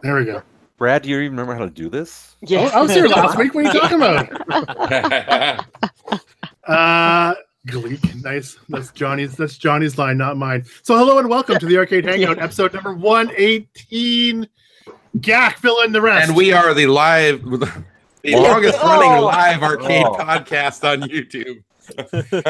There we go. Brad, do you even remember how to do this? Yeah. I was here last week. What are you talking about? Gleek, nice. That's Johnny's line, not mine. So hello and welcome to the Arcade Hangout, episode number 118. Gak, fill in the rest. And we are the longest running live arcade podcast on YouTube.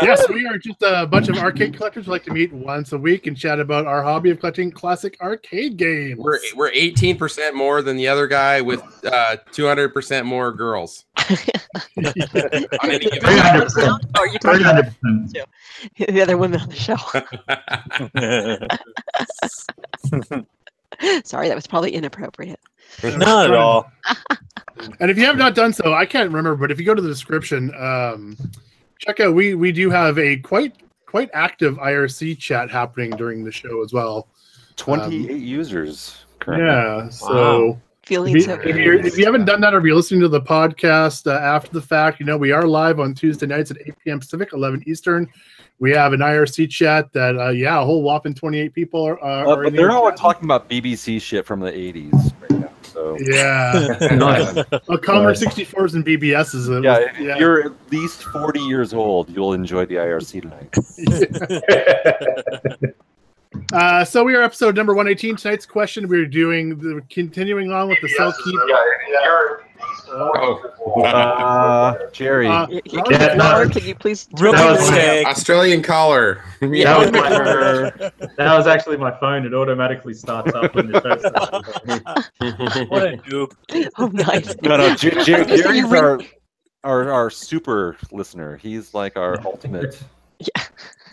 Yes, we are just a bunch of arcade collectors who like to meet once a week and chat about our hobby of collecting classic arcade games. We're 18% more than the other guy with 200% more girls. 300%. Or you 300%. The other women on the show. Sorry, that was probably inappropriate. Not at all. And if you have not done so, I can't remember, but if you go to the description, check out. We do have a quite active IRC chat happening during the show as well. 28 users currently. Yeah, so feeling so good. If you haven't done that, or if you're listening to the podcast after the fact, we are live on Tuesday nights at 8 p.m. Pacific, 11 Eastern. We have an IRC chat that a whole whopping 28 people are but they're all talking about BBC shit from the 80s right now. So yeah, Commodore 64s and BBSs. If you're at least 40 years old, you'll enjoy the IRC tonight. So we are episode number 118. Tonight's question, we're continuing on with the cell keep. Jerry. Can you please? Australian caller. That was actually my phone. It automatically starts up when the show starts. What a noob. Oh, nice. No, Jerry's our super listener. He's like our ultimate. Yeah.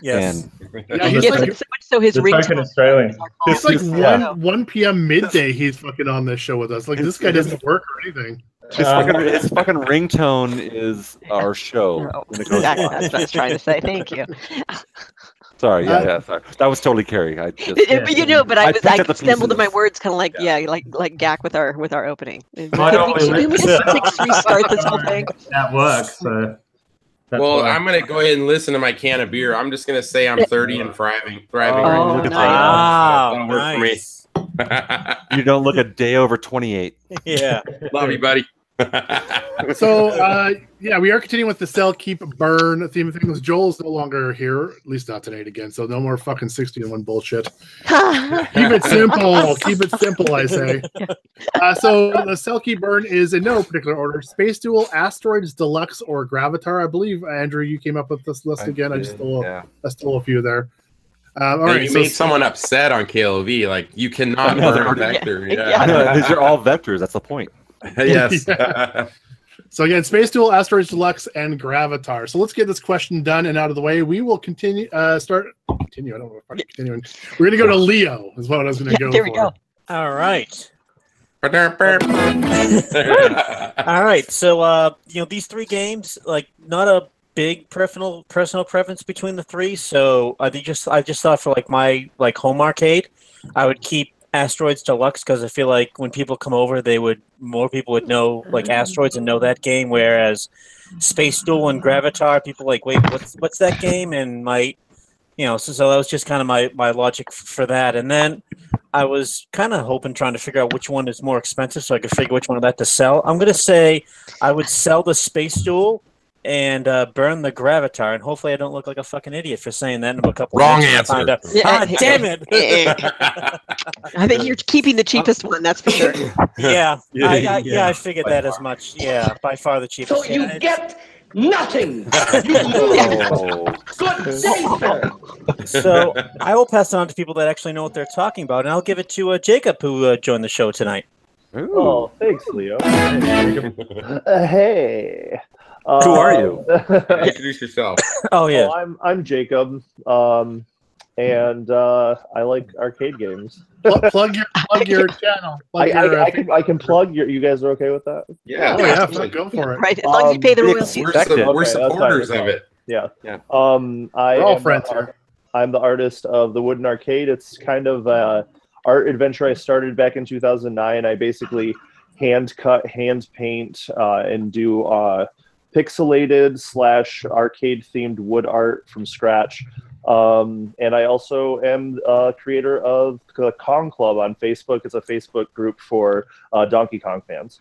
Yes. He's like, so much so his token Australian. It's like 1 p.m. midday. He's fucking on this show with us. Like this guy doesn't work or anything. His fucking ringtone is our show. Exactly. That's what I was trying to say. Thank you. Sorry, sorry. That was totally Carrie. I stumbled in my words, kind of like Gak with our opening. Can we just restart this whole thing? That works. So I'm gonna go ahead and listen to my can of beer. I'm just gonna say I'm 30 and thriving. Oh, Look at nice. that'll work for me. You don't look a day over 28. Yeah. Love you, buddy. So we are continuing with the sell, keep, burn theme of things. Joel's no longer here, at least not tonight again. So no more fucking 60-1 bullshit. Keep it simple. Keep it simple, I say. So the sell, keep, burn is in no particular order: Space Duel, Asteroids, Deluxe, or Gravitar. I believe Andrew, you came up with this list again. I just stole a few there. All right, you made someone upset on KLV. Like you cannot burn a vector. Yeah. These are all vectors. That's the point. Yes. So again, Space Duel, Asteroids Deluxe, and Gravitar. So let's get this question done and out of the way. We will continue. I don't know if I'm continuing. We're going to go to Leo. Is what I was going to go. There we go. All right. All right. So these three games, not a big personal preference between the three. So I just thought for my home arcade, I would keep Asteroids Deluxe because I feel like when people come over, more people would know Asteroids and know that game. Whereas Space Duel and Gravitar, people wait, what's that game? And so that was just kind of my logic for that. And then I was kind of trying to figure out which one is more expensive, so I could figure which one of that to sell. I'm gonna say I would sell the Space Duel and burn the Gravitar, and hopefully I don't look like a fucking idiot for saying that in a couple Wrong of answer. Damn it. I think you're keeping the cheapest one, that's for sure. I figured that as much. Yeah, by far the cheapest. So you get nothing. So I will pass it on to people that actually know what they're talking about, and I'll give it to Jacob, who joined the show tonight. Ooh. Oh, thanks, Leo. Hey. Who are you? Introduce yourself. Oh yeah. I'm Jacob, and I like arcade games. Plug your channel. I can plug your. You guys are okay with that? Yeah. Oh yeah, go for it. Right, as long as you pay the royalties. We're supporters of it. Yeah. We're all friends here. I'm the artist of the Wooden Arcade. It's kind of art adventure I started back in 2009. I basically hand cut, hand paint, and do pixelated / arcade themed wood art from scratch. And I also am creator of the Kong Club on Facebook. It's a Facebook group for Donkey Kong fans.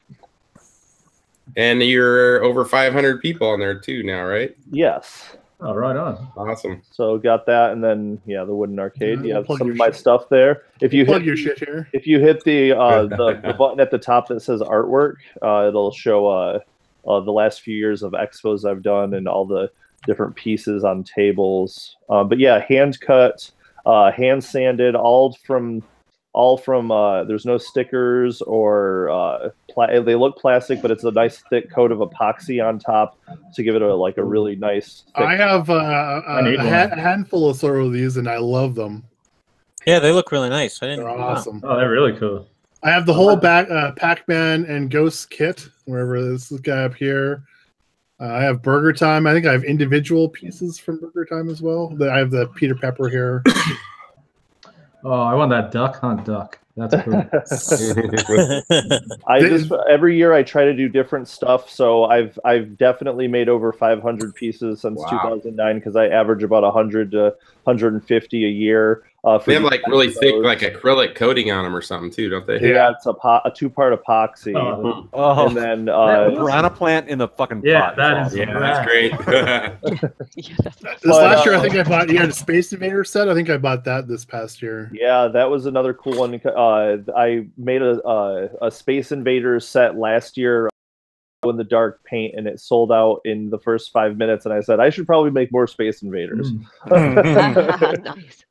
And you're over 500 people on there too now, right? Yes. Oh, right on. Awesome. So got that, and then the Wooden Arcade. Yeah, Some of my stuff there. If you Plug hit your shit here. If you hit the button at the top that says artwork, it'll show the last few years of expos I've done and all the different pieces on tables. But yeah, hand cut, hand sanded, all from. There's no stickers or they look plastic, but it's a nice thick coat of epoxy on top to give it a really nice. I have a handful of several of these, and I love them. Yeah, they look really nice. They're awesome. Oh, they're really cool. I have the whole Pac-Man and Ghost kit, wherever this guy up here. I have Burger Time. I think I have individual pieces from Burger Time as well. I have the Peter Pepper here. Oh, I want that Duck Hunt duck. That's cool. Every year I try to do different stuff. So I've definitely made over 500 pieces since 2009 because I average about 100 to 150 a year. They have like really thick, like acrylic coating on them or something too, don't they? Yeah, it's a 2-part epoxy, and then piranha plant in the fucking pot. That's great. Last year I think I bought the Space Invader set. I think I bought that this past year. Yeah, that was another cool one. I made a Space Invaders set last year in the dark paint, and it sold out in the first 5 minutes. And I said I should probably make more Space Invaders. Nice.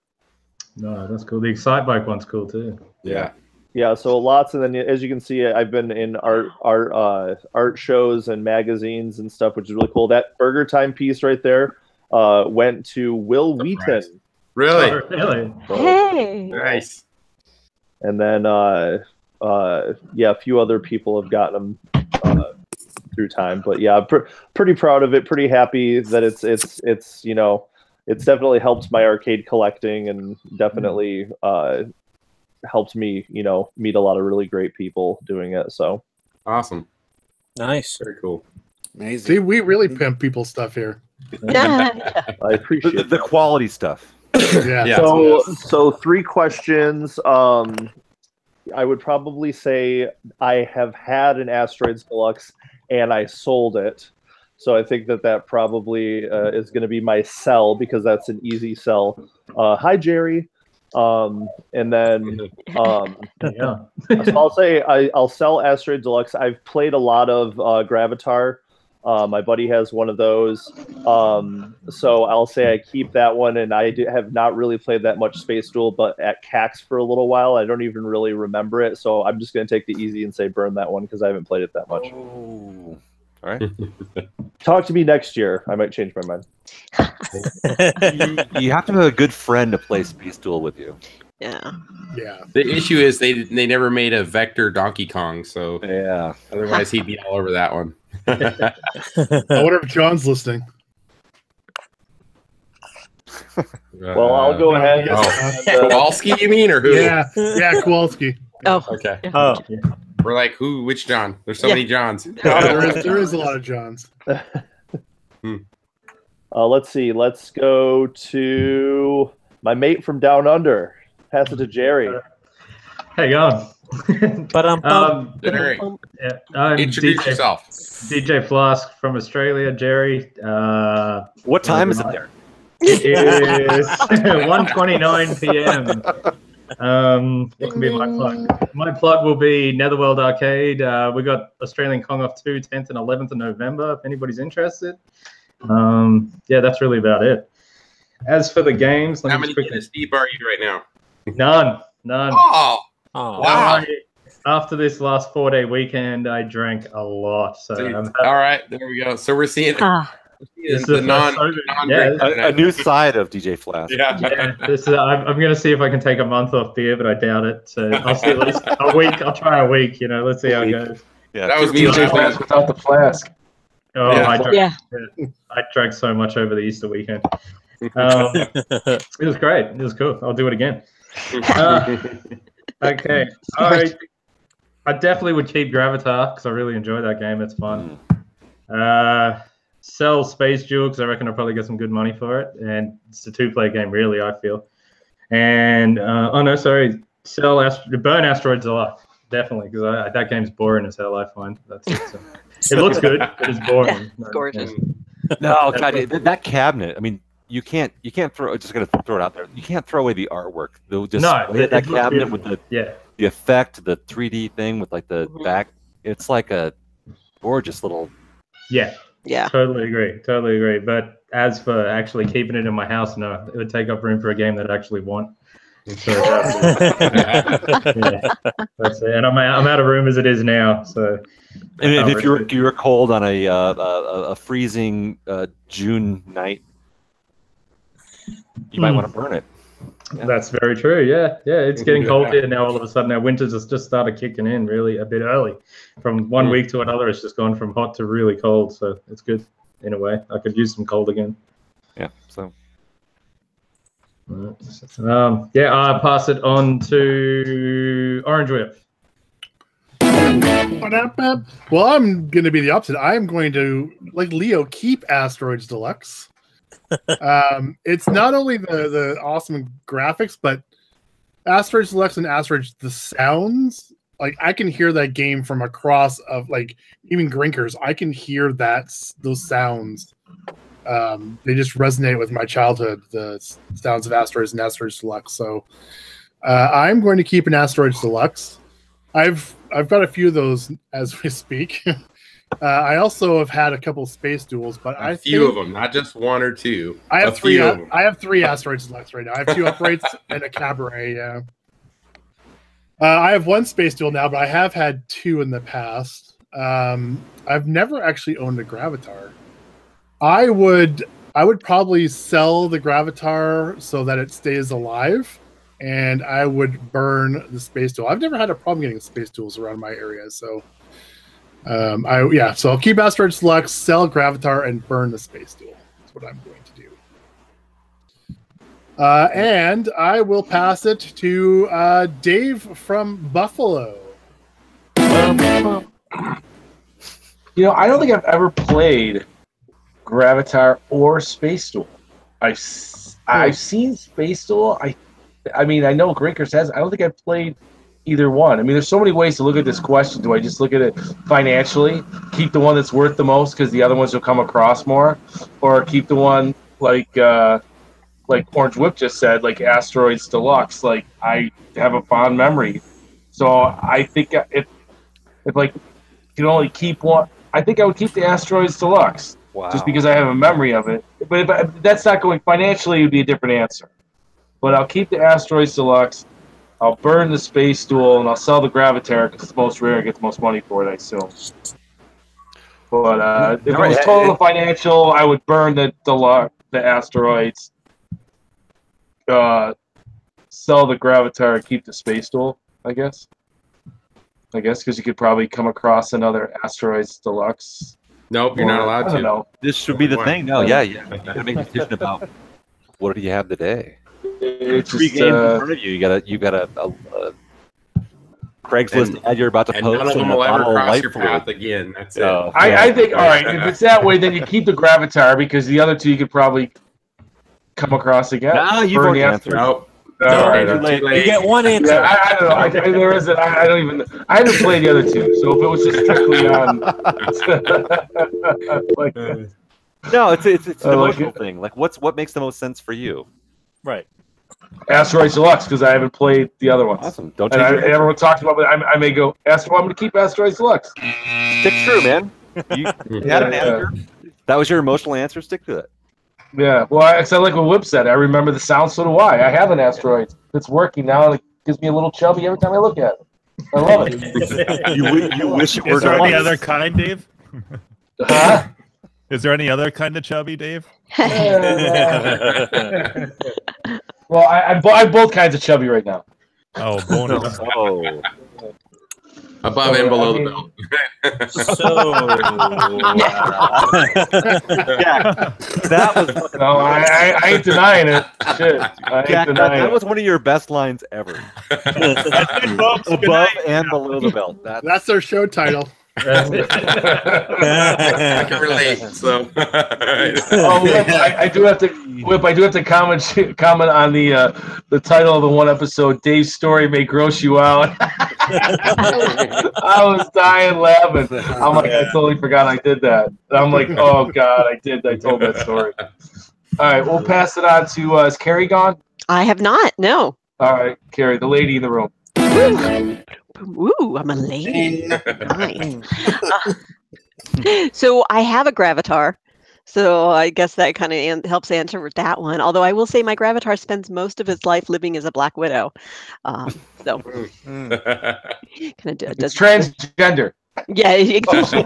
No, that's cool. The Excite Bike one's cool too. Yeah. Yeah, so lots, and then as you can see, I've been in art shows and magazines and stuff, which is really cool. That Burger Time piece right there went to Will Wheaton. Really? Oh, really? Hey. Nice. And then a few other people have gotten them through time, but yeah, pretty proud of it. Pretty happy that it's it's definitely helped my arcade collecting, and definitely helped me, meet a lot of really great people doing it. So awesome. Nice. Very cool. Amazing. See, we really pimp people's stuff here. I appreciate the quality stuff. Yeah. So 3 questions. I would probably say I have had an Asteroids Deluxe and I sold it. So I think that probably is going to be my sell, because that's an easy sell. Hi, Jerry. And then Yeah. so I'll say I'll sell Asteroids Deluxe. I've played a lot of Gravitar. My buddy has one of those. So I'll say I keep that one, and I have not really played that much Space Duel, but at CAX for a little while. I don't even really remember it. So I'm just going to take the easy and say burn that one, because I haven't played it that much. Oh. All right. Talk to me next year. I might change my mind. You have to have a good friend to play Space Duel with you. Yeah. Yeah. The issue is they never made a vector Donkey Kong, so Yeah. otherwise he'd be all over that one. I wonder if John's listening. Well, I'll go ahead. Kowalski, you mean, or who? Yeah. Yeah, Kowalski. Oh. Okay. Oh, We're like, who? Which John? There's so many Johns. There is a lot of Johns. Let's see. Let's go to my mate from Down Under. Pass it to Jerry. Hey, on. Jerry, Yeah, I'm introduce yourself. DJ Flask from Australia. Jerry. What time is it there? It is 1:29 p.m. What can be my plug? My plug will be Netherworld Arcade. We got Australian Kong Off 2, 10th and 11th of November, if anybody's interested. Yeah, that's really about it. As for the games, How many minutes deep are you right now? None. Oh, wow. After this last 4-day weekend, I drank a lot. So all right, there we go. So we're seeing This the is a new side of DJ Flash. Yeah. I'm going to see if I can take a month off beer, but I doubt it. So I'll see at least a week. I'll try a week. Let's see how it goes. Yeah, that was me DJ Flash without the flask. Oh, Yeah. I drank so much over the Easter weekend. It was great. It was cool. I'll do it again. Okay. I definitely would keep Gravitar because I really enjoy that game. It's fun. sell Space Duel because I reckon I'll probably get some good money for it, and it's a 2-player game, really. I feel. And burn Asteroids Deluxe, definitely, because that game's boring as hell. I find that's it. So. It looks good, but it's boring. It's gorgeous. No, God, that cabinet. I mean, you can't throw. Just gonna throw it out there. You can't throw away the artwork. They'll just that cabinet with the effect, the 3D thing with like the back. It's like a gorgeous little. Yeah. Totally agree. But as for actually keeping it in my house, no, it would take up room for a game that I actually want. So that's it. And I'm out of room as it is now. So. And if you're cold on a freezing June night, you might want to burn it. Yeah. That's very true. Yeah, it's getting cold here now. All of a sudden, our winters has just started kicking in really a bit early. From one week to another, it's just gone from hot to really cold. So it's good in a way. I could use some cold again. Yeah. So. I'll pass it on to Orange Whip. Well, I'm going to be the opposite. I'm going to, like Leo, keep Asteroids Deluxe. It's not only the awesome graphics, but Asteroids Deluxe and Asteroids, the sounds, like I can hear that game from across of like even Grinkers. I can hear those sounds. They just resonate with my childhood, the sounds of Asteroids and Asteroids Deluxe. So I'm going to keep an Asteroids Deluxe. I've got a few of those as we speak. I also have had a couple Space Duels, but a few of them, not just one or two. I have three. I have 3 Asteroids Deluxe right now. I have 2 Uprates and a Cabaret. Yeah. I have 1 Space Duel now, but I have had 2 in the past. I've never actually owned a Gravitar. I would probably sell the Gravitar so that it stays alive, and I would burn the Space Duel. I've never had a problem getting Space Duels around my area, so so I'll keep Asteroids Deluxe, sell Gravitar, and burn the Space Duel. That's what I'm going to do. And I will pass it to Dave from Buffalo. I don't think I've ever played Gravitar or Space Duel. I've seen Space Duel. I mean, I know Grinkers has. I don't think I've played either one. I mean, there's so many ways to look at this question. Do I just look at it financially, keep the one that's worth the most because the other ones will come across more, or keep the one like Orange Whip just said, like Asteroids Deluxe? Like, I have a fond memory, so I think if like you can only keep one, I think I would keep the Asteroids Deluxe. Wow. Just because I have a memory of it. But if that's not going financially, it would be a different answer. But I'll keep the Asteroids Deluxe. I'll burn the Space Duel, and I'll sell the Gravitar because it's most rare and get the most money for it, I assume. But if it was total financial, I would burn the Asteroids, sell the Gravitar, and keep the Space Duel, I guess. Because you could probably come across another Asteroids Deluxe. Nope, you're not allowed to. Know. This should be the thing. No, yeah. You gotta make a decision about what do you have today. It's 3 games in front of you. You got a Craigslist ad you're about to post. None of them will ever cross your path again. That's it. I think, all right, if it's that way, then you keep the Gravitar because the other 2 you could probably come across again. No, you've already answered. Nope. You get one answer. Yeah, I don't know. There isn't. I don't even. I haven't played the other 2, so if it was just strictly on, no, it's an emotional thing. Like, what makes the most sense for you? Right. Asteroids Deluxe because I haven't played the other ones. Awesome. Don't and everyone talks about it. I may go. I'm going to keep Asteroids Deluxe. Stick true, man. You had an answer. That was your emotional answer. Stick to it. Yeah, well, I like what Whip said. I remember the sound, so do I. I have an Asteroid. It's working now, and it gives me a little chubby every time I look at it. I love it. you wish it were. Is there any other kind, Dave? Huh? Is there any other kind of chubby, Dave? Well, I'm both kinds of chubby right now. Oh, bonus. Oh. Above and below the belt. That was. No, I ain't denying it. Shit, that was one of your best lines ever. Above and below the belt. That's our show title. I can relate. So, I do have to comment on the title of the one episode. Dave's story may gross you out. I was dying laughing. I'm like, I totally forgot I did that. And I'm like, oh God, I told that story. All right, we'll pass it on to is Carrie gone? I have not. No. All right, Carrie, the lady in the room. Ooh, I'm a lady. Nice. So I have a Gravitar. So I guess that kind of helps answer that one. Although I will say my Gravitar spends most of his life living as a Black Widow. So kind of it's transgender. Yeah, exactly.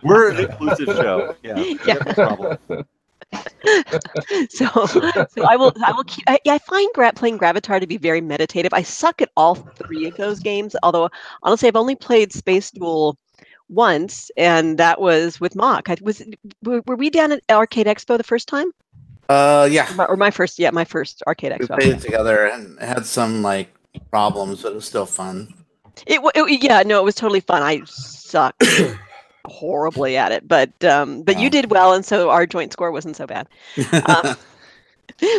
We're an inclusive show. Yeah. No problem. So I will keep. I find playing Gravitar to be very meditative. I suck at all three of those games. Although honestly, I've only played Space Duel once, and that was with Mock. Were we down at Arcade Expo the first time? Yeah. Or my first Arcade Expo. We played it together and had some like problems, but it was still fun. It was totally fun. I sucked horribly at it, but you did well, and so our joint score wasn't so bad.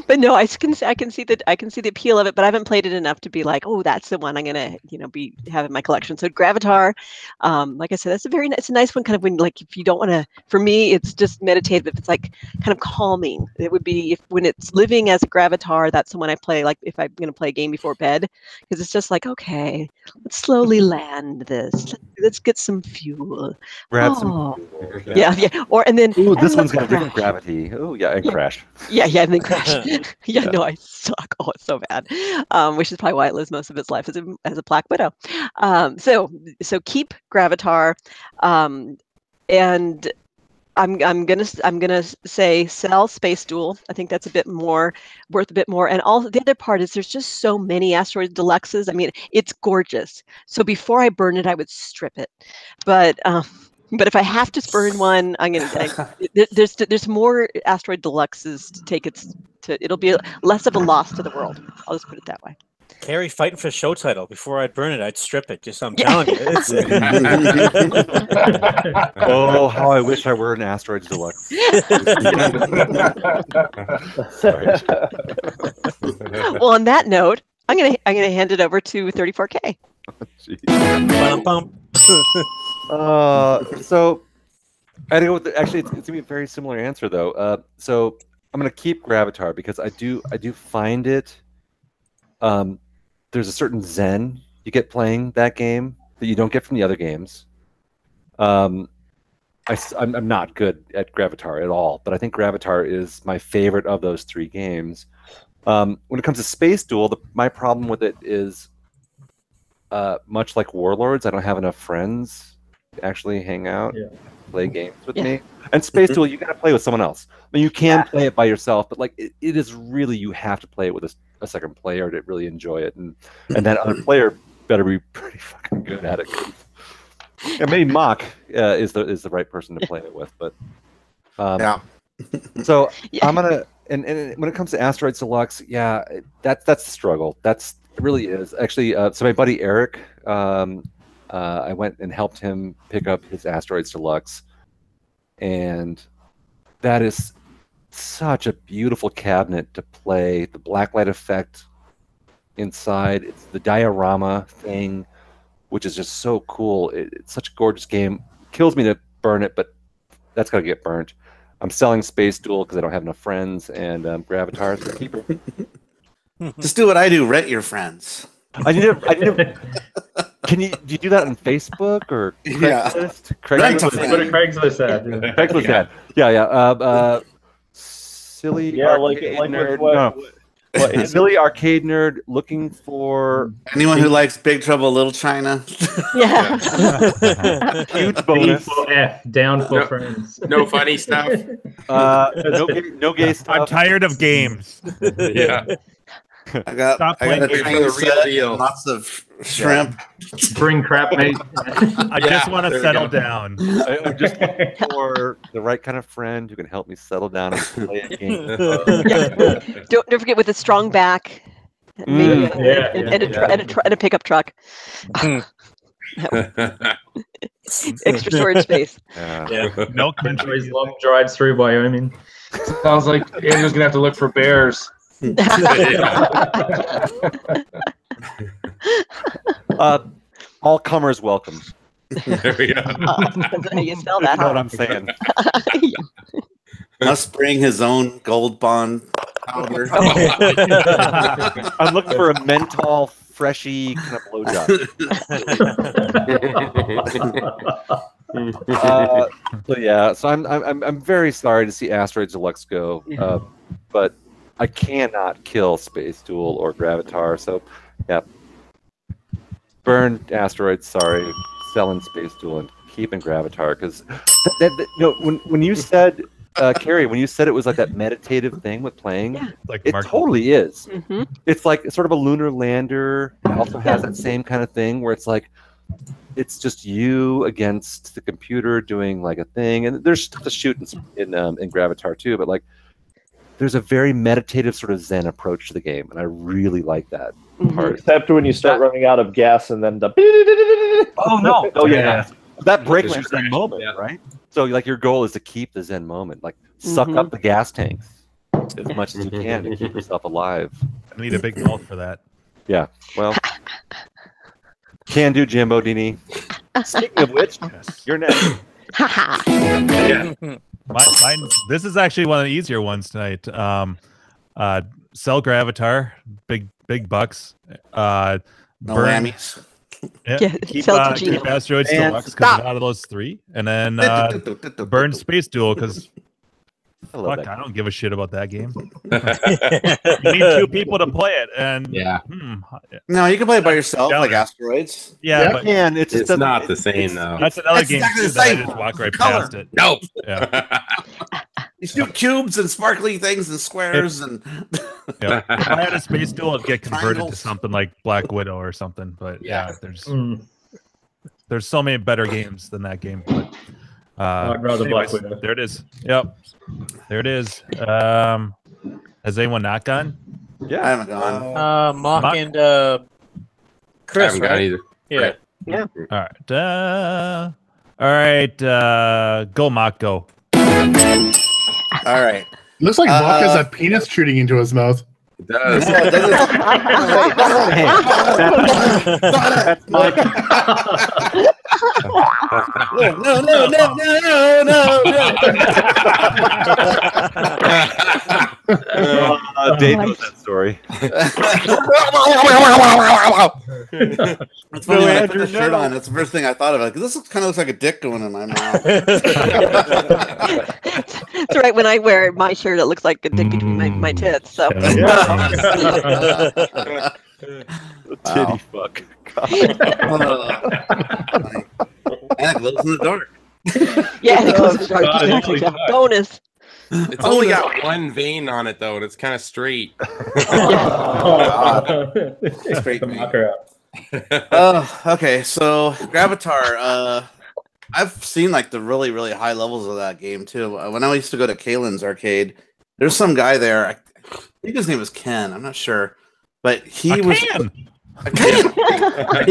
But no, I can see the appeal of it, but I haven't played it enough to be like, oh, that's the one I'm gonna have in my collection. So Gravitar, like I said, it's a nice one. Kind of when like if you don't want to, for me, it's just meditative. If it's like kind of calming, it would be when it's living as a Gravitar. That's the one I play. Like if I'm gonna play a game before bed, because it's just like, okay, let's slowly land this. Let's get some fuel. Grab some fuel. Yeah. Or and then this one's got a different gravity. Oh yeah, and crash. Yeah, and then crash. Yeah, no, I suck. Oh, it's so bad. Which is probably why it lives most of its life as a Black Widow. So keep Gravitar, and I'm gonna say sell Space Duel. I think that's worth a bit more. And all the other part is there's just so many Asteroids Deluxes. I mean, it's gorgeous. So before I burn it, I would strip it, but if I have to burn one, I'm gonna say there's more Asteroid Deluxes to take it'll be less of a loss to the world. I'll just put it that way. Carrie fighting for a show title. Before I'd burn it, I'd strip it. I'm telling you. Oh, how I wish I were an Asteroids Deluxe. Sorry. Well, on that note, I'm gonna hand it over to 34K. So I go with actually it's gonna be a very similar answer though. So I'm gonna keep Gravitar because I do find it. There's a certain zen you get playing that game that you don't get from the other games. I'm not good at Gravitar at all, but I think Gravitar is my favorite of those three games. When it comes to Space Duel, my problem with it is much like Warlords, I don't have enough friends to actually hang out, play games with me. And Space Duel, you got to play with someone else. I mean, you can play it by yourself, but like it is really, you have to play it with a second player to really enjoy it, and that other player better be pretty fucking good at it. And maybe Mock is the right person to play it with, but So I'm gonna and when it comes to Asteroids Deluxe, that's the struggle. It really is actually. So my buddy Eric, I went and helped him pick up his Asteroids Deluxe, and that is such a beautiful cabinet to play. The blacklight effect inside, it's the diorama thing, which is just so cool. It's such a gorgeous game. Kills me to burn it, but that's gotta get burnt. I'm selling Space Duel because I don't have enough friends, and Gravitar is the keeper. Just do what I do. Rent your friends. I need to. Do you do that on Facebook or Craigslist? Craigslist ad. Craigslist ad. Yeah. Silly arcade nerd. Silly arcade nerd looking for anyone who likes Big Trouble Little China. Yeah. Huge bonus. Down for friends. No funny stuff. No gay stuff. I'm tired of games. Yeah. I got a train set and lots of shrimp. Bring crap, mate. I just want to settle down. I'm just looking for the right kind of friend who can help me settle down and play a game. Don't forget with a strong back, maybe and a pickup truck. Extra storage space. No countries. Long drives through Wyoming. Sounds like Andrew's gonna have to look for bears. All comers welcome. There we go. You spell that. That's what I'm saying. Must bring his own gold bond powder. I'm looking for a menthol, freshy kind of blowjob. So I'm very sorry to see Asteroids Deluxe go, but I cannot kill Space Duel or Gravitar. So yeah, burn Asteroids. Sorry, selling Space Duel and keeping Gravitar because when you said. Carrie, when you said it was like that meditative thing with playing, like it totally is. Mm-hmm. It's like sort of a lunar lander. It also has that same kind of thing where it's like it's just you against the computer doing like a thing, and there's stuff to shoot in Gravitar too. But like, there's a very meditative sort of Zen approach to the game, and I really like that part. Except when you start running out of gas, and then the. Oh no! Oh yeah, that breaks your Zen moment, right? So, like, your goal is to keep the Zen moment, like suck up the gas tanks as much as you can to keep yourself alive. I need a big mouth for that. Yeah, well, can do, Jimbo Dini. Speaking of which, you're next. Mine. This is actually one of the easier ones tonight. Sell Gravitar, big bucks. No whammies. Yeah, keep Asteroids Deluxe because out of those three, and then burn Space Duel because fuck, I don't give a shit about that game. You need two people to play it, and no, you can play it by yourself, like Asteroids. Yeah, but it's not the same though. That's another game too that I just walk right past it. Nope. Yeah. You shoot cubes and sparkly things and squares and. If I had a Space Duel, it'd get converted to something like Black Widow or something. But there's so many better games than that game. But I'd rather Black Widow. There it is. Yep, there it is. Has anyone not gone? Yeah, I haven't gone. Mock and Chris, I haven't gone either. Yeah. Yeah. All right. Go, Mock. Go. All right. Looks like Mock has a penis shooting into his mouth. It does. That's Mike. No. Dave knows that story. That's funny when I put the shirt on. That's the first thing I thought of. Like, this kind of looks like a dick going in my mouth. That's right. When I wear my shirt, it looks like a dick between my tits. So. Titty fuck. And it glows in the dark. Yeah, it glows in the dark. Bonus. It's only got one vein on it though, and it's kind of straight. Straight vein. Okay, so Gravitar. I've seen like the really, really high levels of that game too. When I used to go to Kalen's arcade, there's some guy there. I think his name was Ken. I'm not sure, but he was. He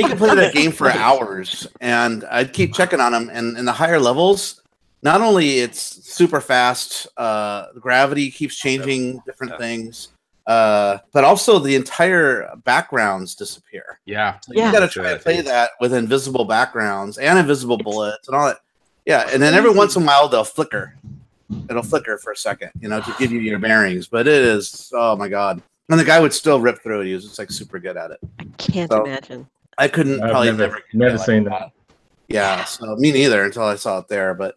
could play that game for hours, and I'd keep checking on him. And in the higher levels, not only it's super fast, the gravity keeps changing different things, but also the entire backgrounds disappear. Yeah, so you got to try to play that with invisible backgrounds and invisible bullets and all that. Yeah, and then every once in a while they'll flicker. It'll flicker for a second, to give you your bearings. But it is, oh my god. And the guy would still rip through it. He was just like super good at it. I can't imagine. I couldn't probably never seen that. Yeah, so me neither until I saw it there. But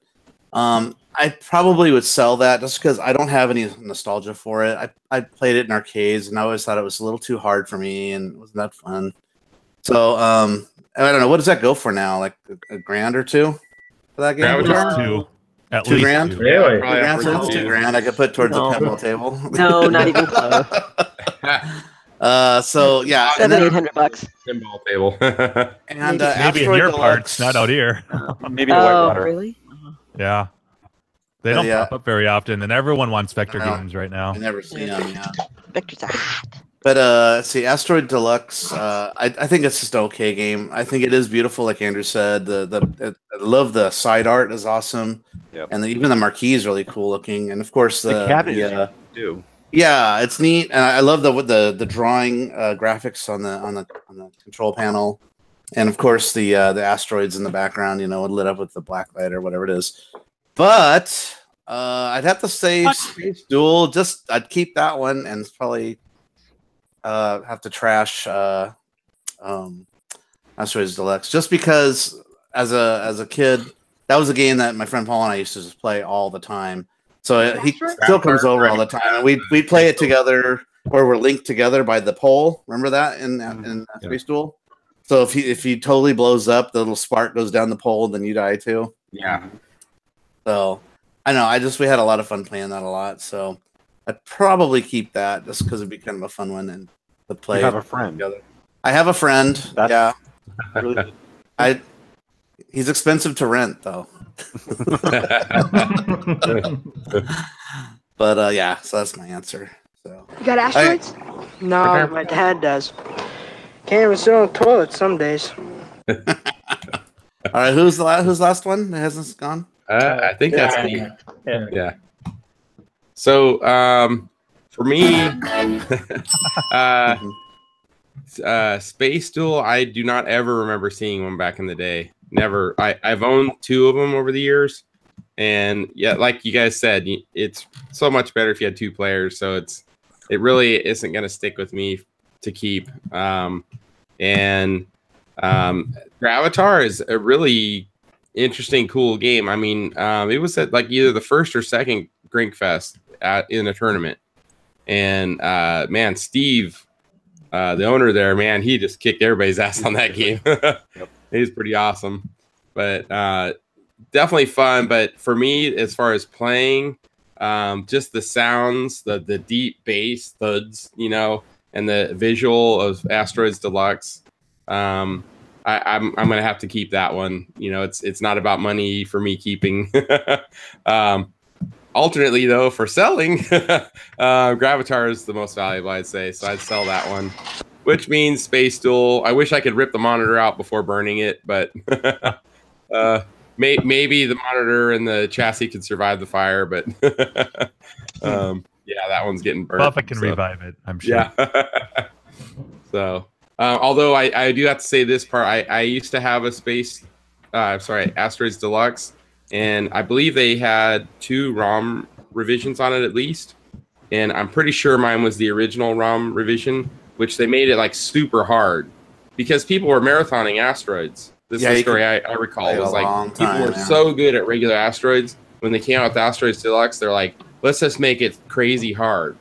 I probably would sell that just because I don't have any nostalgia for it. I played it in arcades and I always thought it was a little too hard for me and it wasn't that fun. So I don't know. What does that go for now? Like a grand or two for that game? Two. At $2 least grand? $2. Really? So that's $2 I could put towards the pinball table. No, not even close. So yeah, $700-800. Pinball table. And maybe in your parts, not out here. Maybe in Whitewater. Really? Yeah. They don't pop up very often, and everyone wants vector games right now. I never seen them. Yeah. Vectors are hot. But let's see, Asteroid Deluxe. I think it's just an okay game. I think it is beautiful, like Andrew said. I love the side art is awesome, and even the marquee is really cool looking. And of course the cabinet too. Yeah, it's neat, and I love the drawing graphics on the control panel, and of course the asteroids in the background. Lit up with the black light or whatever it is. But I'd have to say Space Duel. I'd keep that one, and it's probably. Have to trash Asteroids Deluxe just because as a kid that was a game that my friend Paul and I used to just play all the time. So he still comes over all the time, and we play it together, or we're linked together by the pole. Remember that in Space Duel? So if he totally blows up, the little spark goes down the pole, then you die too. Yeah. So I know we had a lot of fun playing that a lot. So. I'd probably keep that just because it'd be kind of a fun one and to play. You have a friend. Together. I have a friend. Really he's expensive to rent though. But yeah, so that's my answer. So you got asteroids? No, my dad does. Can't even sit on the toilet some days. All right, who's the last one that hasn't gone? I think that's me. Yeah. So, for me, Space Duel, I do not ever remember seeing one back in the day. Never. I've owned 2 of them over the years, and yeah, like you guys said, it's so much better if you had 2 players. So it really isn't going to stick with me to keep. Gravitar is a really interesting, cool game. I mean, it was at like either the first or second Grinkfest in a tournament, and man, Steve, the owner there, man, he just kicked everybody's ass on that game. He's pretty awesome, but definitely fun. But for me, as far as playing, just the sounds, the deep bass thuds, and the visual of Asteroids Deluxe, I'm gonna have to keep that one. It's not about money for me keeping. Alternately, though, for selling, Gravitar is the most valuable, I'd say. So I'd sell that one, which means Space Duel. I wish I could rip the monitor out before burning it, but maybe the monitor and the chassis could survive the fire. But yeah, that one's getting burned. Buffett can revive it, I'm sure. Yeah. So, although I do have to say this part, I used to have a Asteroids Deluxe. And I believe they had 2 ROM revisions on it at least. And I'm pretty sure mine was the original ROM revision, which they made it like super hard because people were marathoning Asteroids. This is the story I recall. It was like people were so good at regular Asteroids. When they came out with Asteroids Deluxe, they're like, let's just make it crazy hard.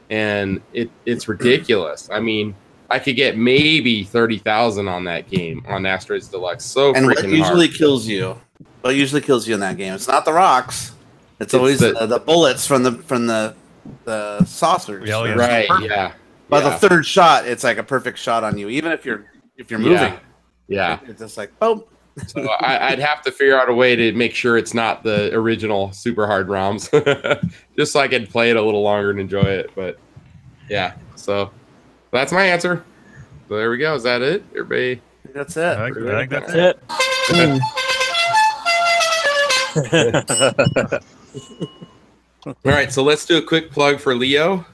And it's ridiculous. I mean, I could get maybe 30,000 on that game on Asteroids Deluxe. So and freaking what usually hard. kills you? What usually kills you in that game? It's not the rocks. It's always the bullets from the saucers. Right? Yeah. By the third shot, it's like a perfect shot on you, even if you're moving. Yeah. It's just like boom. So I'd have to figure out a way to make sure it's not the original super hard ROMs, just so I could play it a little longer and enjoy it. But yeah, so that's my answer. So there we go. Is that it, everybody? That's it. I think that's it. All right, so let's do a quick plug for Leo.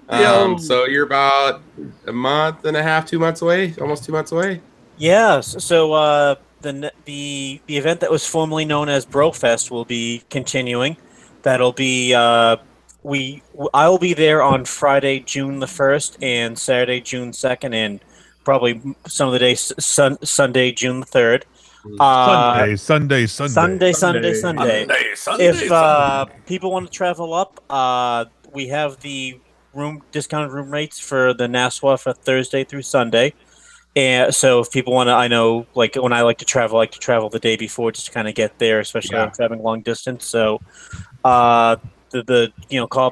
So you're about a month and a half, 2 months away, almost 2 months away. Yeah. So the event that was formerly known as BroFest will be continuing. That'll be I will be there on Friday, June the 1st, and Saturday, June 2nd, and probably some of the days Sunday, June the 3rd. Sunday. If people want to travel up, we have the discounted room rates for the Nassau for Thursday through Sunday. And so if people want to, I know, like when I like to travel the day before just to kind of get there, especially when I'm traveling long distance. So call up the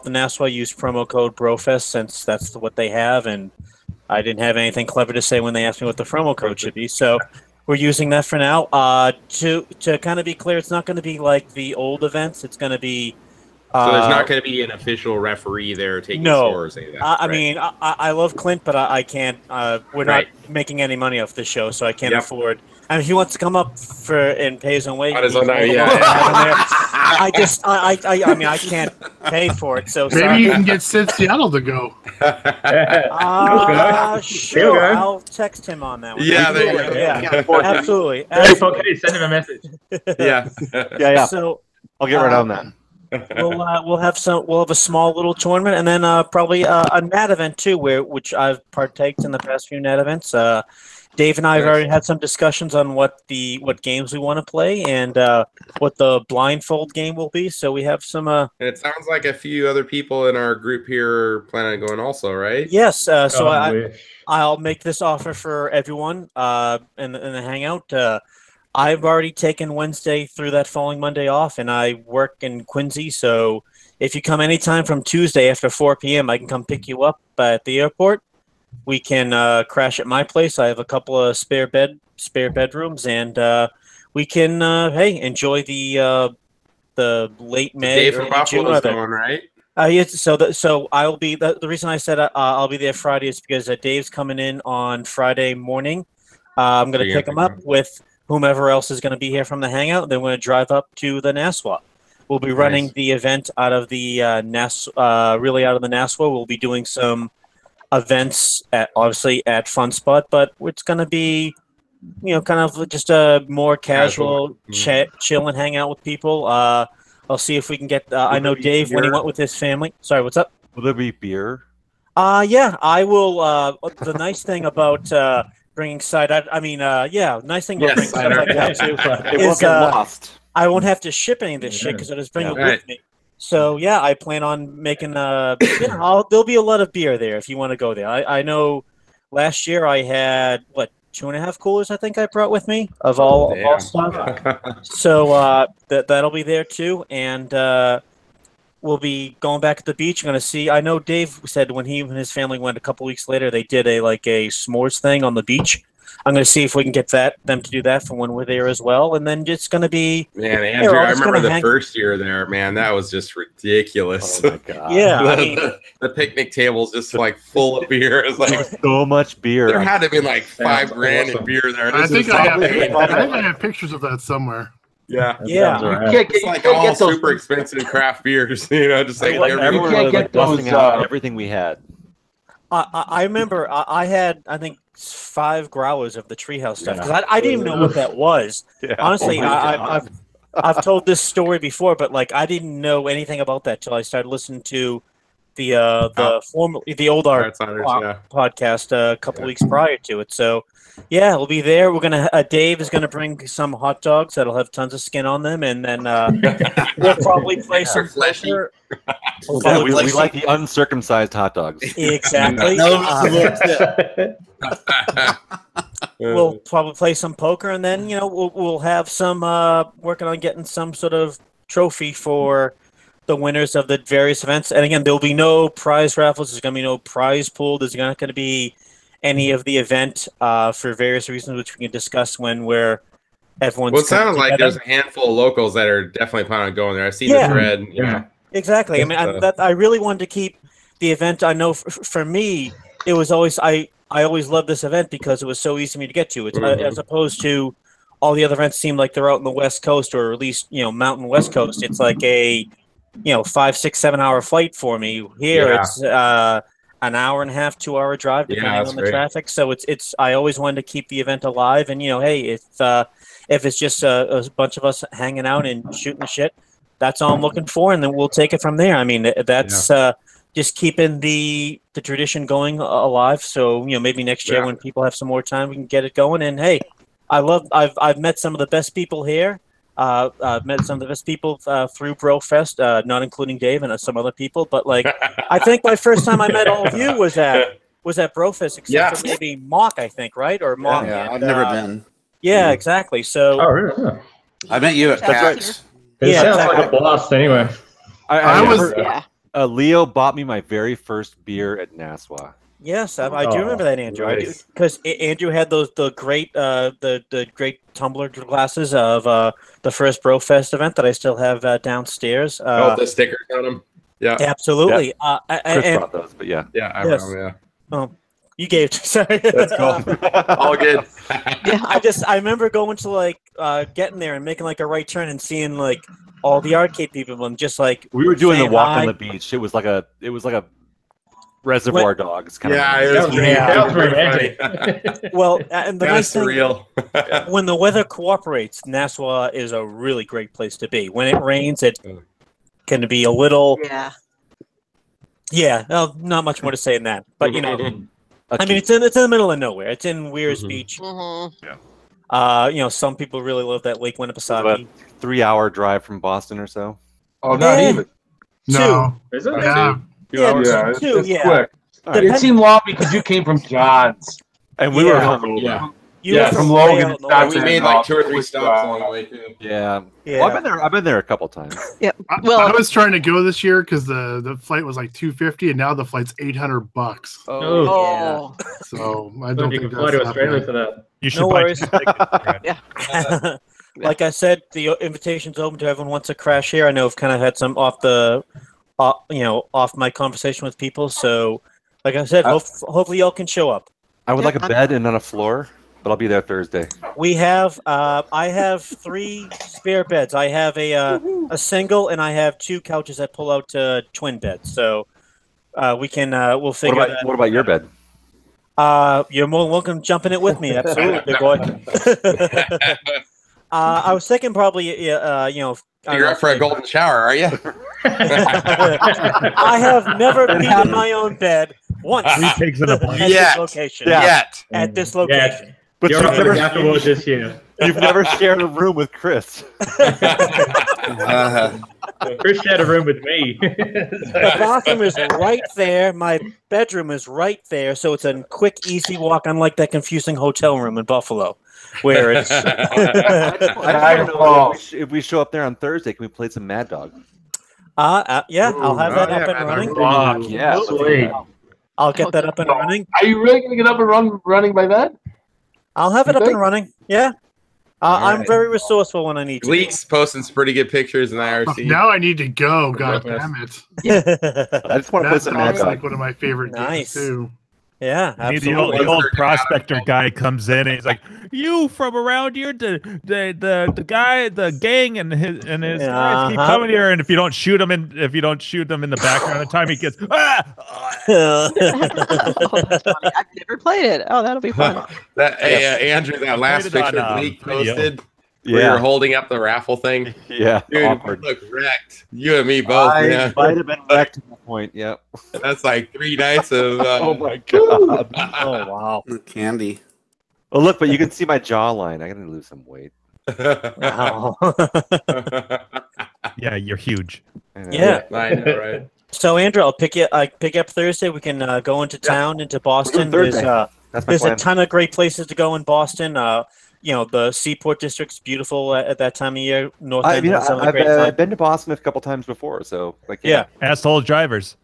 Nassau, use promo code BroFest since that's what they have. And I didn't have anything clever to say when they asked me what the promo code should be. So we're using that for now. To kind of be clear, it's not going to be like the old events. It's going to be So there's not going to be an official referee there taking scores. I mean, I love Clint, but I can't. We're not making any money off this show, so I can't afford. I mean, if he wants to come up and pay his own way, I mean, I can't pay for it. So maybe you can get Sid Seattle to go. Sure, I'll text him on that one. Yeah, there you go. Yeah, absolutely. Okay, send him a message. Yeah. So I'll get right on that. We'll have a small little tournament, and then probably a NAT event too, which I've partaked in the past few NAT events. Dave and I have already had some discussions on what games we want to play and what the blindfold game will be. So we have some. And it sounds like a few other people in our group here planning on going also, right? Yes. So I'll make this offer for everyone in the Hangout. I've already taken Wednesday through that following Monday off, and I work in Quincy. So if you come anytime from Tuesday after 4 p.m., I can come pick you up at the airport. We can crash at my place. I have a couple of spare bedrooms, and we can enjoy the late May. Dave from Buffalo's going, right? So I'll be the reason I said I'll be there Friday is because Dave's coming in on Friday morning. I'm going to pick him up with whomever else is going to be here from the Hangout. Then we're going to drive up to the Nassau. We'll be running the event out of the really out of the Nassau. We'll be doing some events obviously at Fun Spot, but it's going to be, kind of just a more casual chill and hang out with people. I'll see if we can get. I know Dave when he went with his family. Sorry, what's up? Will there be beer? Yeah, I will. The nice thing about bringing side, nice thing about bringing side like that too it won't get lost. I won't have to ship any of this shit because I just bring it with me. So yeah, I plan on making there'll be a lot of beer there if you want to go there. I know last year I had 2.5 coolers I think I brought with me of all stuff. So that'll be there too, and we'll be going back to the beach. I'm gonna see. I know Dave said when he and his family went a couple weeks later, they did a s'mores thing on the beach. I'm going to see if we can get them to do that for when we're there as well. And then it's going to be... Man, Andrew, I remember the first year there, man. That was just ridiculous. Oh, my God. Yeah. The picnic table's just full of beer. It was like so much beer. There had to be $5,000 in beer there. I think I have pictures of that somewhere. Yeah. You can't get all super expensive craft beers, just everyone can't get those, out everything we had. I remember I had, I think, 5 growlers of the treehouse stuff because I didn't even know what that was. Yeah. Honestly, I've told this story before, but I didn't know anything about that till I started listening to the old art podcast a couple weeks prior to it. So yeah, we'll be there. We're gonna Dave is gonna bring some hot dogs that'll have tons of skin on them, and then we'll probably play some poker. We like the uncircumcised hot dogs. Exactly. We'll probably play some poker, and then we'll have some working on getting some sort of trophy for the winners of the various events. And again, there'll be no prize raffles. There's going to be no prize pool. There's not going to be any of the event for various reasons, which we can discuss when everyone's. Well, it sounds like there's a handful of locals that are definitely planning on going there. I've seen the thread. Exactly. I mean, I really wanted to keep the event. I know for me, it was always I always loved this event because it was so easy for me to get to. It's as opposed to all the other events seem like they're out in the West Coast, or at least Mountain West Coast. It's like a 5, 6, 7 hour flight for me. Here it's an hour and a half, 2 hour drive depending on the traffic. So it's I always wanted to keep the event alive, and hey, if it's just a bunch of us hanging out and shooting the shit, that's all I'm looking for, and then we'll take it from there. I mean, that's just keeping the tradition going alive. So maybe next year when people have some more time, we can get it going. And hey, I've met some of the best people here. I've met some of the best people through BroFest, not including Dave and some other people. But I think my first time I met all of you was at BroFest, except for maybe Mock, I think, right? Or Mock. Yeah, I've never been. Yeah, exactly. So. Oh, really? I met you at PAX. It sounds like a blast anyway. I was. Leo bought me my very first beer at Nassau. Yes, I do remember that, Andrew. Nice. Because Andrew had the great the great tumbler glasses of the first BroFest event that I still have downstairs. The stickers on them. Yeah, absolutely. Chris brought those, but yeah, I remember. Oh, you gave. Sorry. That's cool. All good. I remember going to getting there and making like a right turn and seeing like all the arcade people and just like we were doing the saying walk hi. on the beach. It was like a Reservoir Dogs kind of. It was romantic. Well, and the nice thing, surreal. when the weather cooperates, Nassau is a really great place to be. When it rains, it can be a little. Yeah. Well, not much more to say than that, but you know, I mean, it's in the middle of nowhere. It's in Weirs Beach. Mm-hmm. You know, some people really love that Lake Winnipesaukee. About 3-hour drive from Boston or so. Oh, not even. No. Is it? Yeah. It's quick. It seemed long because you came from John's. And we were home. You were from Logan. We made like 2 or 3 stops along the way too. Yeah. Well, I've been there a couple times. Yep. I was trying to go this year because the flight was like $250, and now the flight's $800. Oh. So I don't you think can fly to that's Australia happening. for that. You should No buy worries. two tickets. Like I said, the invitation's open to everyone who wants to crash here. I know I've kind of had some off my conversation with people. So, like I said, hopefully y'all can show up. I would like a bed and not a floor, but I'll be there Thursday. We have, I have 3 spare beds. I have a single, and I have 2 couches that pull out to twin beds. So, we'll figure that. What about your bed? You're more than welcome to jump in it with me. Absolutely, big boy. I was thinking probably, You're up for a golden shower, are you? I have never been in my own bed once. 3 pigs in a blanket. This location. At this location. But You're you've never, afterwards this year. you've never shared a room with Chris. Chris shared a room with me. The bathroom is right there. My bedroom is right there. So it's a quick, easy walk, unlike that confusing hotel room in Buffalo, where it's. I just want to know if we show up there on Thursday, can we play some Mad Dog? Yeah, I'll have that up and running. Yeah. Sweet. I'll get that up and running. Are you really going to get up and running by then? I'll have it up and running. Yeah. I'm very resourceful when I need to. Leaks posting some pretty good pictures in IRC. Now I need to go. God damn it! I just want to play some Mad That's Dog. like one of my favorite games too. Yeah, the absolutely. old prospector guy comes in and he's like, "You from around here? The guy, the gang, and his guys keep coming here. And if you don't shoot them in the background, the time he gets I've never played it. Oh, that'll be fun. Andrew, that last Played it picture on, Leak video. posted, where you're holding up the raffle thing. Yeah, Dude, awkward. you look wrecked. You and me both. I might have been wrecked at that point. Yeah. That's like 3 nights of. Oh my god. Oh wow. Candy. Oh look, but you can see my jawline. I gotta lose some weight. Wow. yeah, you're huge." Yeah. I know, right? So Andrew, I'll pick you up Thursday. We can go into town, into Boston. We're doing There's Thursday. That's my there's a plan. ton of great places to go in Boston. The Seaport District's beautiful at that time of year. North End has some of the great I've fun. been to Boston a couple times before, so Yeah. Asshole drivers.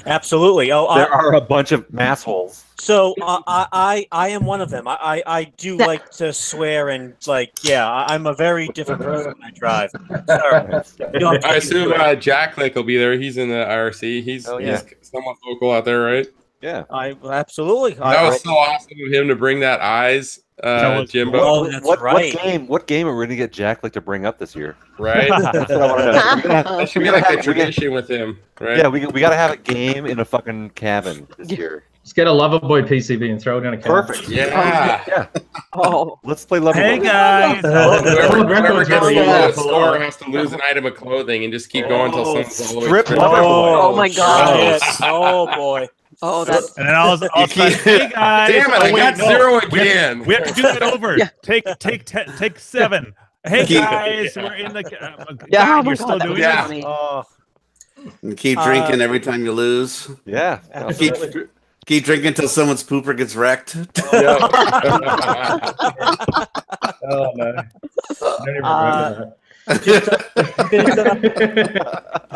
Absolutely. There are a bunch of massholes. So I am one of them. I do like to swear and I'm a very different person when I drive. Sorry. I assume Jack Click will be there. He's in the IRC. He's somewhat vocal out there, right? Yeah. Absolutely. That was so awesome of him to bring that eyes, Jimbo. Oh, that's right. What game are we gonna get Jack Click to bring up this year? Right? That's what I want to know. That should be like a tradition with him, right? Yeah, we got to have a game in a fucking cabin this year. Just get a Loverboy PCB and throw it in a can. Perfect. Yeah. Oh. Let's play Loverboy. Hey guys. Whoever gets the lowest score has to lose an item of clothing and just keep going until someone's all the way strip through. Oh my god. Oh boy. Oh, that's. And then I'll say, "Hey guys, Damn it! I got 0 again. We have to do it over. Yeah. Take 7. Hey guys, we're in the. Yeah, God, oh my you're God, still that doing was it. funny. Oh, And keep drinking every time you lose. Yeah. Keep drinking until someone's pooper gets wrecked. Oh no. I don't even remember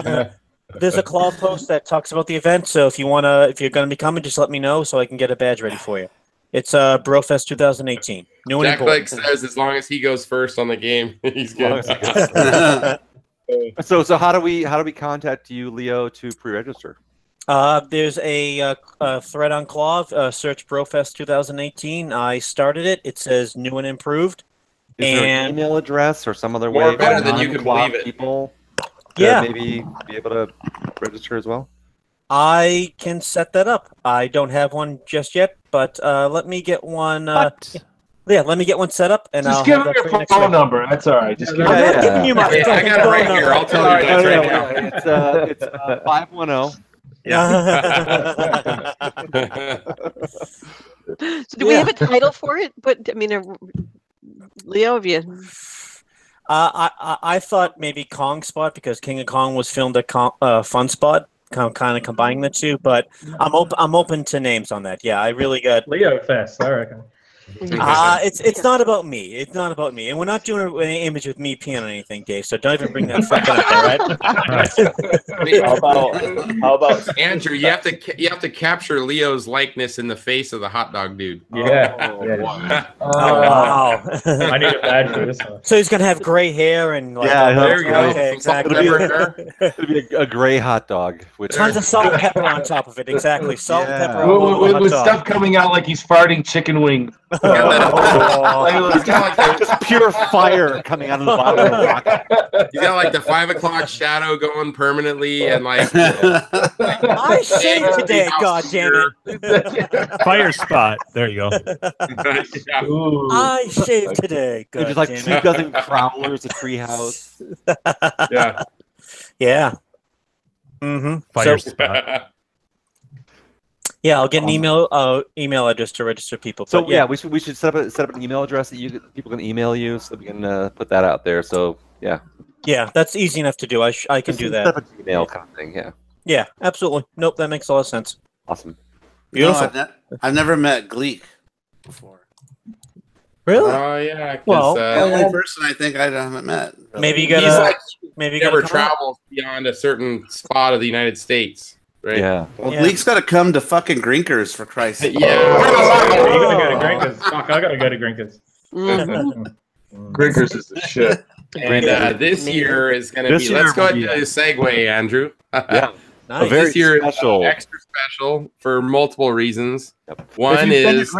that. There's a club post that talks about the event. So if you're going to be coming, just let me know so I can get a badge ready for you. It's Brofest 2018. New and Jack important. Blake says as long as he goes first on the game, he's good. So how do we contact you, Leo, to pre-register? There's a thread on Claw. Search Brofest 2018. I started it. It says new and improved. Is there an email address or some other way? More better than you can believe it. People maybe be able to register as well. I can set that up. I don't have one just yet, but let me get one. Yeah, let me get one set up, and just I'll give have him that for you your next phone week. number. That's all right. Just give I'm him not giving you my I got it right here. I'll tell you guys right now. It's 510. So do we have a title for it? But I mean, Leo, have you? I thought maybe Kong Spot because King of Kong was filmed at Fun Spot, kind of combining the two. But I'm open to names on that. Yeah, I really got Leo Fest, I reckon. It's not about me. It's not about me, and we're not doing an image with me peeing on anything, Dave. So don't even bring that fucking up there, right? How about Andrew? You have to capture Leo's likeness in the face of the hot dog dude. Yeah. Wow. I need a badge for this one. So he's gonna have gray hair and like, there you go. Okay, exactly. It'll be a gray hot dog with tons of salt and pepper on top of it. Exactly, salt and pepper. With stuff coming out like he's farting chicken wings. He's got like just pure fire coming out of the bottom of the rocket. He's got like the 5 o'clock shadow going permanently, and like I shaved today. God damn it! Fire spot. There you go. I shaved today. God There's like damn 2 it. dozen prowlers, a treehouse. yeah. Yeah. Mm-hmm. Fire spot. Yeah, I'll get an email address to register people. So but yeah, we should set up an email address that people can email you, so we can put that out there. So yeah, that's easy enough to do. I can do that. Set up an email kind of thing. Yeah. Yeah, absolutely. Nope, that makes a lot of sense. Awesome. Beautiful. No, I've never met Gleek before. Really? Oh yeah. Well, The only person I think I haven't met. Really. Maybe you He's gotta. like Maybe you never gotta come out. travels beyond a certain spot of the United States, right? Yeah. Well, Gleek's got to come to fucking Grinkers for Christ's sake. You gotta go to Grinkers. Fuck, I gotta go to Grinkers. Grinkers is the shit. And this year is going to be. Let's go ahead and do a segue, Andrew. Yeah. Nice. This year is special. extra special for multiple reasons. Yep. One is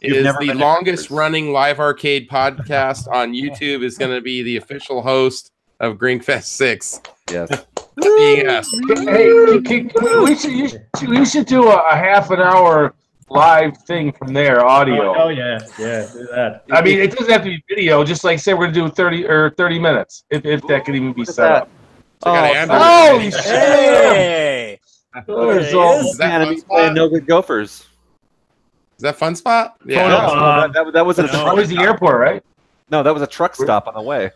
you've never the been to longest running live arcade podcast on YouTube is going to be the official host of Grinkfest 6. Yes. Yes. Hey, we should do a half an hour live thing from there, audio. Oh yeah, do that. I mean, it doesn't have to be video. Just like say we're gonna do 30 minutes, if that could even be set up. Holy shit! Hey! Is that Fun Spot? No Good Gophers. Is that Fun Spot? Yeah. That was that was the airport, right? No, that was a truck stop on the way.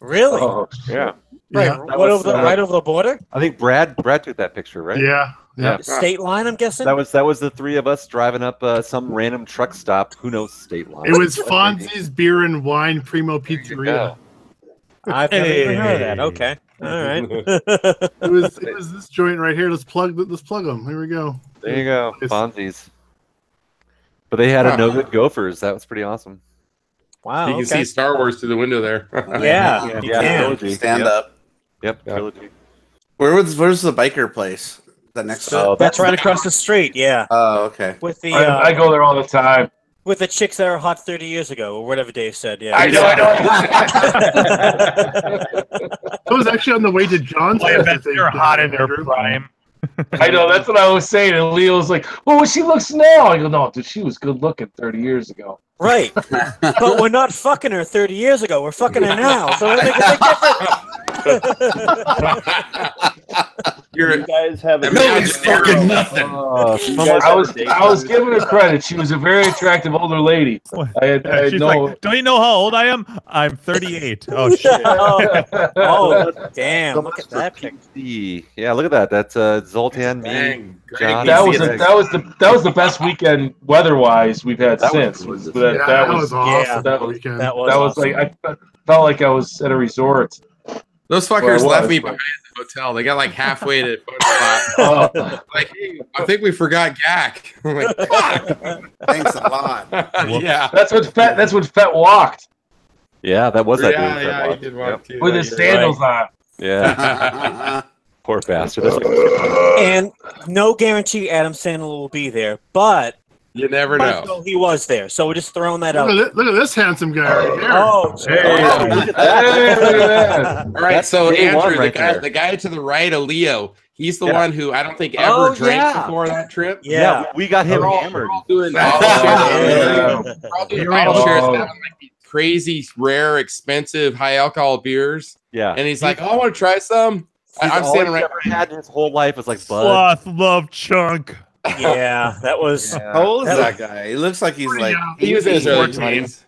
Really? Oh, Yeah. Right, right over the border. I think Brad took that picture, right? Yeah. State line, I'm guessing. That was the 3 of us driving up some random truck stop. Who knows state line? It was Fonzie's Beer and Wine Primo Pizzeria. I've never even heard of that. Okay, all right. It was this joint right here. Let's plug them. Here we go. There you go, Fonzie's. But they had a No Good Gophers. That was pretty awesome. Wow. You can see Star Wars through the window there. Yeah. Trilogy. Stand up. Yep. Trilogy. Where's the biker place? That next to that's right across the street. Yeah. Oh, okay. With the I go there all the time. With the chicks that are hot 30 years ago, or whatever Dave said. Yeah. I know. It was actually on the way to John's. They're hot in their prime. I know, that's what I was saying. And Leo's like, well, she looks now. I go, no, dude, she was good looking 30 years ago. Right. But we're not fucking her 30 years ago. We're fucking her now. So it makes a big difference. You guys have a fucking nothing. I was giving her credit. She was a very attractive older lady. She's like, don't you know how old I am? I'm 38. Oh shit. Oh damn! Look at that picture. Yeah, look at that. That's Zoltan, me, John. That was the best weekend weather-wise we've had since. That was awesome. That was like I felt like I was at a resort. Those fuckers left me behind at the hotel. They got like halfway to Fun Spot. Like, hey, I think we forgot Gak. I'm like, fuck. Thanks a lot. Yeah, That's what Fett walked. Yeah, that was that dude. Yeah, he did walk too. With his sandals on. Yeah. Poor bastard. And no guarantee Adam Sandler will be there, but you never know. He was there, so we're just throwing that out. Look at this handsome guy right here. Oh, all right. So Andrew, the guy to the right, Leo, he's the one who I don't think ever drank before that trip. Yeah, we got him hammered. We're all doing bottle shares, having like these crazy, rare, expensive, high alcohol beers. Yeah, and he's like, "Oh, I want to try some." I'm standing right. Ever had his whole life was like Bud. Sloth Love Chunk. Yeah, that was. Yeah. How old is that guy? He looks like he's like he was in his early 20s.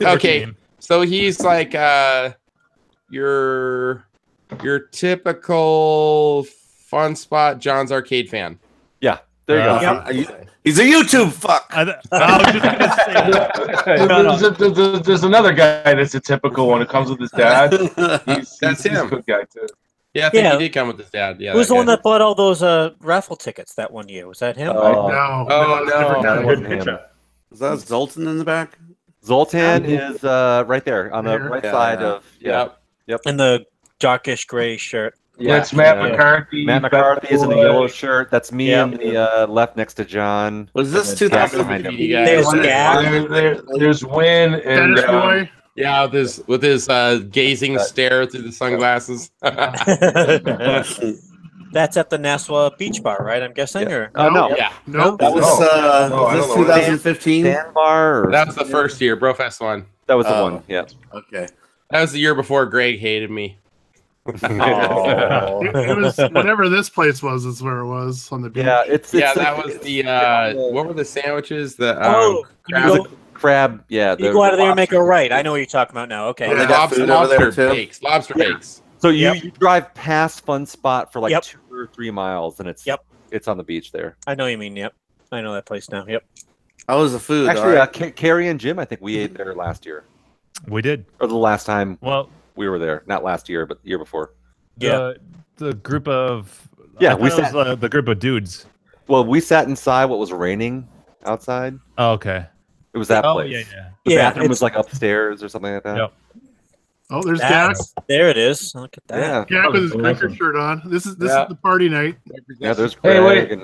Okay, so he's like your typical Fun Spot John's Arcade fan. Yeah, there you go. He's a YouTube fuck. I was just gonna say. There's another guy that's a typical one. It comes with his dad. That's him. He's a good guy too. Yeah, I think he did come with his dad. Yeah, who's the one that bought all those raffle tickets that one year? Was that him? No. That wasn't him. Is that Zoltan in the back? Zoltan is right there on the right side of. Yep. In the darkish gray shirt. Yeah, it's Matt McCarthy. Matt McCarthy is in the yellow shirt. That's me in the left next to John. Was this 2015? There's Win and yeah, with his gazing stare through the sunglasses. That's at the Nassau Beach Bar, right? I'm guessing, or no? Yeah, no. That was 2015 Sandbar. That was the first year, Brofest one. That was the one. Yeah. Okay. That was the year before Greg hated me. It was whatever this place was is where it was on the beach. Yeah, that was the what were the sandwiches? The crab. Yeah, you go out of there and make a right. I know what you're talking about now. Okay, lobster bakes. So you drive past Fun Spot for like 2 or 3 miles, and it's on the beach there. I know what you mean. Yep, I know that place now. Yep. How was the food? Actually, Carrie and Jim, I think we ate there last year. We did, or the last time. Well, we were there, not last year, but the year before. The group of we sat the group of dudes. Well, we sat inside. What was raining outside? Oh, okay. It was that place. Yeah. The bathroom was like upstairs or something like that. Yep. Oh, there's Gak. There it is. Look at that. Yeah. Gak with his drinker shirt on. This is the party night. Yeah, there's Greg. Hey, wait.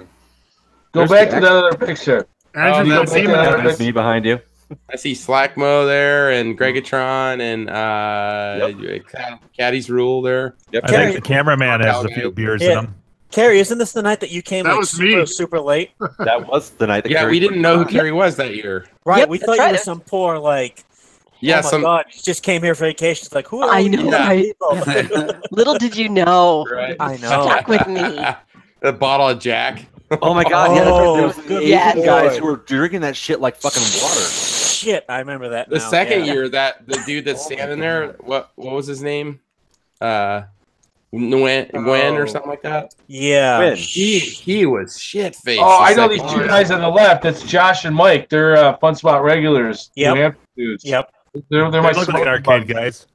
Go back to the other picture. That's me behind you. I see Slackmo there and Gregatron and Caddy's Rule there. Yep. I think the cameraman has a few beers in him. Carrie, isn't this the night that you came super late? That was the night that Carrie we didn't know who Carrie was that year. Right, Yep, we thought you were some poor oh my God, you just came here for vacation. It's like, who are I know, right? Little did you know. Right. I know. Stuck with me. The bottle of Jack. Oh my God! There was Asian guys who were drinking that shit like fucking water. Shit, I remember that. The second year, the dude that's standing there, what was his name? Nguyen or something like that. Yeah, he was shit faced. Oh, I know these two guys on the left. That's Josh and Mike. They're Fun Spot regulars. Yep. Dudes. Yep. They're my look like arcade guys.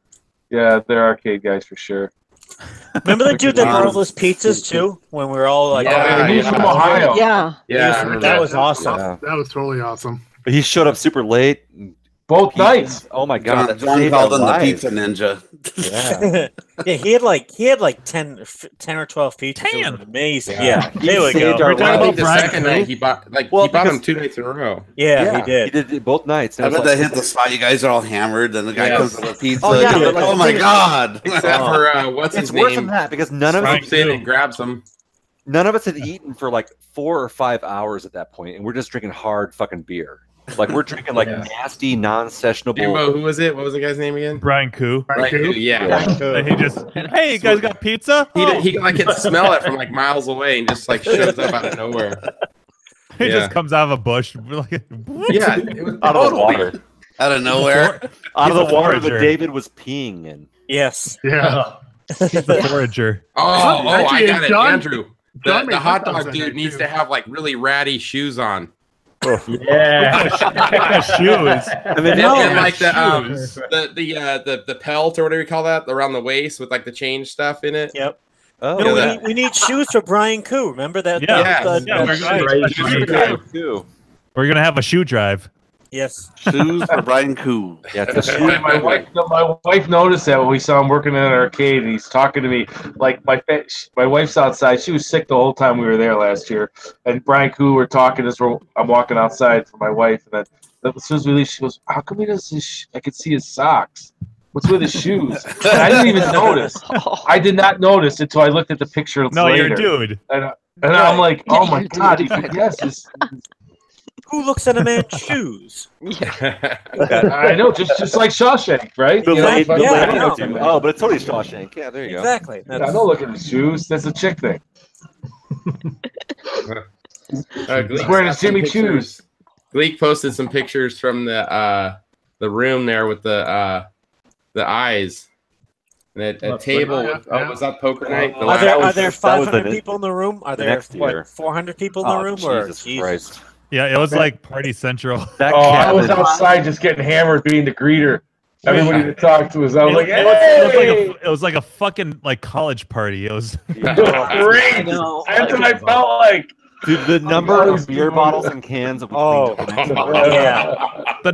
Yeah, they're arcade guys for sure. Remember the dude that brought us pizzas too when we were all like, he's from Ohio. Yeah. That was awesome. That was totally awesome. But he showed up super late. Both nights. Oh my God! John called him the pizza ninja. Yeah, he had like 10 or 12 pizzas. It was amazing. Yeah, there we go. We're talking about the second night he bought he bought them 2 nights in a row. Yeah, he did. He did it both nights. I bet that hit the spot. You guys are all hammered. Then the guy comes with a pizza. Oh, yeah, like, oh my God! Except for what's his name? It's worse than that because none of us and grabs them. None of us had eaten for like 4 or 5 hours at that point, and we're just drinking hard fucking beer. Like we're drinking like nasty, non-sessionable. Jimbo, who was it? What was the guy's name again? Brian Koo. Yeah. And he just, hey, you guys got pizza? He like can smell it from like miles away and just like shows up out of nowhere. He just comes out of a bush. It was out of the water. Out of nowhere. Out of the water that David was peeing in. Yes. Yeah. He's the forager. Oh, I got it, John, Andrew. The hot dog dude needs to have like really ratty shoes on. Yeah. Shoes. And then like the pelt or whatever you call that around the waist with like the chain stuff in it. Yep. Oh, No, we need shoes for Brian Koo. Remember that? We're gonna have a shoe drive. Yes. Shoes for Brian Koo. Yeah, it's a shoe. My wife noticed that when we saw him working in an arcade, and he's talking to me like my wife's outside. She was sick the whole time we were there last year, and Brian Koo were talking as I'm walking outside for my wife, and then as soon as we leave, she goes, "How come he does his? I could see his socks. What's with his shoes?" And I didn't even notice. I did not notice until I looked at the picture later. No, you're a dude. And I'm like, "Oh my god!" Yes. Who looks at a man's shoes? I know, just like Shawshank, right? Oh, but it's totally Shawshank. Yeah, there you go. Exactly. I don't look at his shoes. That's a chick thing. He's wearing his Jimmy Choos. Gleek posted some pictures from the room there with the eyes. And a table was that poker night? Are there 500 people in the room? Are there 400 people in the room? Jesus Christ. Yeah, it was like Party Central. I was outside just getting hammered, being the greeter. Everybody to talk to us. I was like, "Hey!" It was like a fucking like college party. It was great. That's what I felt like. Dude, the number of beer bottles and cans. The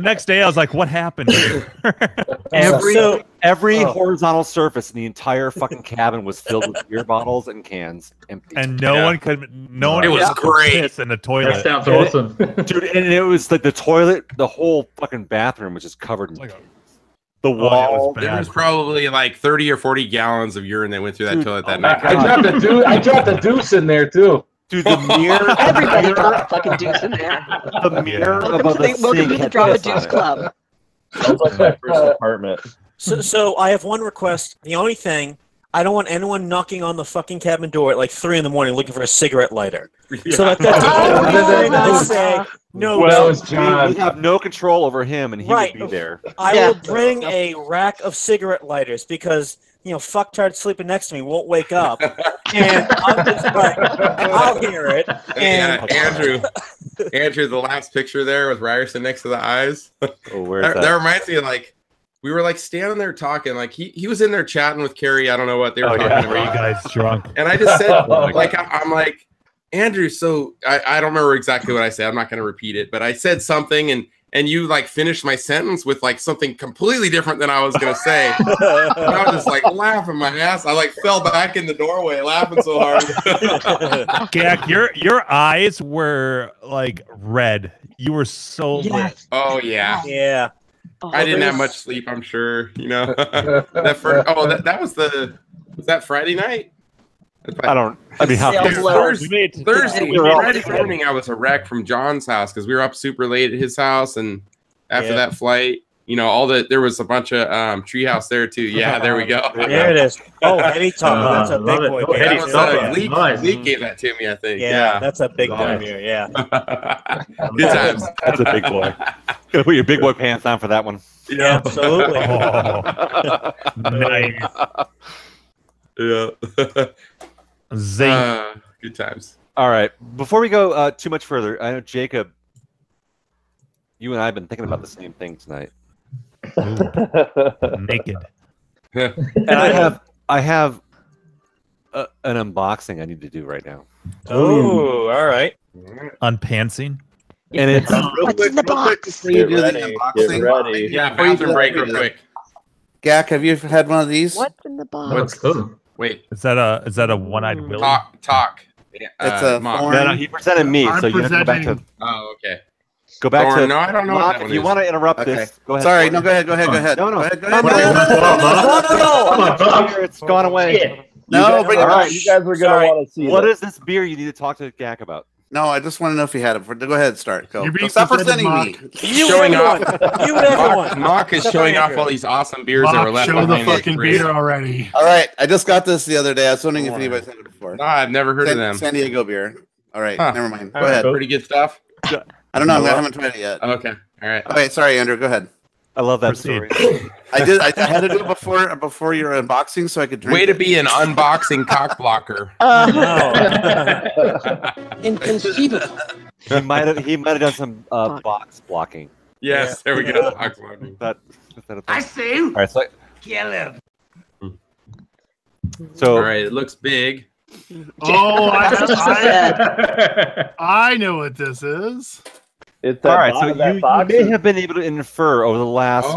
next day, I was like, "What happened?" Every horizontal surface in the entire fucking cabin was filled with beer bottles and cans, empty. And no one could It was great. piss in the toilet. That sounds awesome. Dude, and it was like the toilet, the whole fucking bathroom was just covered in the wall. There was probably like 30 or 40 gallons of urine that went through that toilet that night. I dropped a deuce in there too. Dude, the mirror. Everybody got a fucking deuce in there. The mirror Welcome to the Drop a Deuce Club. Sounds like my first apartment. So I have one request. The only thing, I don't want anyone knocking on the fucking cabin door at like 3 a.m. looking for a cigarette lighter. So that's I say no. Well, it's John. We have no control over him, and he would be there. I will bring a rack of cigarette lighters because fucktard sleeping next to me won't wake up, and I'll hear it. And Andrew, the last picture there with Ryerson next to the eyes. Oh, where's that reminds me of like. We were like standing there talking, like he was in there chatting with Carrie. I don't know what they were talking about. Were you guys drunk? And I just said, I'm like, Andrew. So I don't remember exactly what I said. I'm not going to repeat it, but I said something, and you like finished my sentence with like something completely different than I was going to say. And I was just like laughing my ass. I like fell back in the doorway laughing so hard. Gak, your eyes were like red. You were so lit. Oh yeah. Yeah. I didn't have much sleep, I'm sure. That was that Friday night? Thursday morning I was a wreck from John's house because we were up super late at his house, and after that flight, there was a bunch of treehouse there too. Yeah, there we go. There it is. Oh, Heady Top. That's a big boy. Lee gave that to me, I think. Yeah, that's a big boy here. Yeah. Good times. That's a big boy. Gotta put your big boy pants on for that one. Yeah, absolutely. Nice. Yeah. Zing. Good times. All right. Before we go too much further, I know Jacob, you and I have been thinking about the same thing tonight. Naked. And I have an unboxing I need to do right now. Oh, all right. Unpantsing. And it's What's in the box? Get ready. Yeah, bathroom break real quick. Gak, have you had one of these? What's in the box? Wait. Is that a one-eyed Willy? Talk. It's a no, he presented me, so you have to go back to. Oh, okay. Go back to. No, I don't know. Mark, if you want to interrupt this, go ahead. Sorry, no, go ahead. No. No. It's gone away. No, bring it back. You guys were gonna want to see. What is this beer you need to talk to Gak about? No, I just want to know if you had it. Go ahead, start. Go. Stop presenting me. Showing off. Mock is showing off all these awesome beers that were left. Show the fucking beer already. All right, I just got this the other day. I was wondering if anybody's had it before. No, I've never heard of them. San Diego beer. All right, never mind. Go ahead. Pretty good stuff. I don't know. I haven't tried it yet. Okay. All right. Okay, sorry, Andrew. Go ahead. I love that story. I had to do it before your unboxing so I could drink. Way to be an unboxing cock blocker. Inconceivable. He might have done some box blocking. Yes, there we go. Box blocking. I see. All right, so Kill him. All right, it looks big. Oh, I know what this is. It's all right, so you may have been able to infer over the last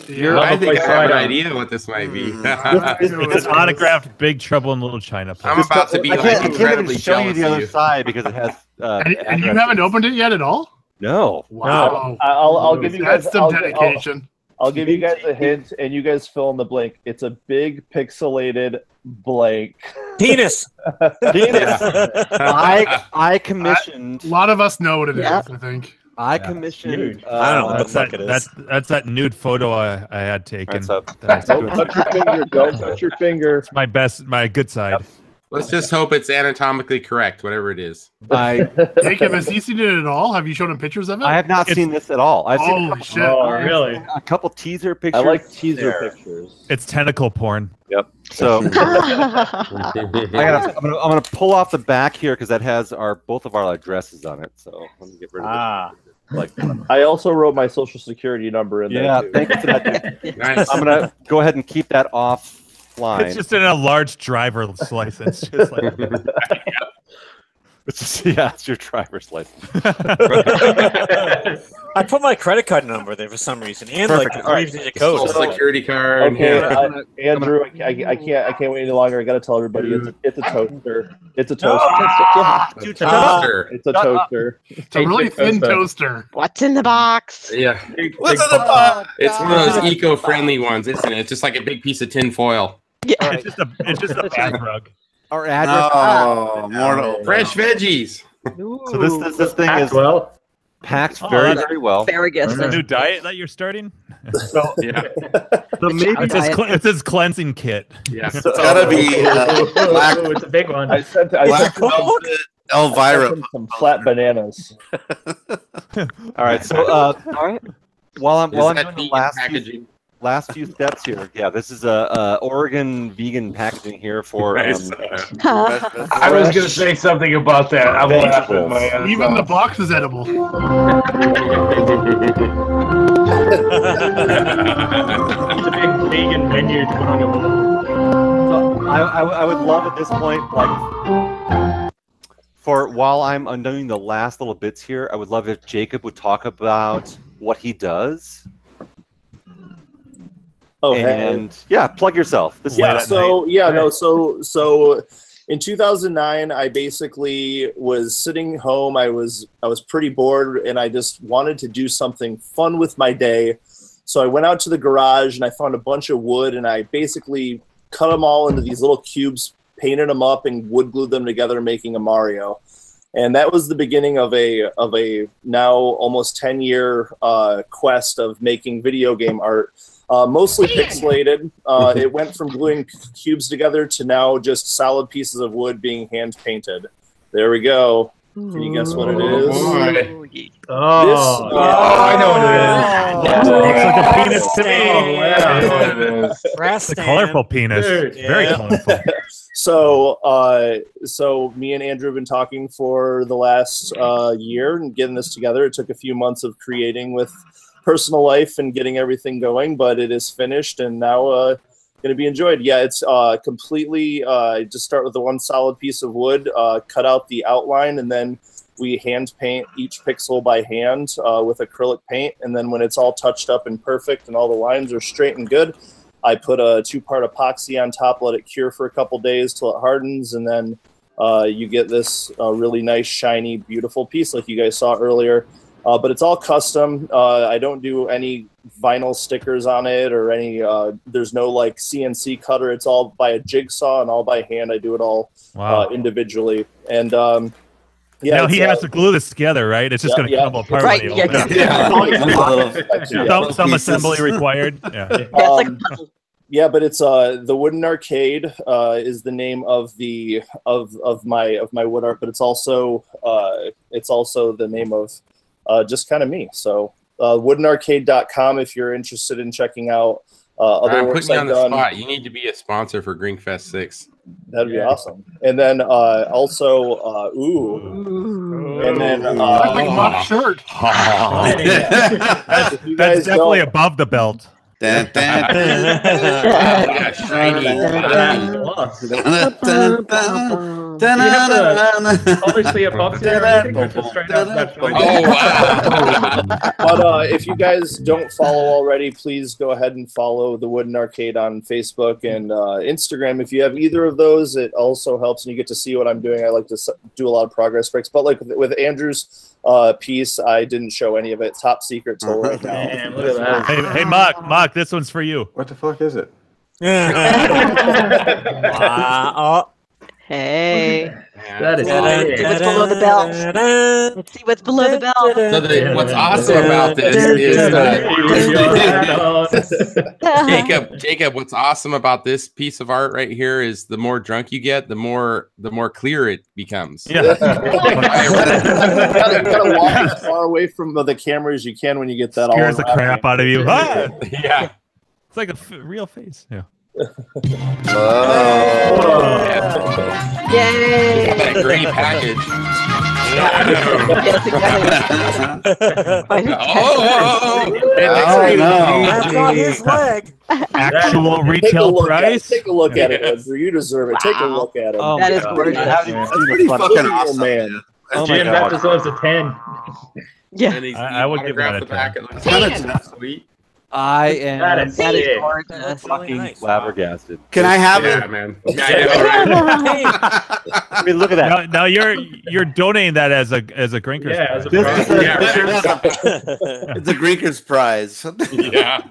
year. I think I have an idea what this might be. It's autographed Big Trouble in Little China. I'm about to be incredibly show you jealous the of other you. side because it has. And you haven't opened it yet at all? No. Wow. I'll give you guys That's some dedication. I'll give you guys a hint, and you guys fill in the blank. It's a big pixelated blank. Penis. Penis. I commissioned. A lot of us know what it is, I think. I commissioned. I don't know what the fuck it is. That's that nude photo I had taken. Don't touch your finger. Don't touch your finger. It's my good side. Let's just hope it's anatomically correct, whatever it is. Jacob, has he seen it at all? Have you shown him pictures of it? I have not seen this at all. I've seen Holy shit. Really? a couple teaser pictures. I like teaser pictures. It's tentacle porn. Yep. So I'm gonna pull off the back here because that has both of our addresses on it. So let me get rid of it. Like, I also wrote my social security number in there. yeah, Too. thank you for that. Nice. I'm gonna go ahead and keep that offline. It's just in a large driver's license. Just like, it's your driver's license. I put my credit card number there for some reason, and like the 3-digit code. Social security card. Okay, Andrew, I can't wait any longer. I got to tell everybody it's a toaster. It's a toaster. Toaster. It's a toaster. It's a really thin toaster. What's in the box? Yeah. What's in the box? It's one of those eco-friendly ones, isn't it? It's just like a big piece of tin foil. Yeah. it's just a bag rug. Our address. Oh, more Fresh veggies. So this thing is packed very well. Asparagus. Is that a new diet that you're starting? So yeah. So maybe it's his cleansing kit. Yeah. It's gotta be black. It's a big one. I sent Elvira. some flat bananas. All right. So all right. While I'm doing the last few steps here, yeah, this is Oregon vegan packaging here for. I was going to say something about that. I'm laughing my ass Even off. the box is edible. It's a big vegan menu to put on your wall. So I would love at this point, like, for while I'm undoing the last little bits here, I would love if Jacob would talk about what he does. Oh, and yeah, plug yourself. This So in 2009, I basically was sitting home. I was pretty bored, and I just wanted to do something fun with my day. So I went out to the garage and I found a bunch of wood, and I basically cut them all into these little cubes, painted them up, and wood glued them together, making a Mario. And that was the beginning of a now almost 10-year quest of making video game art. Mostly pixelated. It went from gluing cubes together to now just solid pieces of wood being hand painted. There we go. Can you guess what it is? I know what it is. Looks like a penis to me. Brass It's a colorful penis. Very colorful. So me and Andrew have been talking for the last year and getting this together. It took a few months of creating with personal life and getting everything going, but it is finished and now going to be enjoyed. Yeah, it's completely just start with the one solid piece of wood, cut out the outline, and then we hand paint each pixel by hand with acrylic paint. And then when it's all touched up and perfect and all the lines are straight and good, I put a 2-part epoxy on top, let it cure for a couple days till it hardens, and then you get this really nice, shiny, beautiful piece like you guys saw earlier. But it's all custom. I don't do any vinyl stickers on it or any, there's no like CNC cutter. It's all by a jigsaw and all by hand. I do it all individually. And yeah. Now he has to glue this together, right? It's just going to crumble apart. Right. Some assembly required. Yeah. Yeah, but it's the Wooden Arcade is the name of the of my wood art, but it's also the name of just kind of me. So woodenarcade.com if you're interested in checking out Other I'm works putting you I've on the done. spot. You need to be a sponsor for Greenfest 6. That'd be awesome. And then also, and then like my shirt. That's definitely above the belt. Yeah, shiny. Obviously a boxer or anything, or just straight up that joint? Oh wow! But if you guys don't follow already, please go ahead and follow the Wooden Arcade on Facebook and Instagram. If you have either of those, it also helps, and you get to see what I'm doing. I like to do a lot of progress breaks, but like with Andrew's piece, I didn't show any of it. Top secret till right now. Man, look at that. Hey, Mark, this one's for you. What the fuck is it? Wow. Hey. That is Let's see what's below the belt. Let's see what's below the belt. So what's awesome about this is Jacob. What's awesome about this piece of art right here is the more drunk you get, the more clear it becomes. Yeah. gotta walk as far away from the camera as you can when you get that. Scares the crap out of you. Ah! Yeah. It's like a real face. Yeah. Yay! That great package. That's on his leg. Actual retail price. Take a look at it, Andrew. You deserve it. Take a look at it. Oh, that is gorgeous. That's pretty fucking awesome, man. Jim, that deserves a 10. Yeah, I would give that a 10. It looks kind of sweet. I am That is gorgeous. fucking flabbergasted. Can I have it? Yeah, man. Yeah, I mean, look at that. Now you're donating that as a Grinkers. Yeah, as a prize. It's a Greeker's prize. yeah.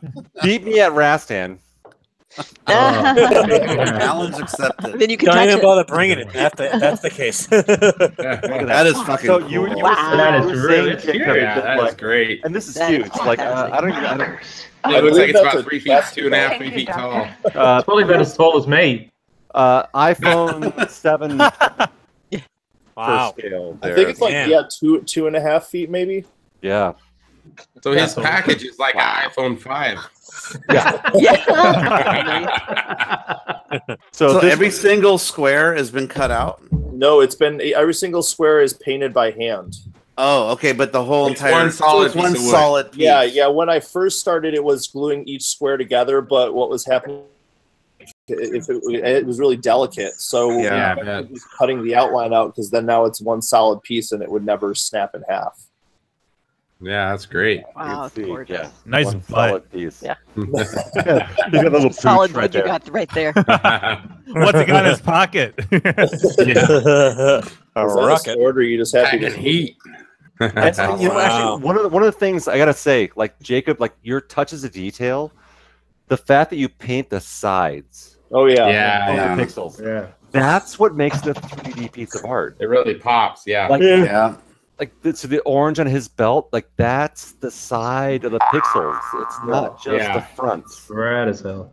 Beat me at Rastan. Challenge accepted. Then you can Don't touch even it. bother bringing it. That's the case. That is fucking So cool. you were That is really saying, serious. Yeah, that is great. and this is That huge. is Like I don't. It looks like it's about that's 3 a- feet, that's 2.5, 3 feet tall. It's probably about as tall as me. iPhone 7 Wow. per scale. I There. think it's like Damn. 2.5 feet, maybe. Yeah. So his package is like an iPhone 5. So this- every single square has been cut out. No, it's been every single square is painted by hand. Oh, okay, but the whole It's entire one solid so it's one piece of wood. solid piece. Yeah. When I first started, it was gluing each square together, but what was happening? It was really delicate, so Yeah, I was cutting the outline out because then now it's one solid piece and it would never snap in half. Yeah, that's great. Wow, it's gorgeous. Yeah. Nice One butt. solid piece. Yeah. You got a little Solid pooch right wood you there. got right there. What's he got in his pocket? A Is that a rocket. sword, or are you just happy to Packing heat. And, you know, Wow. actually, one of the things I gotta say, like Jacob, like your touches of detail, the fact that you paint the sides Oh yeah. Yeah, of the pixels, Yeah. that's what makes it a 3D piece of art. it really pops. Yeah. Like, Yeah. so the orange on his belt, like that's the side of the pixels. It's not just Yeah. the fronts, Rad as hell.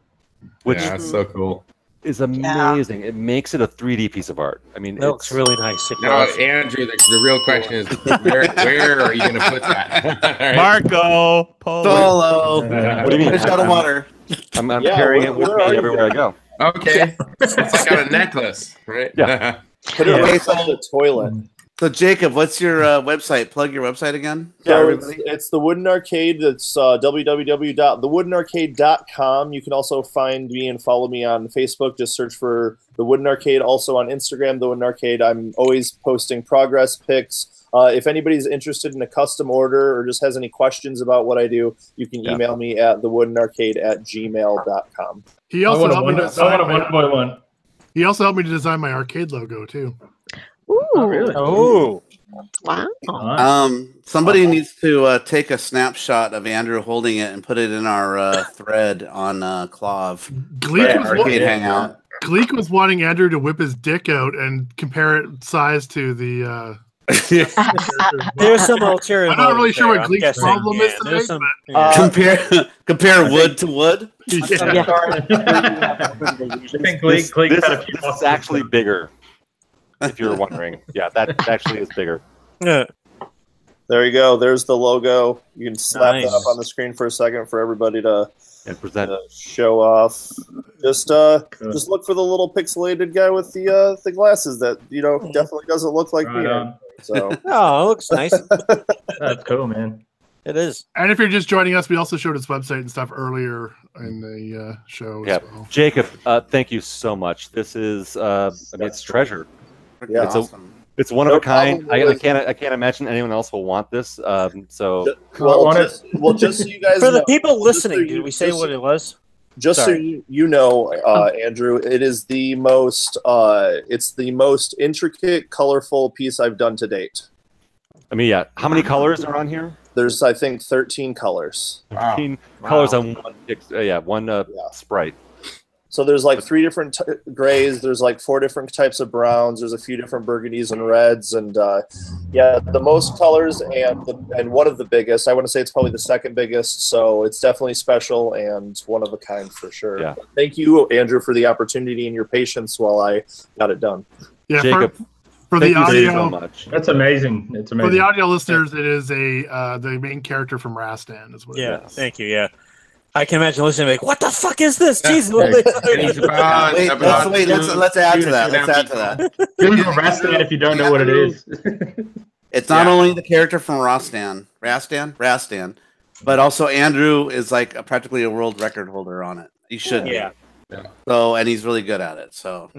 which Yeah, that's so cool. is amazing. It makes it a 3D piece of art. I mean, That looks really nice. It Now, does. Andrew, the real question is where are you going to put that? All right. Marco Polo. Solo. What do you mean? Fish out of water. I'm Yeah, carrying it with where me are you everywhere I go. Okay. It's like on a necklace, right? Yeah. Put it face on the toilet. So Jacob, what's your website? Plug your website again. So it's the Wooden Arcade. It's www.thewoodenarcade.com. You can also find me and follow me on Facebook. Just search for the Wooden Arcade. Also on Instagram, the Wooden Arcade. I'm always posting progress pics. If anybody's interested in a custom order or just has any questions about what I do, you can email me at thewoodenarcade@gmail.com. He I also want a helped me one. I design want a my, 1.1. he also helped me to design my arcade logo too. Ooh. Oh, really? Oh. Wow. Somebody needs to take a snapshot of Andrew holding it and put it in our thread on Clav. Gleek was, Arcade Hangout. Gleek was wanting Andrew to whip his dick out and compare it size to the. There's some ulterior. I'm not really motive sure there, what I'm Gleek's guessing. problem is Yeah, there's tonight, some- but- yeah. Compare wood to wood. Yeah. I think Gleek This had a few is boxes. actually bigger. If you were wondering, yeah, that actually is bigger. Yeah. There you go. There's the logo. You can slap that up on the screen for a second for everybody to show off. Just look for the little pixelated guy with the glasses that definitely doesn't look like me. So oh, it looks nice. That's cool, man. It is. And if you're just joining us, we also showed his website and stuff earlier in the show. Yeah, as well. Jacob, thank you so much. This is, I mean, it's treasure. Yeah, it's one of a kind. I can't imagine anyone else will want this. just so you guys for the know, people listening, did we say what it was? Just so you know, Andrew, it is the most it's the most intricate, colorful piece I've done to date. I mean, yeah. How many colors are on here? There's, I think, 13 colors. 13 colors on one sprite. So there's like 3 different grays. There's like 4 different types of browns. There's a few different burgundies and reds, and the most colors and one of the biggest. I want to say it's probably the second biggest. So it's definitely special and one of a kind for sure. Yeah. Thank you, Andrew, for the opportunity and your patience while I got it done. Yeah, Jacob, for the thank you so audio, much. That's amazing. It's amazing. for the audio listeners, it is the main character from Rastan. Is what it is. Thank you. Yeah. I can imagine listening like, what the fuck is this? Jesus. Let's add to that. Let's add to that. Google Rastan if you don't know what it is. It's not only the character from Rastan, but also Andrew is like practically a world record holder on it. He should be. Yeah. So, and he's really good at it. So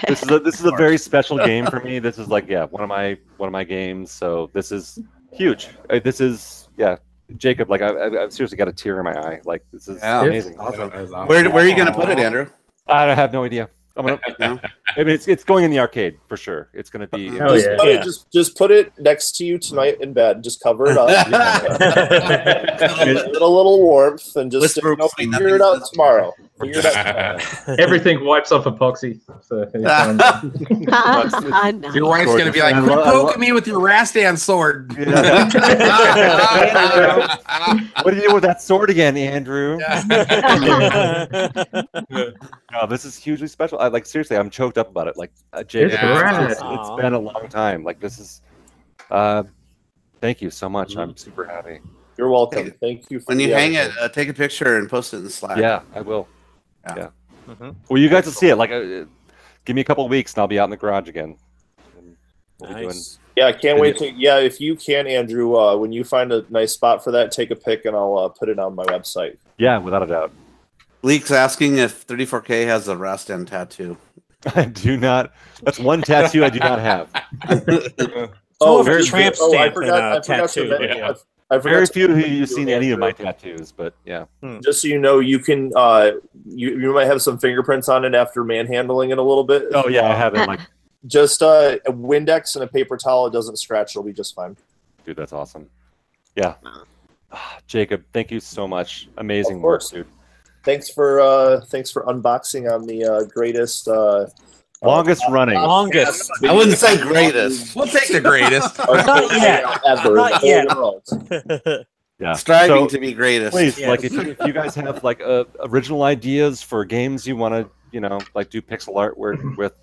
This is a very special game for me. This is like one of my games. So this is huge. This is Jacob, like I've seriously got a tear in my eye. Like this is amazing. Awesome. Where are you gonna put it, Andrew? I have no idea. I'm gonna. I mean, it's going in the arcade for sure. It's gonna be. Just put it next to you tonight in bed. Just cover it up. Give it a little warmth and just figure it out tomorrow. Everything wipes off epoxy. So your wife's going to be like, quit poking me with your Rastan sword. What do you do with that sword again, Andrew? No, this is hugely special. Like seriously, I'm choked up about it. Like Jacob, it's been a long time. Like this is. Thank you so much. I'm super happy. You're welcome. Thank you. When you hang it, take a picture and post it in Slack. Yeah, I will. Yeah. Well, you guys will see it. Like, give me a couple of weeks, and I'll be out in the garage again. Nice. Yeah, I can't wait to. Yeah, if you can, Andrew, when you find a nice spot for that, take a pic, and I'll put it on my website. Yeah, without a doubt. Leaks asking if 34K has a Rastan tattoo. I do not. That's one tattoo I do not have. Very tramp stamp tattoo. Very few of you've seen any of my tattoos, but yeah. Just so you know, you can you might have some fingerprints on it after manhandling it a little bit. Oh yeah, I have it. Like just a Windex and a paper towel. It doesn't scratch. It'll be just fine. Dude, that's awesome. Yeah, Jacob, thank you so much. Amazing work, dude. Thanks for unboxing on the greatest. Longest running. Longest. I wouldn't say greatest. We'll take the greatest. Not yet. Ever. Not yet. Yeah. Striving to be greatest. Please, like if you guys have like original ideas for games you want to, like do pixel art work with,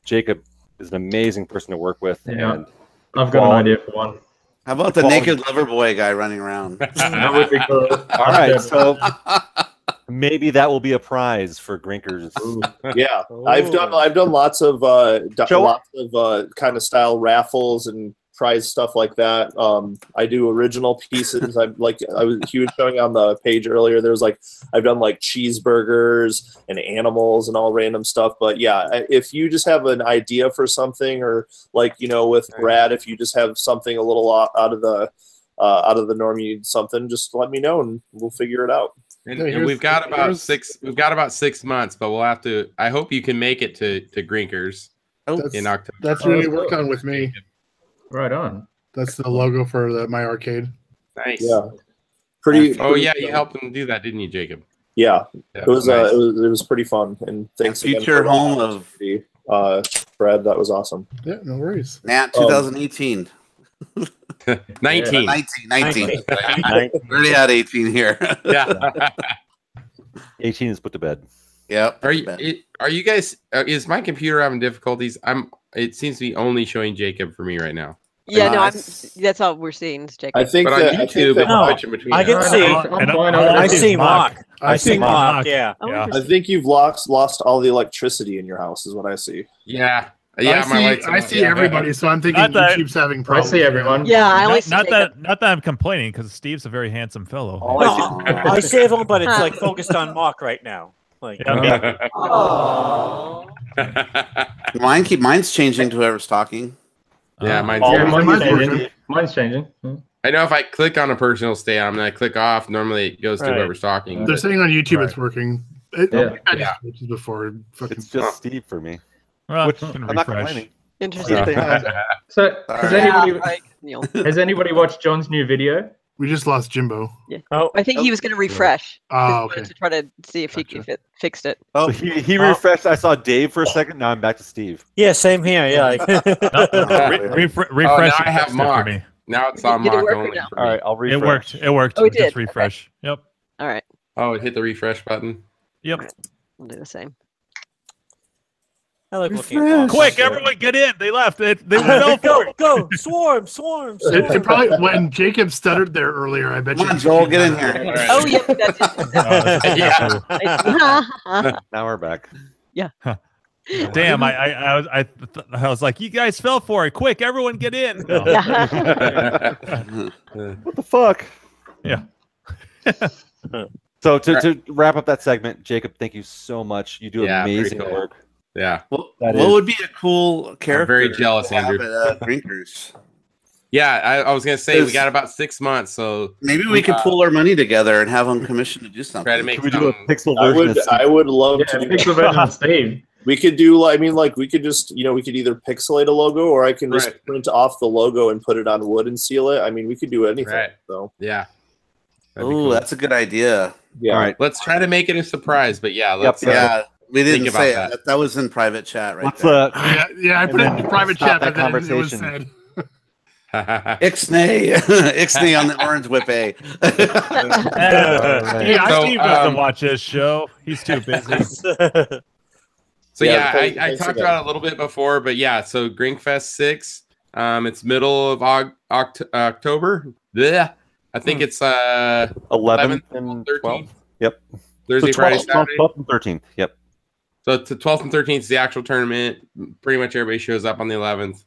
Jacob is an amazing person to work with. Yeah. And I've got an idea for one. How about the naked lover boy guy running around? That would be cool. All right, so maybe that will be a prize for Grinkers. Yeah, I've done lots of kind of style raffles and prize stuff like that. I do original pieces. I was showing on the page earlier. I've done like cheeseburgers and animals and all random stuff. But yeah, if you just have an idea for something, or like with Brad, if you just have something a little out of the norm, you need something, just let me know and we'll figure it out. And we've got about 6 months, but we'll have to. I hope you can make it to Grinkers in October. That's really worked on with me. Right on. That's the logo for my arcade. Nice. Yeah. Pretty. You helped him do that, didn't you, Jacob? Yeah. It was nice. It was pretty fun, and thanks future home of Brad. That was awesome. Yeah, no worries. Nat 2018. 19. 19. Already had 18 here. Yeah. 18 is put to bed. Yep. Are you guys? Is my computer having difficulties? It seems to be only showing Jacob for me right now. Yeah, no, that's all we're seeing, Jacob. I think But on that YouTube, it's switching between. I can see. I see mock. I see mock. Yeah. I think you've lost all the electricity in your house, is what I see. Yeah. Yeah, I see everybody, so I'm thinking YouTube's having problems. I see everyone. Yeah, I only not that I'm complaining because Steve's a very handsome fellow. I see everyone, but it's like focused on mock right now. Like, mine's changing to whoever's talking. Yeah, mine's changing. I know if I click on a personal state, I'm gonna click off. Normally, it goes to whoever's talking. They're saying on YouTube it's working. Yeah. Before it's just Steve for me. Well, Which I'm not complaining. Interesting. So has anybody watched John's new video? We just lost Jimbo. Yeah. I think he was going to refresh. Oh, okay. To try to see if if it fixed it. Oh, he refreshed. I saw Dave for a second. Now I'm back to Steve. Yeah, same here. Yeah. Refresh. Now I have mock. Now it's on mock only. All right, I'll refresh. It worked. Oh, it did. Just refresh. Okay. Yep. All right. Oh, hit the refresh button. Yep. Right. We'll do the same. I like looking at Quick, everyone get in. They left. They fell for it. Go. Swarm. It probably, when Jacob stuttered there earlier, I bet you. Come on, Joel, get in here. Oh, yeah. Now we're back. Yeah. Damn, I was like, you guys fell for it. Quick, everyone get in. No. What the fuck? Yeah. So to wrap up that segment, Jacob, thank you so much. You do amazing cool. work. Yeah. What would be a cool character? I'm very jealous, to have Andrew. at Drinkers? Yeah, I was gonna say we got about 6 months, so maybe we could pool our money together and have them commissioned to do something. Try to make we do a pixel version. I would love to do pixel version of Steve. We could do, we could just, we could either pixelate a logo, or I can just print off the logo and put it on wood and seal it. I mean, we could do anything. Right. So yeah. Oh, that's a good idea. Yeah. All right, let's try to make it a surprise. But yeah, let's. We didn't think say about it. That was in private chat, right? I put it in private chat, but then it was said. Ixnay. Ixnay on the orange whippy. Steve doesn't watch this show. He's too busy. So I talked about it a little bit before, but so Grinkfest 6. It's middle of October. Blech. I think it's 11th and 13th. 12th. Yep. Thursday, Friday, Saturday. 12th and 13th. Yep. So the 12th and 13th is the actual tournament. Pretty much everybody shows up on the 11th.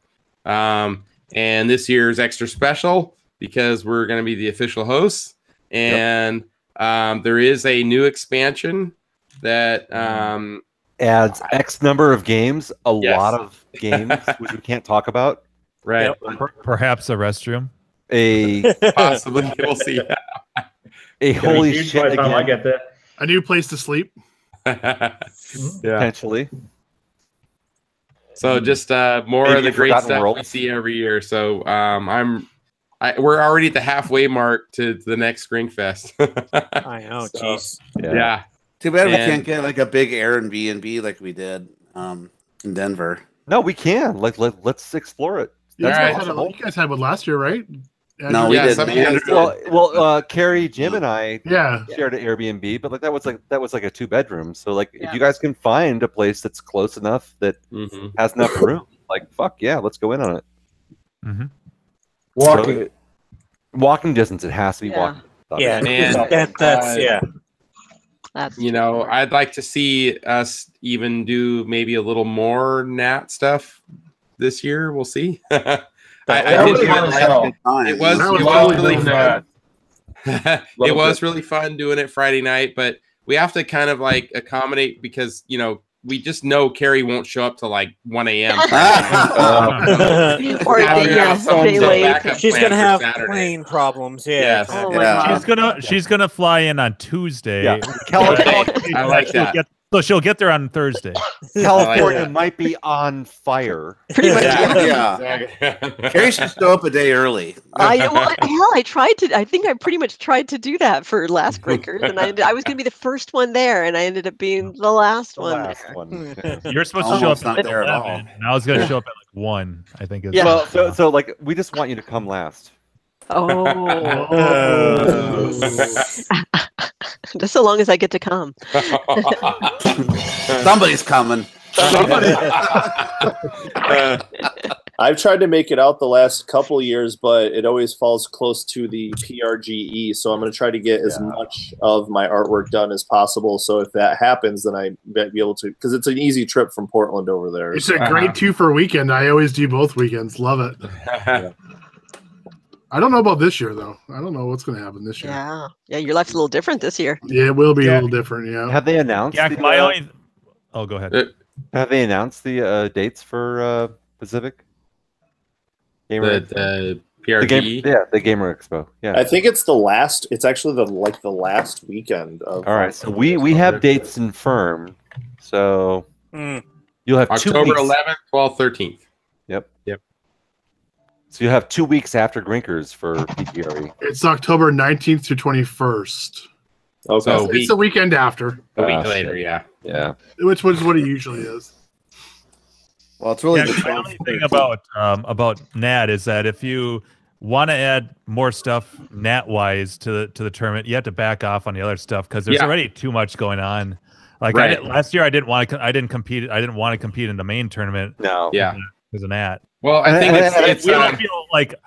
And this year's extra special because we're going to be the official hosts. And there is a new expansion that adds X number of games, a lot of games, which we can't talk about. Right. Perhaps a restroom. Possibly. We'll see. A holy shit again. I get that. A new place to sleep. Potentially. So just more of the great stuff we see every year. So we're already at the halfway mark to the next Grinkfest. I know, jeez. Yeah. Too bad we can't get like a big Airbnb like we did in Denver. No, we can. Let's explore it. You guys had one last year, right? No, we didn't. Well, Carrie, Jim, and I shared an Airbnb, but that was like a 2-bedroom. So if you guys can find a place that's close enough that has enough room, fuck yeah, let's go in on it. Walking, walking distance. It has to be walking. Yeah, and that's I'd like to see us even do maybe a little more Nat stuff this year. We'll see. It was really fun. It was really fun doing it Friday night, but we have to kind of accommodate because we just know Carrie won't show up till 1 a.m. She's gonna have plane problems. Yeah. Yes. She's gonna fly in on Tuesday. Yeah. I like that. So she'll get there on Thursday. California might be on fire. Pretty much, Carrie should show up a day early. I tried to. I think I pretty much tried to do that for last Breakers, and I was going to be the first one there, and I ended up being the last one there. You're supposed to show up at 11, and I was going to show up at 1. I think. Well, so we just want you to come last. Just so long as I get to come. Somebody's coming. I've tried to make it out the last couple years, but it always falls close to the PRGE. So I'm going to try to get as much of my artwork done as possible. So if that happens, then I might be able to, because it's an easy trip from Portland over there. It's a great 2 for a weekend. I always do both weekends. Love it. I don't know about this year though. I don't know what's going to happen this year. Yeah, your life's a little different this year. Yeah, it will be a little different. Yeah. Have they announced? Yeah, my only. Oh, go ahead. Have they announced the dates for Pacific? The PRG? The Gamer Expo. Yeah, I think it's the last. It's actually the last weekend of. All right, so we have dates confirmed. So you'll have October 2 weeks. 11th, 12th, 13th. Yep. So you have 2 weeks after Grinkers for PGRE. It's October 19th to 21st. Okay, so it's the weekend after. A week later, yeah. Which is what it usually is. Well, it's really the only thing about NAT is that if you want to add more stuff NAT wise to the tournament, you have to back off on the other stuff because there's already too much going on. Like last year, I didn't want to compete in the main tournament. No, because of NAT. Well, I think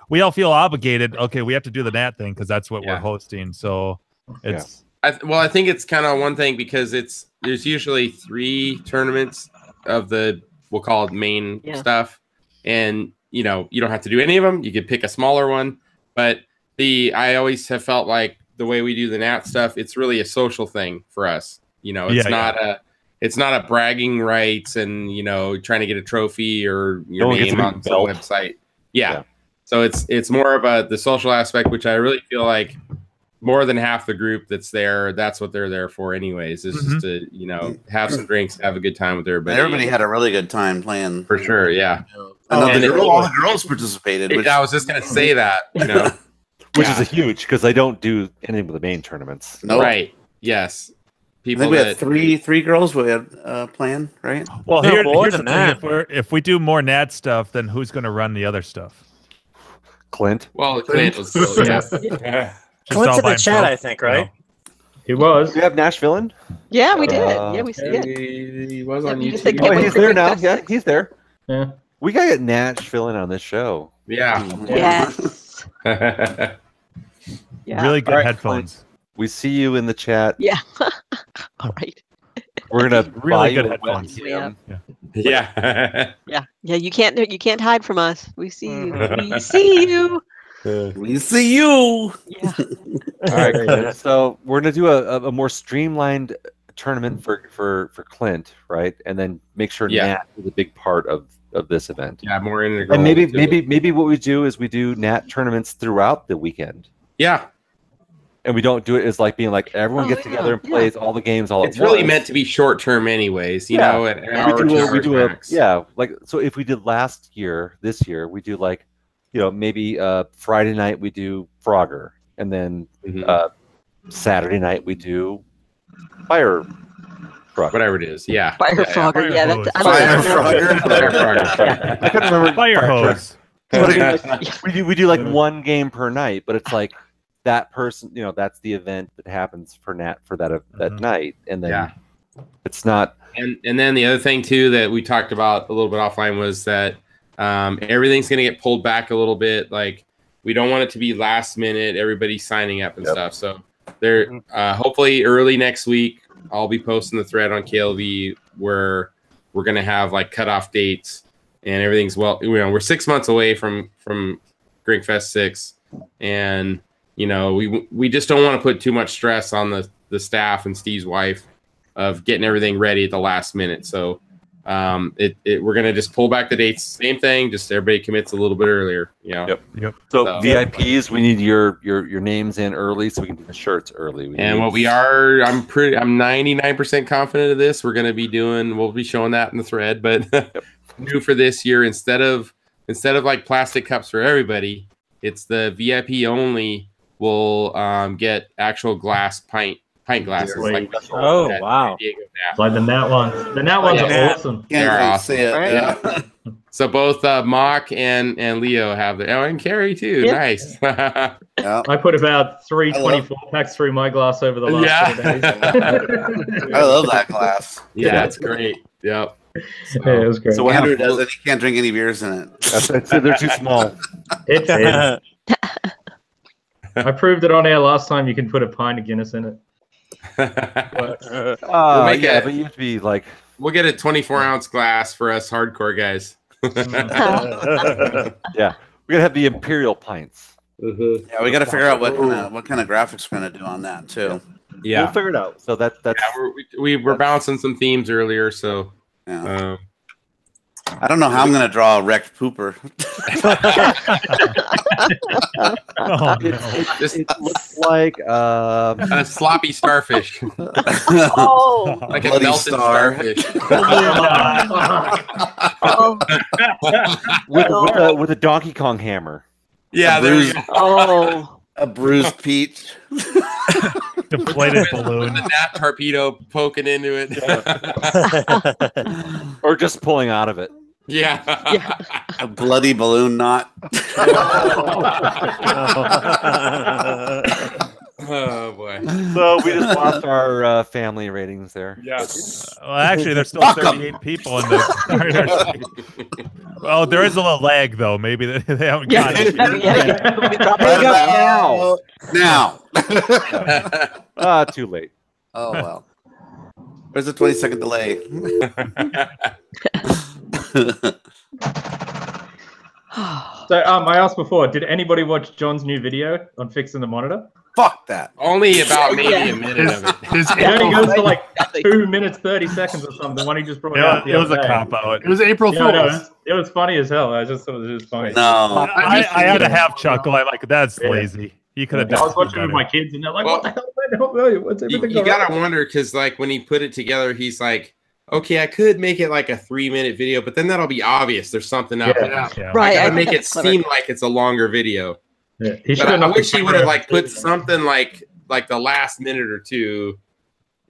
we all feel obligated. Okay, we have to do the NAT thing because that's what we're hosting. So it's. I think it's kind of one thing because there's usually 3 tournaments of the we'll call it main stuff, and you don't have to do any of them. You could pick a smaller one, but I always have felt like the way we do the NAT stuff, it's really a social thing for us. It's not a bragging rights and trying to get a trophy or your name on the website. Yeah. So it's more of the social aspect, which I really feel like more than half the group that's there, that's what they're there for anyways, is just to, have some drinks, have a good time with everybody. Everybody had a really good time playing. For sure, yeah. All the girls participated. I was just going to say that, Which is a huge, because I don't do anything with the main tournaments. Nope. Right, yes. I think we had three girls we had playing, right? Well, here's the thing. If we do more NAT stuff, then who's going to run the other stuff? Clint. Well, Clint was Clint's in the chat, I think, right? He was. Do you have Nashville in? Yeah, we did. Yeah, we see it. He was on YouTube. Oh, he's there now. Yeah, he's there. Yeah. We got to get Nashville in on this show. Yeah. Yes. Really good headphones. Clint, we see you in the chat. Yeah. All right. We're gonna really good headphones. Yeah. Yeah. You can't hide from us. We see you. We see you. We see you. Yeah. All right, Clint. So we're gonna do a more streamlined tournament for Clint, right? And then make sure Nat is a big part of this event. Yeah, more integral. And maybe what we do is we do Nat tournaments throughout the weekend. Yeah. And we don't do it as like being like everyone gets together and plays all the games all at once. It's really meant to be short term anyways, you know, an hour, like so if we did this year, we do like, maybe Friday night we do Frogger, and then Saturday night we do Fire Frogger. Whatever it is, yeah. Fire Frogger, yeah. Fire Frogger. Fire Frogger. I couldn't remember. Fire hose. We do like one game per night, but it's like that person, that's the event that happens for Nat for that night, and then it's not. And then the other thing too that we talked about a little bit offline was that everything's going to get pulled back a little bit. Like we don't want it to be last minute, everybody signing up and stuff. So there, hopefully early next week, I'll be posting the thread on KLV where we're going to have like cutoff dates and everything's we're 6 months away from Grinkfest 6, and we just don't want to put too much stress on the staff and Steve's wife of getting everything ready at the last minute. So we're gonna just pull back the dates. Same thing, just everybody commits a little bit earlier. Yep. So VIPs, we need your names in early so we can do the shirts early. I'm 99% confident of this. We'll be showing that in the thread. But new for this year, instead of like plastic cups for everybody, it's the VIP only. Will get actual glass pint glasses. Like wow! Like the Nat ones. The Nat ones are awesome. They're awesome. Yeah. So both Mock and Leo have the and Carrie too. Yeah. Nice. I put about 324 packs through my glass over the last 2 days. I love that glass. Yeah, it's great. Yep. So, Yeah, it was great. So what Andrew happened? does it. He can't drink any beers in it. They're too small. It's I proved it on air last time. You can put a pint of Guinness in it. We'll make yeah, it. but you have to be like. We'll get a 24-ounce glass for us hardcore guys. Yeah, we're gonna have the imperial pints. Yeah, we got to figure out what kind of graphics we're gonna do on that too. Yeah, we'll figure it out. So that's yeah, we were balancing some themes earlier, so yeah. I don't know how I'm gonna draw a wrecked pooper. It looks like a sloppy starfish. Oh, Like a Bloody melted star. starfish. with a Donkey Kong hammer. Yeah, there you go. Oh, A bruised peach. Deflated balloon. With a gnat torpedo poking into it. Or just pulling out of it. Yeah. A bloody balloon knot. Oh boy. So we just lost our family ratings there. Yeah. Well, actually, there's still 38 people in the. Well, there is a little lag though. Maybe they haven't got it. Now. Too late. Oh well. There's a 20-second delay. So I asked before, did anybody watch John's new video on fixing the monitor? Fuck that. Only about maybe a minute of it. It only goes to like 2 minutes 30 seconds or something. The one he just brought out. It was a cop out. It was April Fool's. No, it was funny as hell. I just thought it was funny. No, I had a half chuckle. I'm like, that's lazy. He could have I done. was watching with my kids, and they're like, "What the hell? What's everything You going gotta on?" wonder because, like, when he put it together, he's like, "Okay, I could make it like a 3-minute video, but then that'll be obvious. There's something up. Yeah. right. I I gotta make it that's clever. seem like it's a longer video. Yeah, he But I wish he would have like put something like the last minute or two.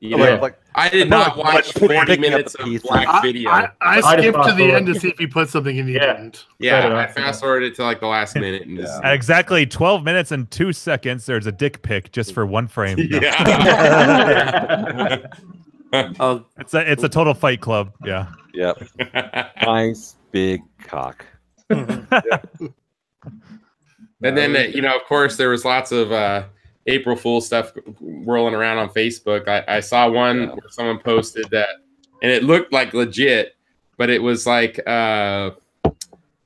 You know, I did not watch 40 minutes of black video. I skipped to the end to see if he put something in. He didn't. Yeah, I fast forwarded to like the last minute and just. At exactly 12 minutes and 2 seconds, there's a dick pic just for one frame. Yeah. Oh, it's a total Fight Club. Yeah. Yep. Nice big cock. And then of course, there was lots of April Fool stuff whirling around on Facebook. I saw one where someone posted that, and it looked like legit, but it was like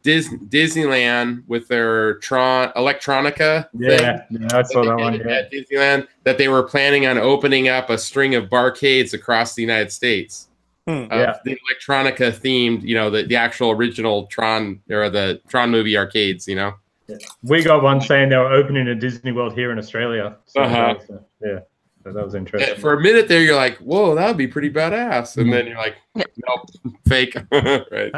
Disneyland with their Electronica thing. Yeah, I saw that one. At Disneyland, that they were planning on opening up a string of barcades across the United States. The Electronica themed, the actual original Tron or the Tron movie arcades, We got one saying they were opening a Disney World here in Australia. So so that was interesting. For a minute there, you're like, "Whoa, that would be pretty badass," and then you're like, "Nope, fake." Right.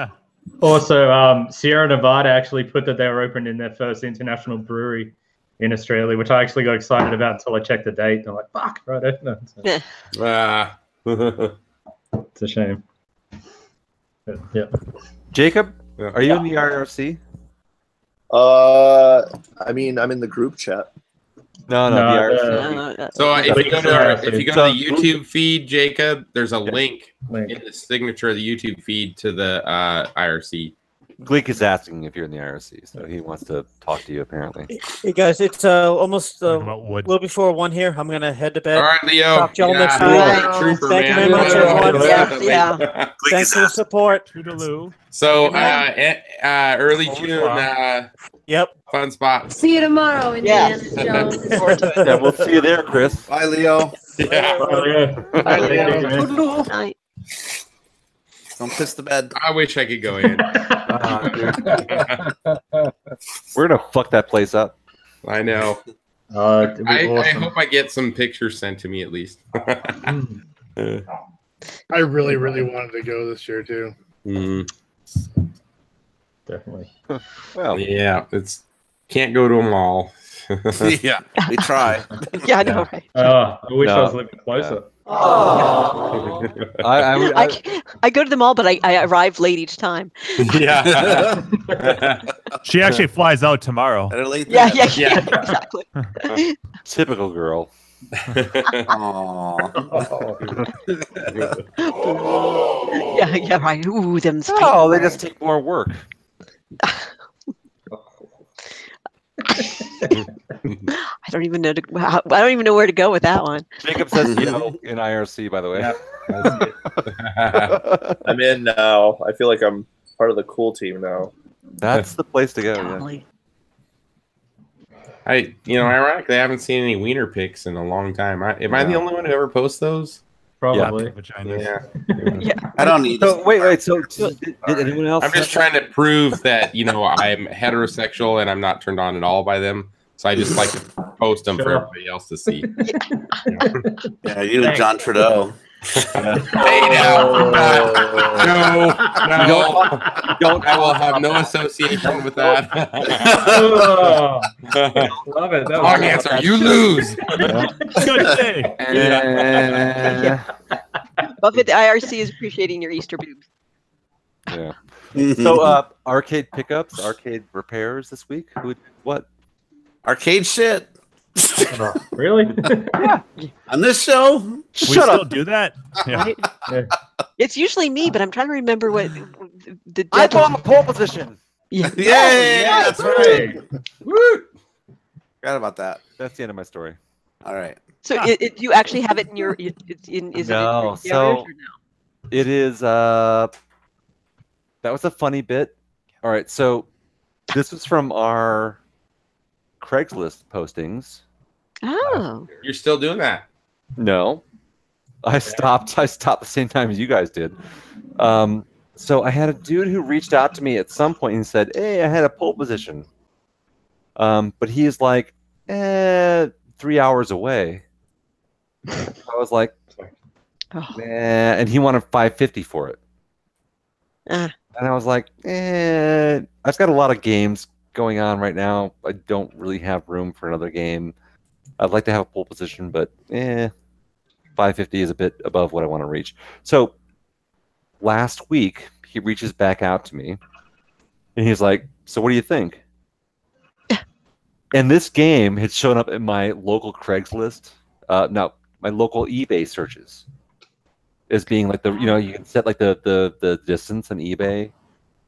Also, Sierra Nevada actually put that they were opening their first international brewery in Australia, which I actually got excited about until I checked the date. And I'm like, "Fuck, right?" No, it's a shame. But, yeah. Jacob, are you in the IRC? I mean, I'm in the group chat. No, the IRC. So if you go to the YouTube feed, Jacob, there's a link in the signature of the YouTube feed to the IRC. Gleek is asking if you're in the IRC, so he wants to talk to you apparently. Hey guys, it's almost a little before 1 here. I'm gonna head to bed. All right, Leo. Talk to y'all next week. Trooper, Thank you man. very much, everyone. Yeah. Thanks for the support. Toodaloo. So early June. Yep. Fun spot. See you tomorrow, Indiana Jones. Yeah, we'll see you there, Chris. Bye, Leo. Yeah. Bye, Leo. Night. Don't piss the bed. I wish I could go in. We're gonna fuck that place up. I know. I I hope I get some pictures sent to me at least. I really, really wanted to go this year too. Definitely. Well, yeah, it's can't go to them all. Yeah, we try. Yeah, I know, right? I wish I was living closer. I go to them all, but I arrive late each time. Yeah. She actually flies out tomorrow. Yeah, exactly. Typical girl. Yeah, Yeah, right. Ooh, them spiky. Oh, they just take more work. I don't even know. I don't even know where to go with that one. Jacob says yo in IRC, by the way. I'm in now. I feel like I'm part of the cool team now. That's the place to go. Totally. Ironically, I haven't seen any wiener pics in a long time. Am I the only one who ever posts those? Probably. Yeah. I don't need. So wait. So did anyone else? I'm just trying to prove that I'm heterosexual and I'm not turned on at all by them. So I just like to post them for everybody else to see. Yeah, you and John Trudeau. Hey now, no, I will have no association with that. Love it. Wrong answer. You lose. Good day. Buffett, the IRC is appreciating your Easter boobs. Yeah. So arcade pickups, arcade repairs this week. What? Arcade shit. Really? Yeah. On this show? We still do that? Yeah. Right? It's usually me, but I'm trying to remember what the. I bought a pole position. Yeah. Yeah, that's right. Woo! Forgot about that. That's the end of my story. All right. So you actually have it in your? Is it in your So or no? it is. That was a funny bit. All right, so this was from our Craigslist postings. Oh. You're still doing that? No, I stopped. I stopped the same time as you guys did. So I had a dude who reached out to me at some point and said, "Hey, I had a pole position," but he is like 3 hours away. I was like, and he wanted $550 for it. And I was like, I've got a lot of games going on right now. I don't really have room for another game. I'd like to have a pole position, but $550 is a bit above what I want to reach. So last week, he reaches back out to me, and he's like, "So what do you think?" And this game had shown up in my local Craigslist, my local eBay searches, as being like you can set like the distance on eBay,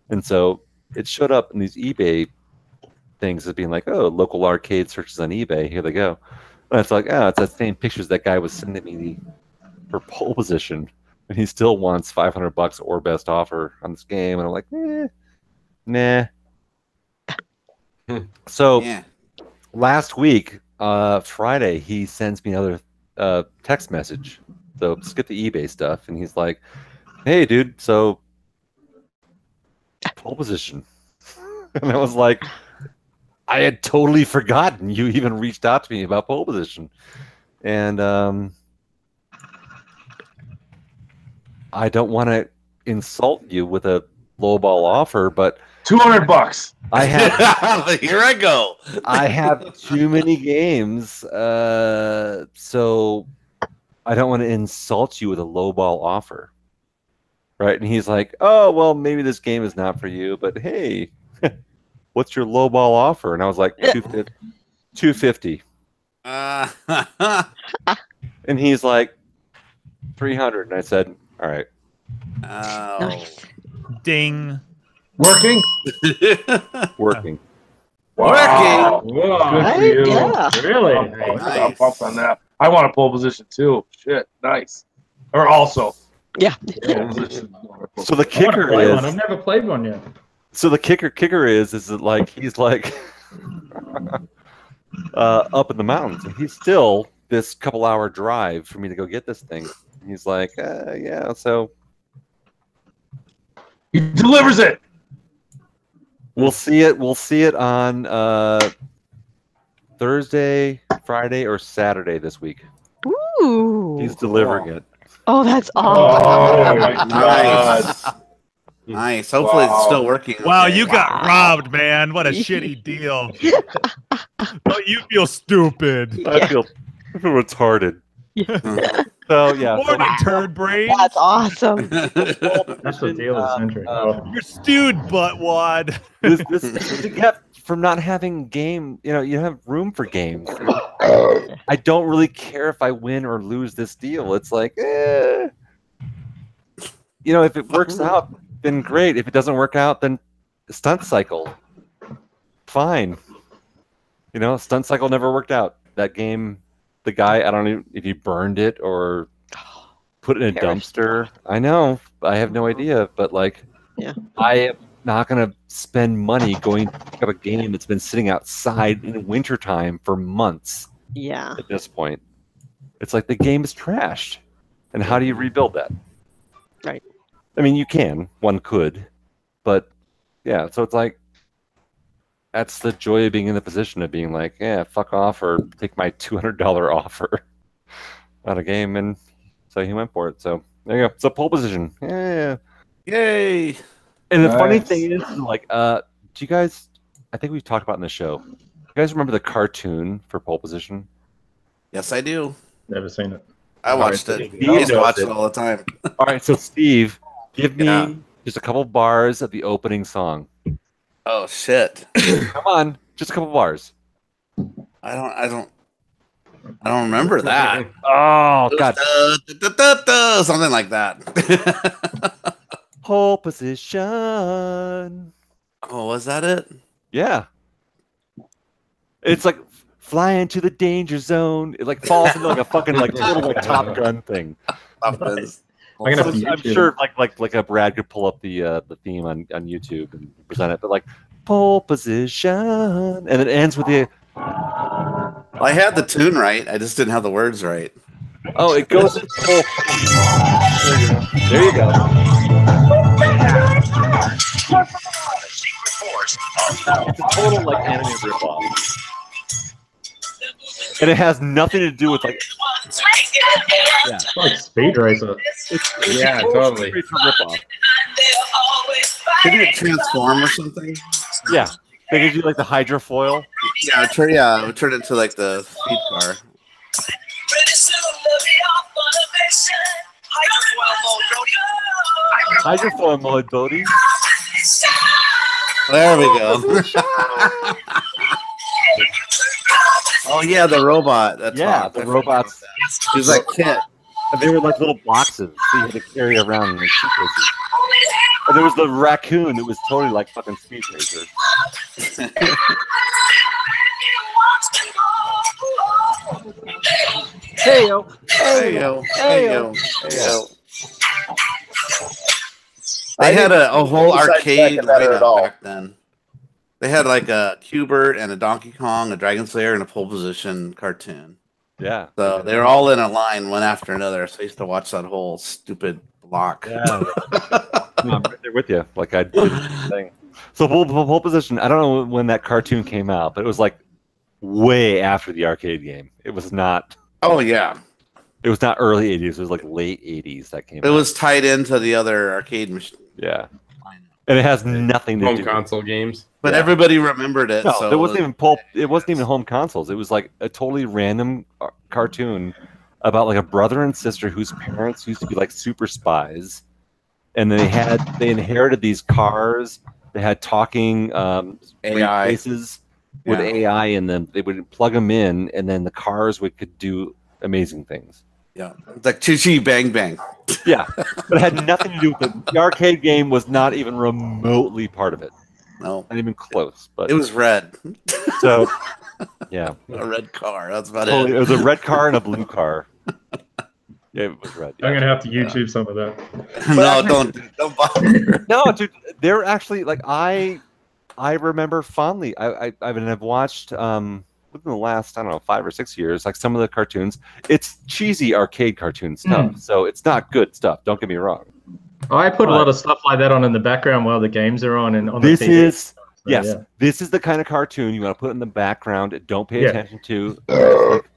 and so it showed up in these eBay things as being like, "Oh, local arcade searches on eBay. Here they go." And it's like, it's that same pictures that guy was sending me for pole position, and he still wants $500 or best offer on this game. And I'm like, nah. So last week, Friday, he sends me another text message. So skip the eBay stuff, and he's like, "Hey, dude, so pole position." And I was like, I had totally forgotten you even reached out to me about pole position. And I don't want to insult you with a lowball offer, but $200. I have here I go. I have too many games, so I don't want to insult you with a lowball offer. Right? And he's like, "Oh, well, maybe this game is not for you, but hey, what's your lowball offer?" And I was like, $250. And he's like, $300. And I said, "All right." Oh. Nice. Ding. Working? Working. Wow. Working. Whoa. Good for you. Yeah. Really? I'll bump on that. I want a pole position too. Shit. Nice. Or also. Yeah. Pole position. So the kicker is, I've never played one yet. so the kicker is that like he's like up in the mountains, and he's still this couple hour drive for me to go get this thing. He's like, yeah, so He delivers it. we'll see it on Thursday, Friday, or Saturday this week. Ooh. He's delivering it. Oh, that's Oh awesome. my God. Nice. Nice. Hopefully it's still working. Wow, okay. you got robbed, man. What a shitty deal. Don't you feel stupid? I feel retarded. So yeah, Morning, turd brain. That's awesome. That's the deal of the century. You're stewed, buttwad. this is to get from not having game. You have room for games. I don't really care if I win or lose this deal. It's like, you know, if it works out, then great. If it doesn't work out, then Stunt Cycle, fine. You know, Stunt Cycle never worked out. That game, the guy, I don't know if he burned it or put it in a dumpster. I know, I have no idea, but like, I am not going to spend money going to pick up a game that's been sitting outside in wintertime for months. Yeah. At this point, it's like the game is trashed, and how do you rebuild that? Right. I mean, you can, one could, but yeah. So it's like that's the joy of being in the position of being like, yeah, fuck off, or take my $200 offer on a game, and so he went for it. So there you go. So pole position. Yeah. Yay. And the funny thing is, like, do you guys? I think we've talked about in the show. You guys remember the cartoon for pole position? Yes, I do. Never seen it. I watched it. I used to watch it all the time. All right, so Steve, give me just a couple bars of the opening song. Oh shit! Come on, just a couple bars. I don't remember that. Oh God! Something like that. Pole position. Oh, was that it? Yeah. It's like flying to the danger zone. It like falls into like a fucking like total like Top Gun thing. I'm sure like a Brad could pull up the theme on YouTube and present it, but like pole position, and it ends with the. I had the tune right. I just didn't have the words right. Oh, it goes. There you go. It's a total like anime ripoff, and it has nothing to do with like. Yeah, it's like Speed Racer. It's totally. Ripoff. Could it transform or something? Yeah, they could do like the hydrofoil. Yeah, it would turn into like the speed car. Hydrofoil mode, Bodie. There we go. Oh yeah, the robot. The robots. He's like Kit. And they were like little boxes so you had to carry around in like suitcases. And there was the raccoon that was totally like fucking Speed Racer. Hey yo, hey yo, hey yo, hey yo. They had a whole arcade lineup back then. They had like a Q*bert and a Donkey Kong, a Dragon Slayer, and a pole position cartoon. Yeah. So they were all in a line, one after another. So I used to watch that whole stupid block. Yeah. I'm right there with you. Like I did the thing. So pole position. I don't know when that cartoon came out, but it was like way after the arcade game. It was not. Oh yeah. It was not early 80s. It was like late 80s that came out. It was tied into the other arcade machine. Yeah. And it has nothing to do with home console games. But everybody remembered it. No, so it wasn't even pulp. It wasn't even home consoles. It was like a totally random cartoon about like a brother and sister whose parents used to be like super spies, and they inherited these cars. They had talking AI faces with AI in them. They would plug them in, and then the cars could do amazing things. Yeah, it's like Choo Choo Bang Bang. Yeah, but it had nothing to do with it. The arcade game was not even remotely part of it. No, not even close. But it was red. So, yeah, a red car. That's about it. It was a red car and a blue car. Yeah, it was red. Yeah. I'm gonna have to YouTube some of that. No, don't bother. No, dude, they're actually like I remember fondly. I've watched within the last, I don't know, 5 or 6 years, like some of the cartoons. It's cheesy arcade cartoon stuff, so it's not good stuff. Don't get me wrong. I put a lot of stuff like that on in the background while the games are on and on this the TV. This is the kind of cartoon you want to put in the background. Don't pay attention to. Like,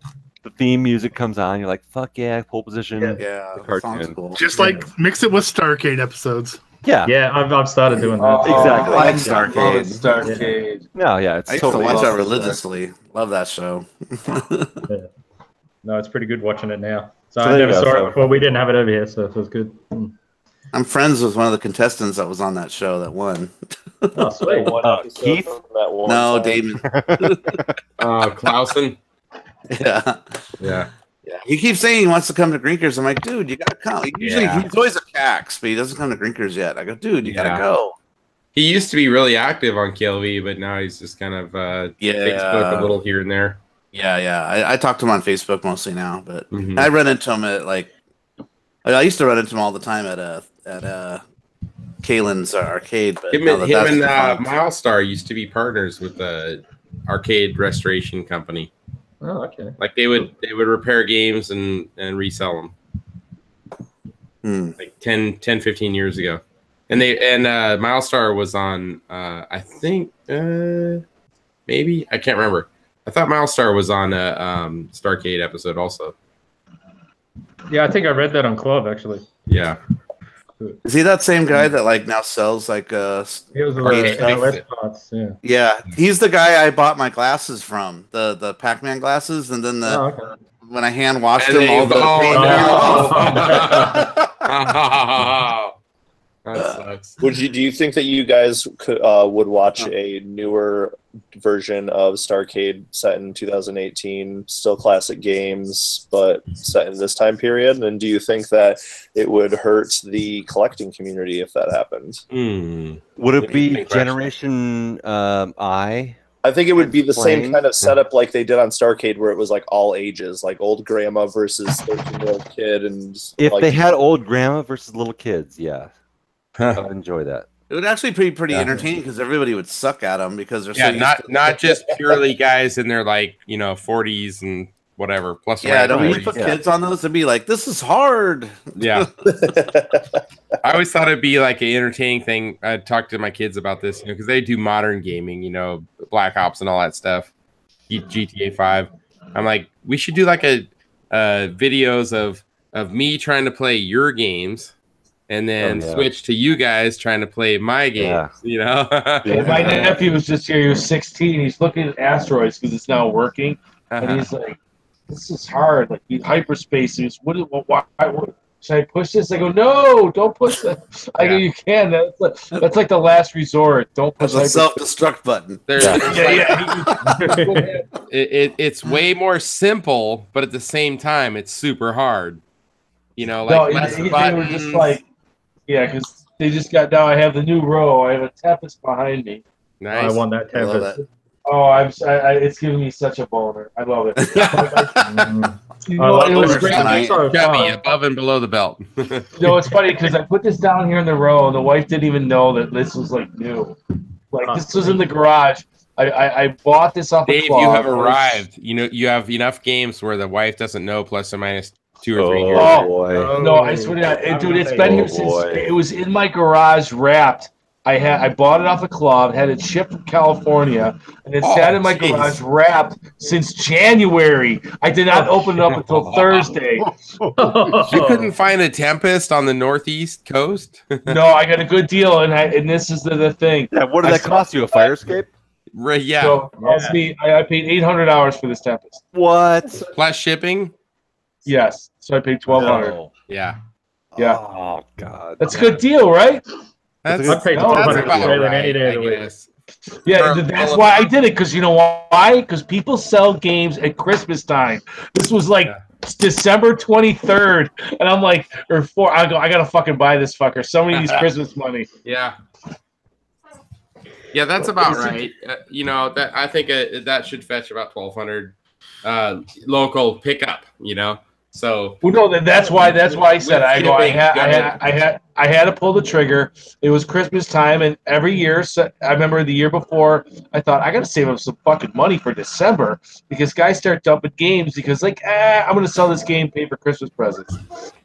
the theme music comes on. You're like, fuck yeah, pole position. Yeah, the cartoon. Cool. Just like mix it with Starcade episodes. Yeah, yeah, I've started doing that. Exactly. I like Starcade. Starcade. No, yeah, it's I used totally to watch awesome. that religiously. Love that show. Yeah. No, it's pretty good watching it now. So So I there you never go, saw so- it before. We didn't have it over here, so it was good. I'm friends with one of the contestants that was on that show that won. Oh, sweet. Keith? No, Damon. Clausen. Yeah. Yeah. Yeah, he keeps saying he wants to come to Grinkers. I'm like, dude, you gotta come. Usually he's always at CAX, but he doesn't come to Grinkers yet. I go, dude, you gotta go. He used to be really active on KLV, but now he's just kind of Facebook a little here and there. Yeah. I talk to him on Facebook mostly now, but I run into him at I used to run into him all the time at Kalen's arcade. But him and Milestar used to be partners with the arcade restoration company. Oh, okay. Like they would repair games and resell them. Like 10, 15 years ago. And Milestar was on I think maybe I can't remember. I thought Milestar was on a Starcade episode also. Yeah, I think I read that on Club actually. Yeah. Is he that same guy that like now sells like he was the spots, yeah, he's the guy I bought my glasses from, the Pac-Man glasses, and then when I hand washed them, all the that sucks. Do you think that you guys would watch a newer version of Starcade set in 2018, still classic games, but set in this time period? And do you think that it would hurt the collecting community if that happened? Would it be Generation I? I think it would be the same kind of setup like they did on Starcade, where it was like all ages, like old grandma versus 13-year-old kid. And if they had old grandma versus little kids, yeah. I would enjoy that. It would actually be pretty entertaining because everybody would suck at them because they're so not just purely guys in their 40s and whatever plus. Yeah, when you put kids on those, it'd be like, this is hard. Yeah. I always thought it'd be like an entertaining thing. I talked to my kids about this, because they do modern gaming, Black Ops and all that stuff, GTA 5. I'm like, we should do like a videos of me trying to play your games. And then switch to you guys trying to play my games, My nephew was just here. He was 16. He's looking at Asteroids because it's now working. And he's like, this is hard. Like, hyperspace. Why should I push this? I go, no, don't push that. I go, you can. That's like the last resort. Don't push the self-destruct button. It's way more simple, but at the same time, it's super hard. They were just like, because they just got now. I have the new row. I have a Tempest behind me. Nice. I want that Tempest. It's giving me such a boner. I love it. It was great. Chubby, above and below the belt. It's funny because I put this down here in the row, and the wife didn't even know that this was like new. Like this was in the garage. I bought this off. Dave, you have arrived. You have enough games where the wife doesn't know plus or minus 2 or 3 years. Oh boy! No, I swear to God, dude, it's been here since it was in my garage wrapped. I bought it off a club, had it shipped from California, and it sat in my garage wrapped since January. I did not open it up until Thursday. You couldn't find a Tempest on the Northeast coast? No, I got a good deal, and this is the thing. Yeah, what did that cost you? A fire escape? Right, yeah. So I paid $800 for this Tempest. What? Plus shipping? Yes. So I paid $1,200. No. Yeah. Yeah. Oh God. That's a good deal, right? That's $1,200 any day of the week. Yeah, that's why I did it. Because you know why? Because people sell games at Christmas time. This was like December 23rd, and I'm like, or 4. I gotta fucking buy this fucker. Somebody needs Christmas money. Yeah. Yeah, that's about right. That I think that should fetch about $1,200 local pickup. So that's why I said I had to pull the trigger. It was Christmas time, and every year, I remember the year before, I thought I got to save up some fucking money for December because guys start dumping games because I'm going to sell this game, pay for Christmas presents.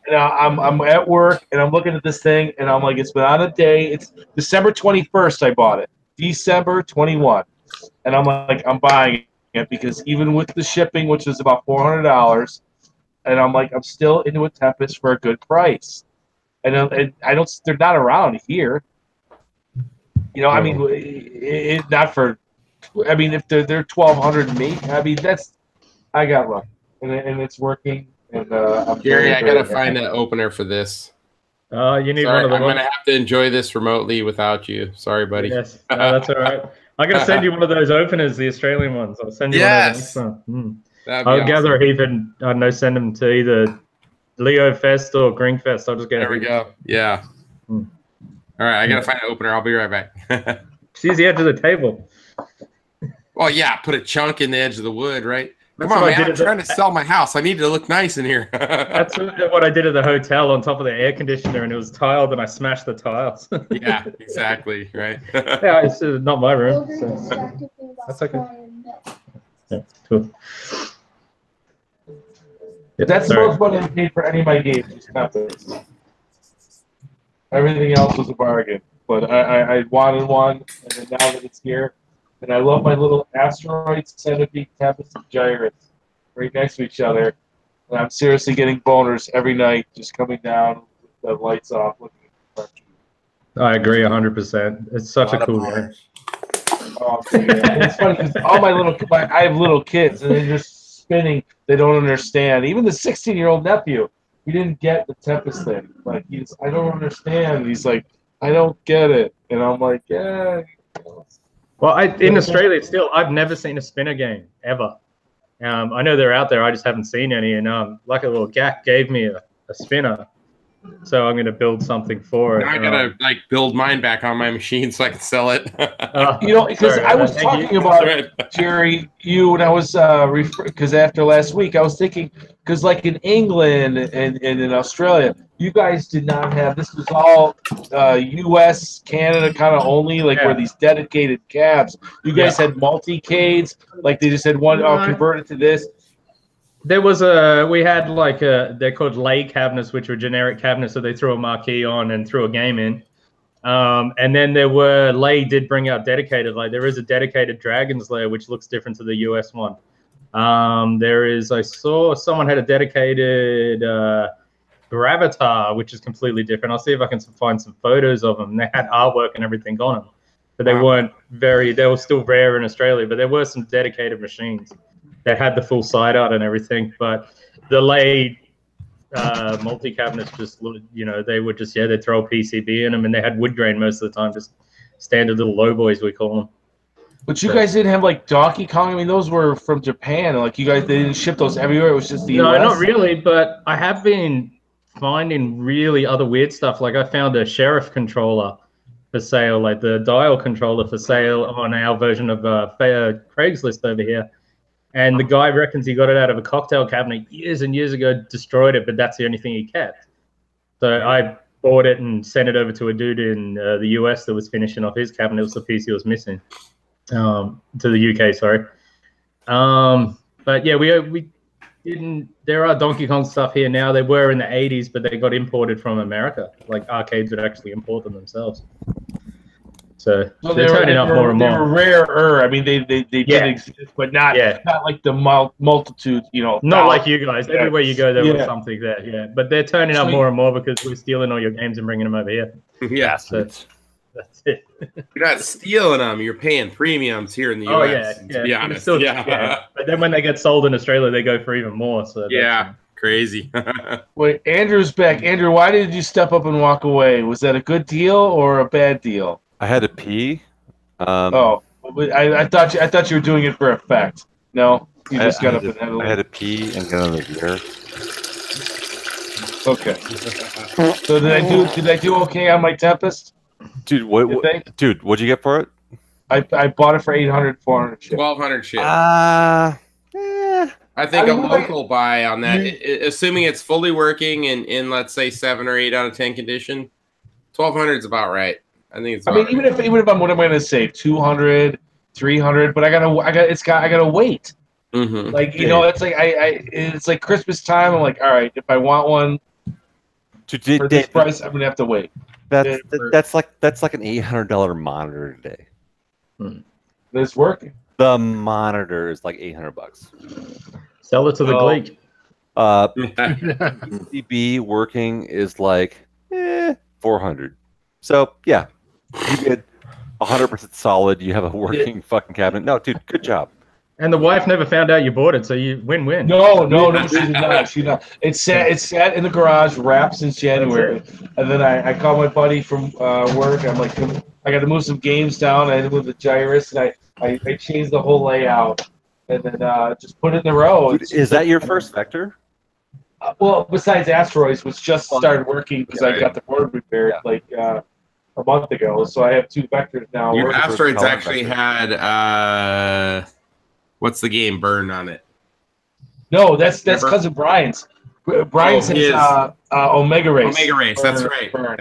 And I'm at work and I'm looking at this thing and I'm like, it's been on a day. It's December 21st. I bought it. December 21, and I'm like, I'm buying it because even with the shipping, which is about $400. And I'm like, I'm still into a Tempest for a good price, and I don't. They're not around here. I mean, not for. I mean, if they're $1,200 me, I mean I got luck, and it's working. And Gary, I gotta find an opener for this. You need one of the. I'm gonna have to enjoy this remotely without you. Sorry, buddy. Yes, that's all right. I'm gonna send you one of those openers, the Australian ones. I'll send you one of those next time. I'll gather a heap and I don't know, send them to either Leo Fest or Green Fest. I'll just get. There we go. Yeah. All right, I gotta find an opener. I'll be right back. It's easy edge of the table. Well, yeah, put a chunk in the edge of the wood, right? Come on, man. I'm trying to sell my house. I need to look nice in here. That's what I did at the hotel on top of the air conditioner, and it was tiled, and I smashed the tiles. Yeah, exactly. Right. Yeah, it's not my room. So. That's okay. Yeah, cool. That's the most money I paid for any of my games. Just not this. Everything else was a bargain, but I wanted one, and then now that it's here, and I love my little Asteroids, Centipede, Tempest, and Gyrus right next to each other. And I'm seriously getting boners every night, just coming down with the lights off, looking at the I agree 100%. It's such a cool game. Oh, yeah. It's funny because all I have little kids, and they're just spinning. They don't understand. Even the 16-year-old nephew, he didn't get the Tempest thing. Like I don't understand. He's like, I don't get it, and I'm like, yeah. Well, in Australia, I've never seen a spinner game ever. I know they're out there. I just haven't seen any. And lucky little Gak gave me a spinner, so I'm going to build something for it. Now I gotta build mine back on my machine so I can sell it. Because I was talking about Jerry, you, and I was because after last week I was thinking because like in England and in Australia, you guys did not have this was all U.S. Canada kind of only where these dedicated cabs. You guys had multi-cades, like they just had one converted to this. There was we had they're called lay cabinets, which were generic cabinets, so they threw a marquee on and threw a game in. And then there were lay did bring out dedicated. Like there is a dedicated Dragon's Lair, which looks different to the US one. There is, I saw someone had a dedicated Gravitar, which is completely different. I'll see if I can find some photos of them. They had artwork and everything on them, but they weren't they were still rare in Australia, but there were some dedicated machines that had the full side art and everything. But the lay multi-cabinets just, they would just, they'd throw a PCB in them, and they had wood grain most of the time, just standard little low boys, we call them. But you guys didn't have Donkey Kong. I mean, those were from Japan. They didn't ship those everywhere. It was just the US. No, not really. But I have been finding really other weird stuff. Like I found a Sheriff controller for sale, like the dial controller for sale on our version of Craigslist over here. And the guy reckons he got it out of a cocktail cabinet years and years ago, destroyed it, but that's the only thing he kept. So I bought it and sent it over to a dude in the US that was finishing off his cabinet. It was the piece he was missing. To the UK, sorry. But yeah, we didn't. There are Donkey Kong stuff here now. They were in the 80s, but they got imported from America. Like arcades would actually import them themselves. So they're turning up more and more. They were rarer. I mean, they did exist, but not like the multitude. Not like you guys. Everywhere you go, there was something there. Yeah, but they're turning up more and more because we're stealing all your games and bringing them over here. Yeah, so that's it. You're not stealing them. You're paying premiums here in the US. Yeah. To be honest, still, But then when they get sold in Australia, they go for even more. So crazy. Wait, Andrew's back. Andrew, why did you step up and walk away? Was that a good deal or a bad deal? I had to pee. I thought you were doing it for effect. No, you just got up and had a I had to pee and get on the gear. Okay. So did I do okay on my Tempest? Dude, what'd you get for it? I bought it for 800, 400 shit. 1,200 shit. I think a local buy on that, assuming it's fully working in let's say 7 or 8 out of 10 condition, 1,200 is about right. I think it's. Even if I'm, what am I going to say, 200, 300? But I gotta wait. Mm-hmm. It's like it's like Christmas time. I'm like, all right, if I want one for this price, I'm gonna have to wait. That's like an $800 monitor today. It's working. The monitor is like $800. Sell it to the Gleek. PCB working is like 400. So yeah, you get 100% solid. You have a working fucking cabinet. No, dude, good job. And the wife never found out you bought it, so you win-win. No, she did not. She did not. It sat in the garage, wrapped since January, and then I called my buddy from work. I'm like, I got to move some games down. I had to move the Gyrus, and I changed the whole layout. and then just put it in a row. Is that your first vector? Well, besides Asteroids, which just started working because I got the board repaired a month ago. So I have 2 vectors now. Your Asteroids actually had what's the game Burn on it? No, that's cousin Brian's. Brian's his Omega Race. Omega Race. Burn, That's right. Burn.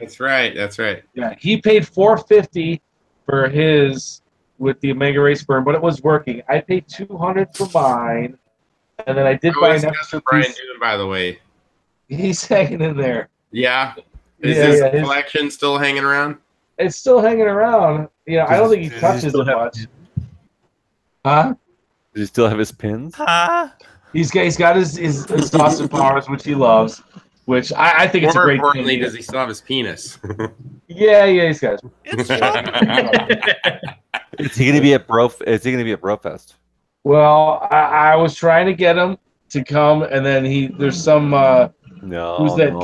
That's right. Yeah, he paid $450 for his with the Omega Race Burn, but it was working. I paid $200 for mine, and then I did buy an extra Brian piece. doing, by the way? He's hanging in there. Yeah. Is his collection still hanging around? It's still hanging around. You know, I don't think he touches it much. Huh? Does he still have his pins? He's got his Austin Powers, which he loves, which I think it's a great thing. More importantly, does he still have his penis? Yeah, he's got Is he going to be at Brofest? Well, I was trying to get him to come, and then there's some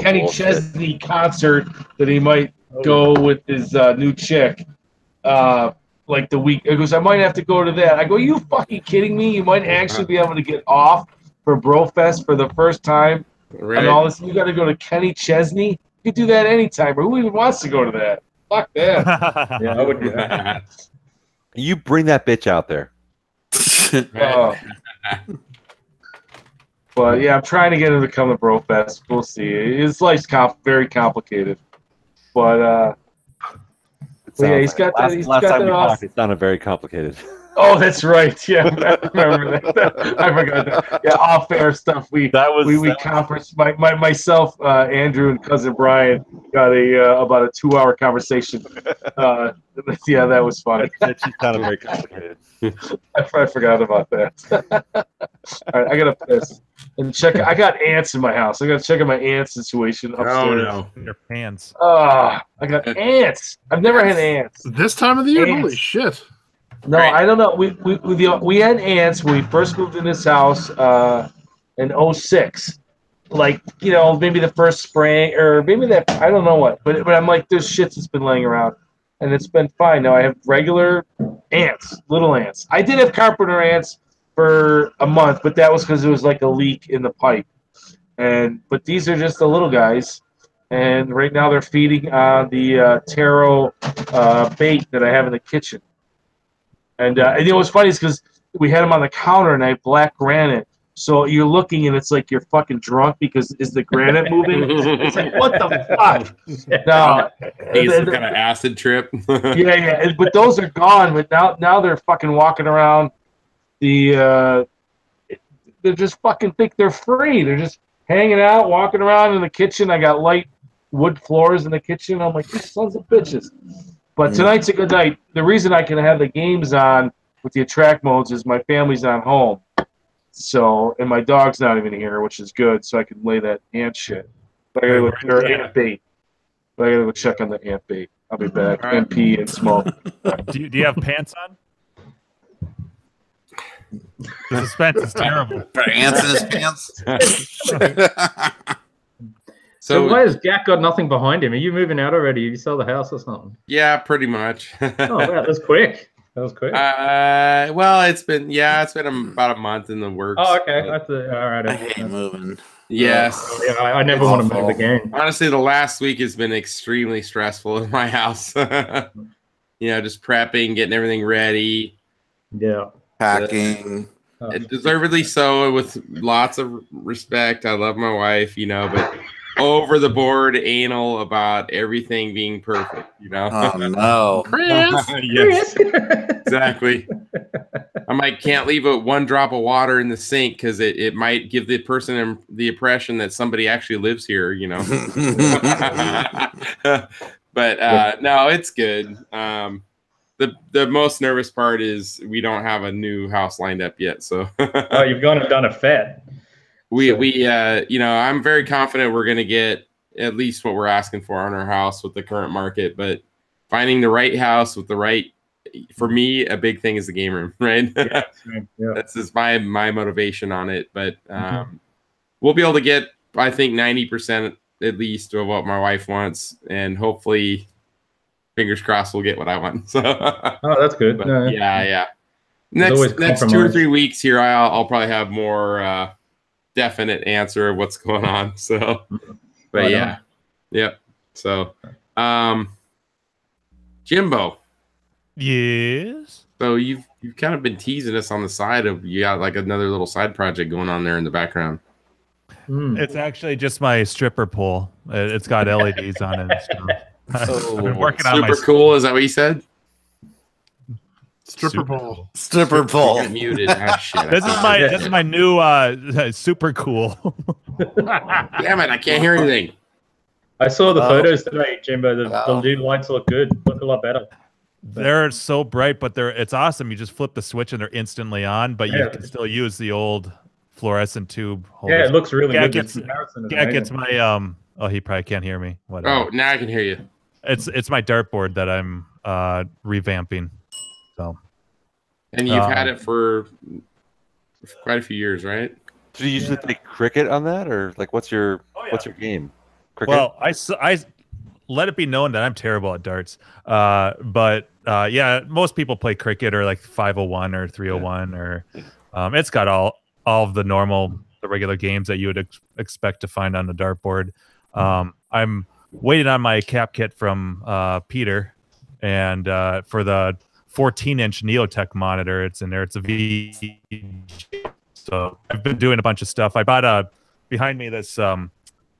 Kenny Chesney concert that he might go with his new chick. Like the week, he goes, I might have to go to that. I go, you fucking kidding me? You might actually be able to get off for Brofest for the first time, and all this. You got to go to Kenny Chesney. You could do that anytime. But who even wants to go to that? Fuck that. Yeah, I would do that. You bring that bitch out there. But yeah, I'm trying to get him to come to Brofest. We'll see. His life's very complicated, but yeah, he's got that. Last time we talked, it sounded very complicated. Oh, that's right. Yeah, I remember that. I forgot that. Yeah, off-air stuff. We conference. Myself, Andrew, and cousin Brian got about a 2-hour conversation. Yeah, that was funny. That sounded very complicated. I forgot about that. All right, I gotta piss and check. I got ants in my house. I gotta check on my ant situation upstairs. Oh no, your pants. I got ants. I've never had ants. This time of the year, holy shit. No, I don't know. We had ants when we first moved in this house in 06. Like, you know, maybe the first spring or maybe that, I don't know what. But I'm like, there's shit that's been laying around. And it's been fine. Now I have regular ants, little ants. I did have carpenter ants for a month, but that was because it was like a leak in the pipe. But these are just the little guys. And right now they're feeding on the taro bait that I have in the kitchen. And you know what's funny is because we had them on the counter and I have black granite. So you're looking and it's like you're fucking drunk because is the granite moving? It's like, what the fuck? No, he's some kind of acid trip. yeah. But those are gone. But now they're fucking walking around. They just fucking think they're free. They're just hanging out, walking around in the kitchen. I got light wood floors in the kitchen. I'm like, these sons of bitches. But tonight's a good night. The reason I can have the games on with the attract modes is my family's not home. So, and my dog's not even here, which is good, so I can lay that ant shit. But I gotta go, or ant bait. But I gotta go check on the ant bait. I'll be back. Right. MP and smoke. Do you have pants on? The suspense is terrible. Ants in his pants. So why has Jack got nothing behind him? Are you moving out already? You sell the house or something? Yeah, pretty much. Oh, wow, that's quick. That was quick. Well, it's been about a month in the works. Oh, okay. That's all right. I hate moving. Yes. Yeah, I never want to move again. Honestly, the last week has been extremely stressful in my house. You know, just prepping, getting everything ready. Yeah. Packing. Deservedly so, with lots of respect. I love my wife, you know, but over the board anal about everything being perfect, you know. Oh no. Yes. Exactly. I can't leave one drop of water in the sink because it might give the person the impression that somebody actually lives here, you know. But no, it's good. The most nervous part is we don't have a new house lined up yet. So oh, you've gone and done a fet. We you know, I'm very confident we're going to get at least what we're asking for on our house with the current market, but finding the right house with the right, for me, a big thing is the game room, right? Yeah. That's just my motivation on it. But we'll be able to get, I think, 90% at least of what my wife wants, and hopefully, fingers crossed, we'll get what I want. So, oh, that's good. But, yeah. Next 2 or 3 weeks here, I'll probably have more definite answer of what's going on. So, but yeah, yep. So, Jimbo. Yes. So you've kind of been teasing us on the side of you got like another little side project going on there in the background. It's actually just my stripper pole. It's got LEDs on it and stuff. I've been working on my super cool. Is that what you said? Stripper pole. Stripper pole. Muted. Ah, shit. This is my new super cool. Damn it! I can't hear anything. I saw the photos today, Jimbo. The new lights look good. Look a lot better. They're so bright, but it's awesome. You just flip the switch and they're instantly on, but you can still use the old fluorescent tube holders. Yeah, it looks really good. Gets my oh, he probably can't hear me. Whatever. Oh, now I can hear you. It's my dartboard that I'm revamping. So, and you've had it for quite a few years, right? Do you usually play cricket on that, or like what's your game? Cricket? Well, I let it be known that I'm terrible at darts. But yeah, most people play cricket or like 501 or 301 or it's got all of the regular games that you would expect to find on the dartboard. I'm waiting on my cap kit from Peter, and for the 14-inch Neotech monitor, it's in there. It's a V. So I've been doing a bunch of stuff. I bought behind me this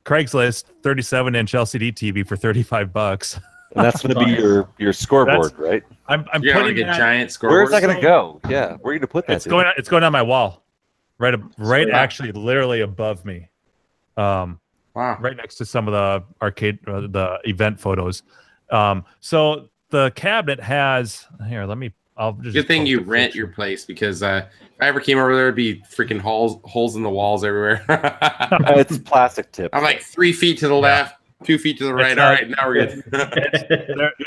Craigslist 37-inch LCD TV for $35. And that's going to be your scoreboard, right? I'm You're putting like a giant scoreboard. Where's that going to go? Yeah, where are you going to put that? It's going on my wall, right, actually, literally above me. Wow. Right next to some of the arcade, the event photos. So the cabinet has here. I'll just. Good thing you rent your place, because if I ever came over there, it'd be freaking holes in the walls everywhere. It's plastic tip. I'm like 3 feet to the left, 2 feet to the right. All right, now we're good.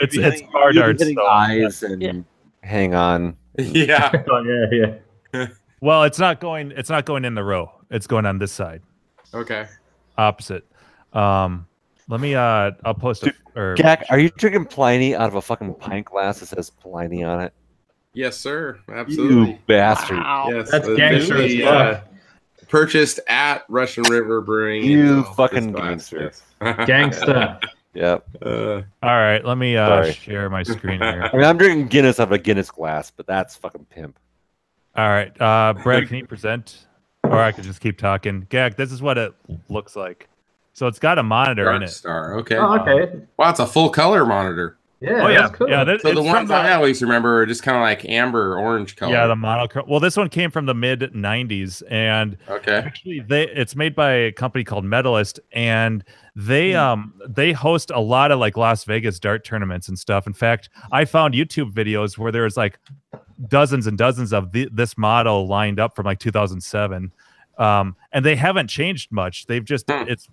It's bar darts. Hitting eyes and hang on. Yeah. Yeah. Well, it's not going in the row. It's going on this side. Okay. Opposite. Let me I'll post it. Jack, are you drinking Pliny out of a fucking pint glass that says Pliny on it? Yes, sir. Absolutely. You bastard. Wow. Yes, that's gangster. Purchased at Russian River Brewing. You fucking gangster. Yes. Gangster. Yep. All right, let me share my screen here. I mean, I'm drinking Guinness out of a Guinness glass, but that's fucking pimp. All right, Brad, can you present? Or I could just keep talking. Gag, this is what it looks like. So it's got a monitor in it. Star. Okay. Oh, okay. Wow, it's a full color monitor. Yeah. That's cool. Yeah. So the ones I always remember are just kind of like amber orange color. Yeah, the monochrome. Well, this one came from the mid '90s, and actually, it's made by a company called Medalist, and they host a lot of like Las Vegas dart tournaments and stuff. In fact, I found YouTube videos where there's like dozens and dozens of this model lined up from like 2007. And they haven't changed much. They've just it's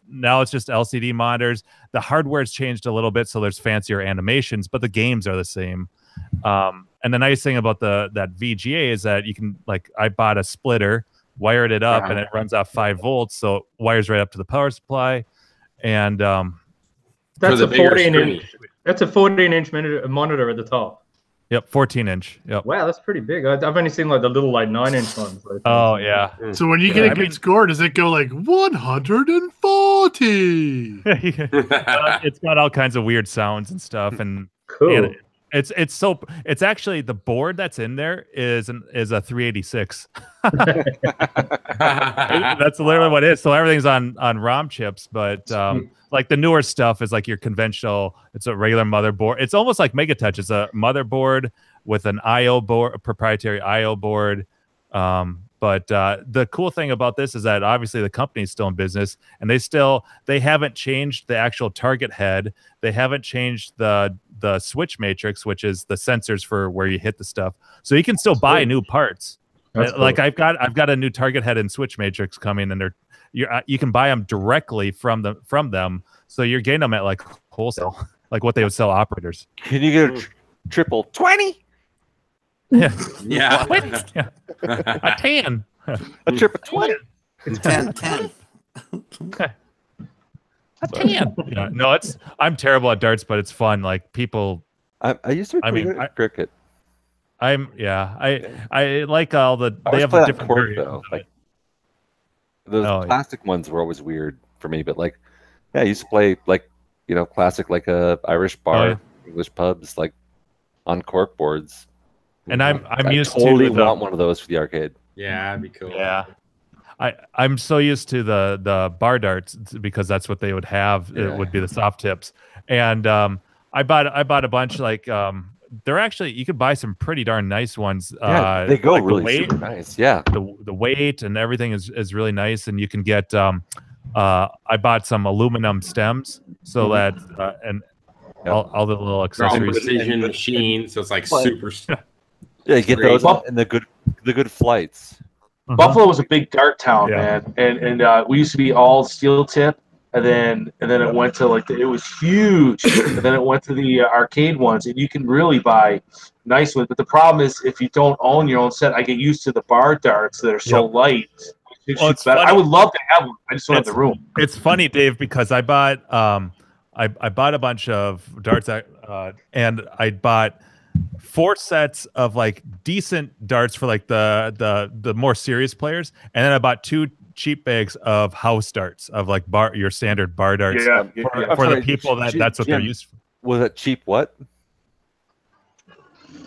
just LCD monitors. The hardware's changed a little bit, so there's fancier animations, but the games are the same. And the nice thing about that VGA is that you can, like, I bought a splitter, wired it up, and it runs off 5 volts, so it wires right up to the power supply. And that's a 14-inch. That's a 14-inch monitor at the top. Yep, 14-inch. Yep. Wow, that's pretty big. I've only seen like the little 9-inch ones. Oh yeah. So when you get a good score, does it go like 140? It's got all kinds of weird sounds and stuff, and cool. And it's actually the board that's in there is a 386. That's literally what it is. So everything's on ROM chips, but like the newer stuff is like your conventional. It's a regular motherboard. It's almost like Megatouch. It's a motherboard with an IO board, a proprietary IO board. But the cool thing about this is that obviously the company's still in business, and they haven't changed the actual target head. They haven't changed the switch matrix, which is the sensors for where you hit the stuff. So you can still buy new parts. Like cool. I've got a new target head and switch matrix coming, and you can buy them directly from them. So you're getting them at like wholesale, like what they would sell operators. Can you get a triple 20? Yeah. Yeah. A 10. A triple 20. It's 10. A 10. Yeah, no, I'm terrible at darts, but it's fun. Like people. I used to be good at cricket. I like all the. They have different court though. Like those plastic ones were always weird for me, but like, yeah, I used to play like classic like Irish bar, English pubs, like on cork boards. And I'm used totally to want one of those for the arcade. Yeah, that'd be cool. Yeah. I'm so used to the bar darts because that's what they would have. It would be the soft tips. And I bought a bunch like they're actually you could buy some pretty darn nice ones. Yeah, they go like really super nice. Yeah. The weight and everything is really nice, and you can get I bought some aluminum stems so that and all the little accessories. Precision machine, so it's like super. Yeah, you get those and the good flights. Buffalo was a big dart town, man, and we used to be all steel tip, and then it went to it was huge, and then it went to the arcade ones, and you can really buy nice ones. But the problem is if you don't own your own set, I get used to the bar darts that are so light. I would love to have one. I just don't have the room. It's funny, Dave, because I bought I bought a bunch of darts and I bought 4 sets of like decent darts for like the more serious players, and then I bought 2 cheap bags of house darts of like your standard bar darts for the people that's what they're used for. Was it cheap what?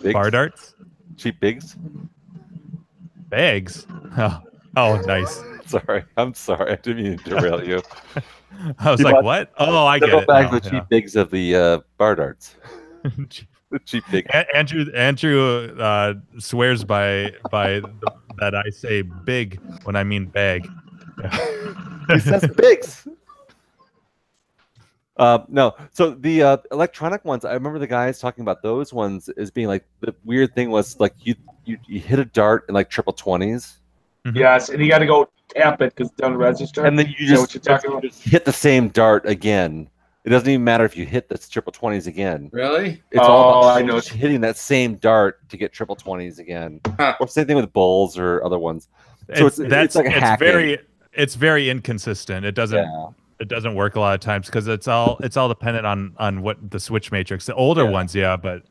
Bigs? Bar darts? Cheap bigs? Bags? Oh, nice. I'm sorry. I didn't mean to derail you. I was like, what? Oh, I get it. Bags of cheap bigs of the bar darts. Cheap big. Andrew swears by that I say big when I mean bag. He says bigs. No, so the electronic ones, I remember the guys talking about those ones as being like the weird thing was like you hit a dart in like triple 20s. Yes, and you got to go tap it because it's on the register. And then you just hit the same dart again. It doesn't even matter if you hit the triple 20s again. Really? It's all about just hitting that same dart to get triple 20s again. Or same thing with bowls or other ones. So it's like hacking. It's very inconsistent. It doesn't work a lot of times because it's all dependent on what the switch matrix. The older ones, but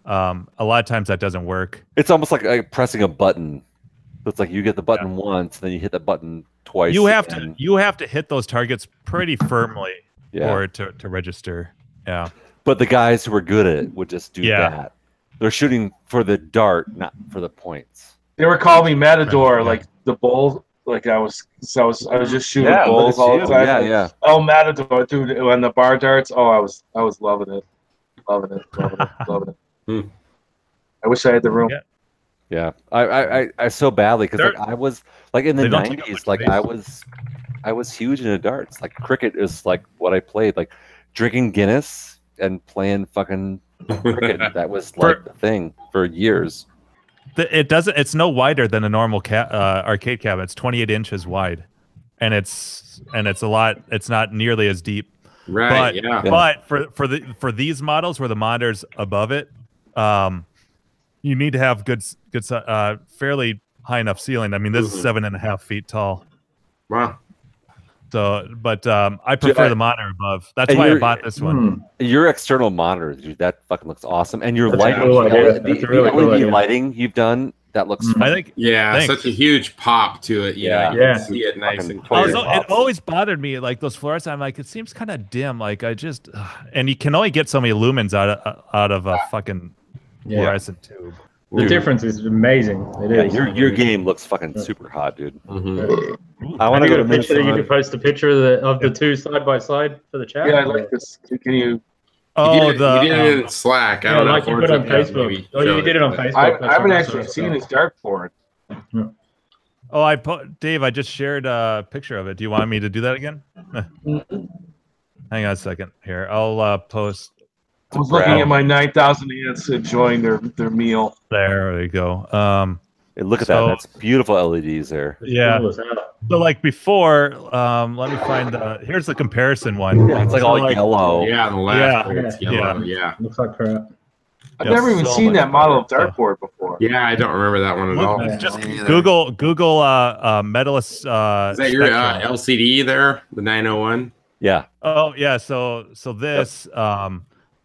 a lot of times that doesn't work. It's almost like pressing a button. It's like you get the button once, then you hit the button twice. You have to hit those targets pretty firmly for it to register. Yeah. But the guys who are good at it would just do that. They're shooting for the dart, not for the points. They were calling me Matador, like the bull. Like I was just shooting bulls all the time. Yeah. Oh, Matador, dude! When the bar darts, I was loving it. I wish I had the room. Yeah, I so badly because like I was like in the 90s, like I was huge into darts. Like cricket is like what I played. Like drinking Guinness and playing fucking cricket. That was like the thing for years. It's no wider than a normal arcade cabinet. It's 28 inches wide, and it's a lot. It's not nearly as deep. Right. But for these models where the monitor's above it, you need to have good fairly high enough ceiling. I mean, this is 7.5 feet tall. Wow. So, but I prefer the monitor above. That's why I bought this one. Your external monitor, dude, that fucking looks awesome. And your lighting, the LED lighting you've done, that looks. I think. Yeah, such a huge pop to it. You can see it nice and clear. It always bothered me, like those fluorescent. I'm like, it seems kind of dim. Like I just, and you can only get so many lumens out of a fucking fluorescent tube. The difference is amazing. It is. Your game looks fucking super hot, dude. I want to go to picture. You can post a picture of the two side by side for the chat. Yeah, I like this. Can you? You did it in Slack. I don't know like you put it on Facebook. You did it on Facebook. I haven't actually seen his dartboard. Dave, I just shared a picture of it. Do you want me to do that again? Hang on a second here. I'll post. I was looking at my 9,000 ants enjoying their meal. There we go. Look at that. That's beautiful LEDs there. Yeah. So like before, let me find here's the comparison one. Yeah, it's like all yellow. Yeah, on the left. It's yellow. Yeah. Looks like crap. I've never even seen that model of dartboard before. Yeah, I don't remember that one at all. Just Google Medalist. Is that your LCD there? The 901? Yeah. Oh yeah. So this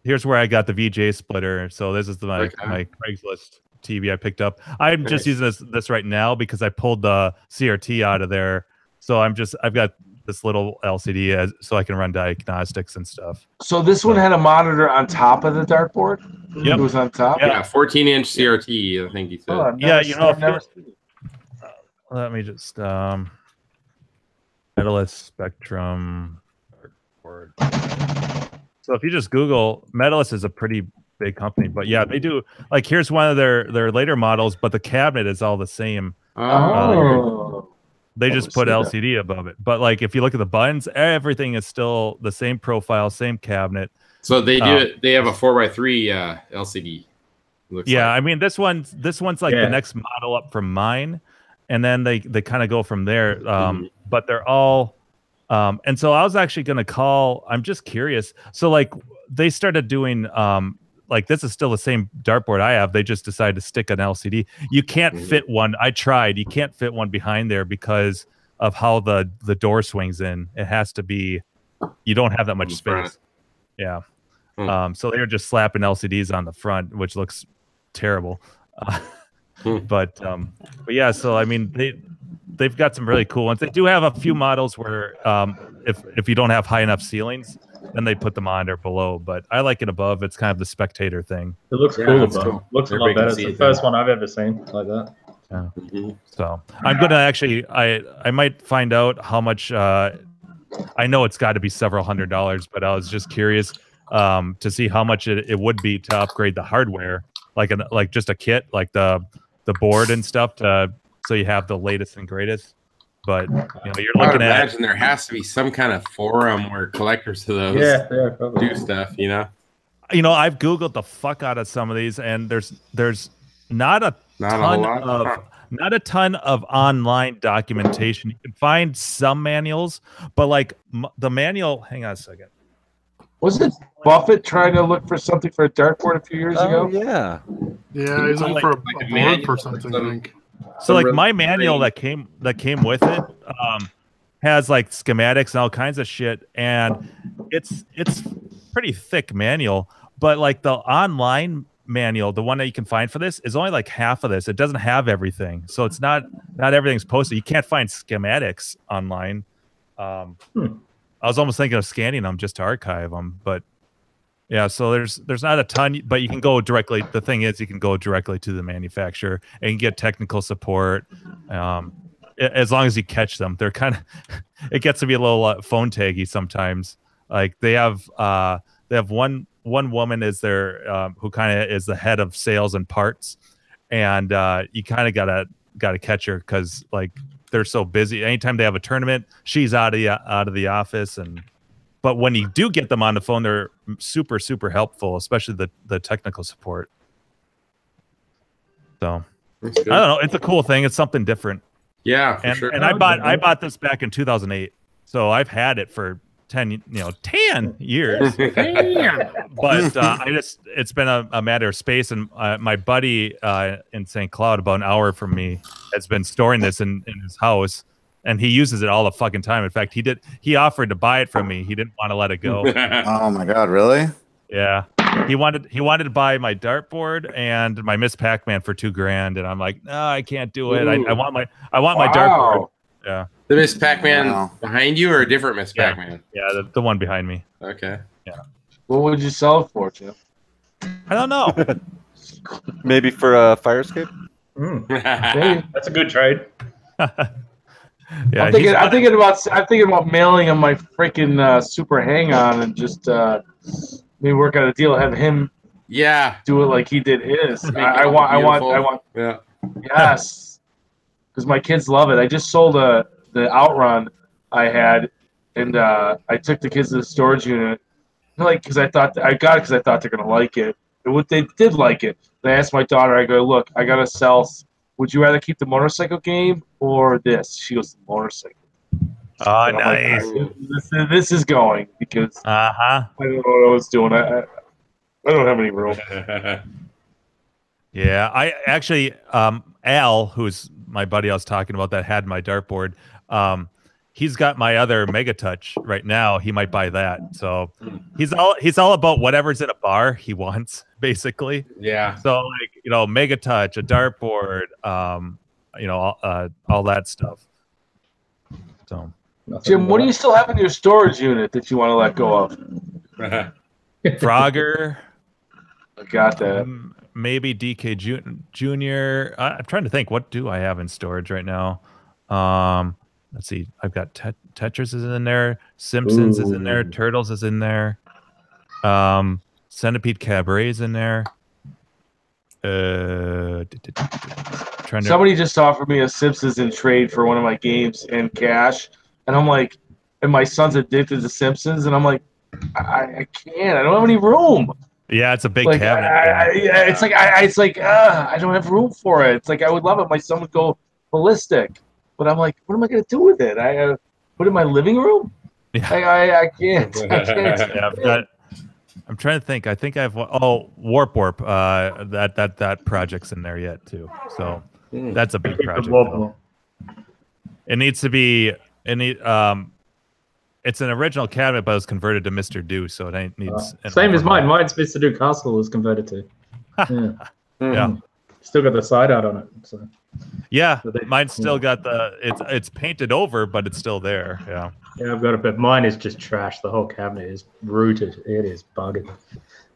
here's where I got the VJ splitter. So this is my Craigslist TV I picked up. I'm just using this right now because I pulled the CRT out of there. So I've got this little LCD so I can run diagnostics and stuff. So this one had a monitor on top of the dartboard? Yep. It was on top? Yeah, 14-inch CRT, I think he said. Oh, Yeah, you know, let me just Medalist Spectrum dartboard. So if you just Google, Medalist is a pretty big company, but yeah, they do, like, here's one of their later models, but the cabinet is all the same. They just put LCD above it, but like if you look at the buttons, everything is still the same profile, same cabinet. So they do it. They have a 4x3 LCD. Yeah, I mean this one's like the next model up from mine, and then they kind of go from there. But they're all, and so I was actually going to call. I'm just curious. So like they started doing like this is still the same dartboard I have. They just decided to stick an LCD. You can't fit one. I tried. You can't fit one behind there because of how the door swings in. It has to be. You don't have that much space. Yeah. So they're just slapping LCDs on the front, which looks terrible. But yeah. So I mean, they've got some really cool ones. They do have a few models where if you don't have high enough ceilings, then they put the monitor below, but I like it above. It's kind of the spectator thing. It looks cool above. Cool. Looks a lot better. It's the first one I've ever seen like that. Yeah. So I'm gonna actually, I might find out how much. I know it's got to be several $100s, but I was just curious to see how much it would be to upgrade the hardware, like just a kit, like the board and stuff, so you have the latest and greatest. But you're looking at. Imagine there has to be some kind of forum where collectors of those do stuff. I've Googled the fuck out of some of these, and there's not a ton of online documentation. You can find some manuals, but like the manual. Hang on a second. Wasn't Buffett trying to look for something for a dartboard a few years ago? Yeah. Yeah, he's looking for a board for something, I think. So like my manual that came with it has like schematics and all kinds of shit, and it's pretty thick manual, but like the online manual, the one that you can find for this, is only like half of this. It doesn't have everything, so it's not everything's posted. You can't find schematics online. I was almost thinking of scanning them just to archive them, but yeah, so there's not a ton, but you can go directly. The thing is, you can go directly to the manufacturer and get technical support. As long as you catch them, they're kind of. It gets to be a little phone taggy sometimes. Like they have one woman is there who kind of is the head of sales and parts, and you kind of gotta catch her because like they're so busy. Anytime they have a tournament, she's out of the office. But when you do get them on the phone, they're super, super helpful, especially the technical support. So I don't know. It's a cool thing. It's something different. Yeah, for sure. And I bought this back in 200008, so I've had it for 10 years. But it's been a matter of space, and my buddy in St. Cloud, about an hour from me, has been storing this in his house. And he uses it all the fucking time. In fact, he offered to buy it from me. He didn't want to let it go. Oh my God, really? Yeah. He wanted to buy my dartboard and my Miss Pac-Man for $2,000, and I'm like, no, I can't do it. I want my dartboard. Yeah. The Miss Pac-Man behind you, or a different Miss Pac-Man? Yeah, the one behind me. Okay. Yeah. What would you sell it for, Jim? I don't know. Maybe for a fire escape. That's a good trade. Yeah, I'm thinking about mailing him my freaking Super Hang-On and just maybe work out a deal, have him do it like he did his. I want yes, because my kids love it. I just sold the Outrun I had, and I took the kids to the storage unit, like because I thought they're gonna like it. They did like it. And I asked my daughter, I go, look, I gotta sell. Would you rather keep the motorcycle game or this? She goes, the motorcycle. Oh, nice. Like, this is going because I don't know what I was doing. I don't have any room. Yeah, I actually, Al, who's my buddy I was talking about that had my dartboard, he's got my other Mega Touch right now. He might buy that. So he's all about whatever's in a bar he wants, basically. Yeah. So like, Mega Touch, a dartboard, all that stuff. So, Jim, what do you still have in your storage unit that you want to let go of? Frogger. I got that. Maybe DK Junior. I'm trying to think. What do I have in storage right now? Let's see. I've got Tetris is in there. Simpsons is in there. Turtles is in there. Centipede Cabaret is in there. Somebody just offered me a Simpsons in trade for one of my games in cash, and I'm like, and my son's addicted to Simpsons, and I'm like, I can't. I don't have any room. Yeah, it's a big cabinet. I don't have room for it. It's like I would love it. My son would go ballistic, but I'm like, what am I going to do with it? I put it in my living room. Yeah. I can't. I can't. Yeah, I'm trying to think. I think I've Warp. That project's in there yet too. So that's a big project. It needs to be. It's an original cabinet, but it was converted to Mr. Do, so it needs. Same as mine. Mine's Mr. Do Castle was converted to. Yeah. Yeah. Still got the side out on it. So. Yeah, mine's still got the. It's painted over, but it's still there. Yeah. Yeah, I've got it, but mine is just trash. The whole cabinet is rooted. It is bugging.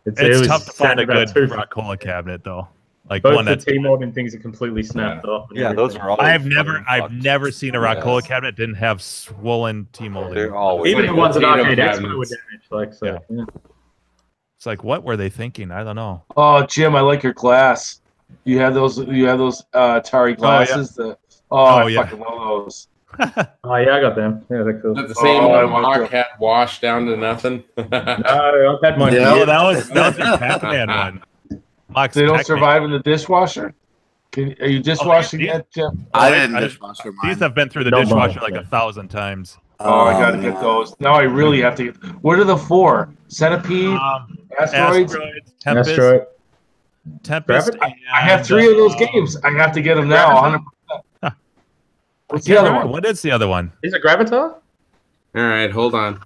It's tough to find a good Rockola cabinet, though. Like both one the that's T-mode and things are completely snapped off. Yeah, those are all. I've never seen a Rockola cabinet that didn't have swollen T-molding. They're always even the ones at Arcade Expo were damaged. Like so. Yeah. It's like, what were they thinking? I don't know. Oh, Jim, I like your glass. You have those Atari glasses. I fucking love those. Oh yeah, I got them. Yeah, they're cool. Is that the same one Mark had washed down to nothing? No, I've had mine. Yeah, that was the Pac-Man one. They don't survive in the dishwasher? Are you dishwashing yet, Jim? I didn't dishwasher mine. These have been through the dishwasher like 1,000 times. Oh, I gotta get those. Now I really have to get. What are the four? Centipede, Asteroids, Tempest. I have 3 of those games. I have to get them now. 100%. What's the other one? What is the other one? Is it Gravitar? All right, hold on.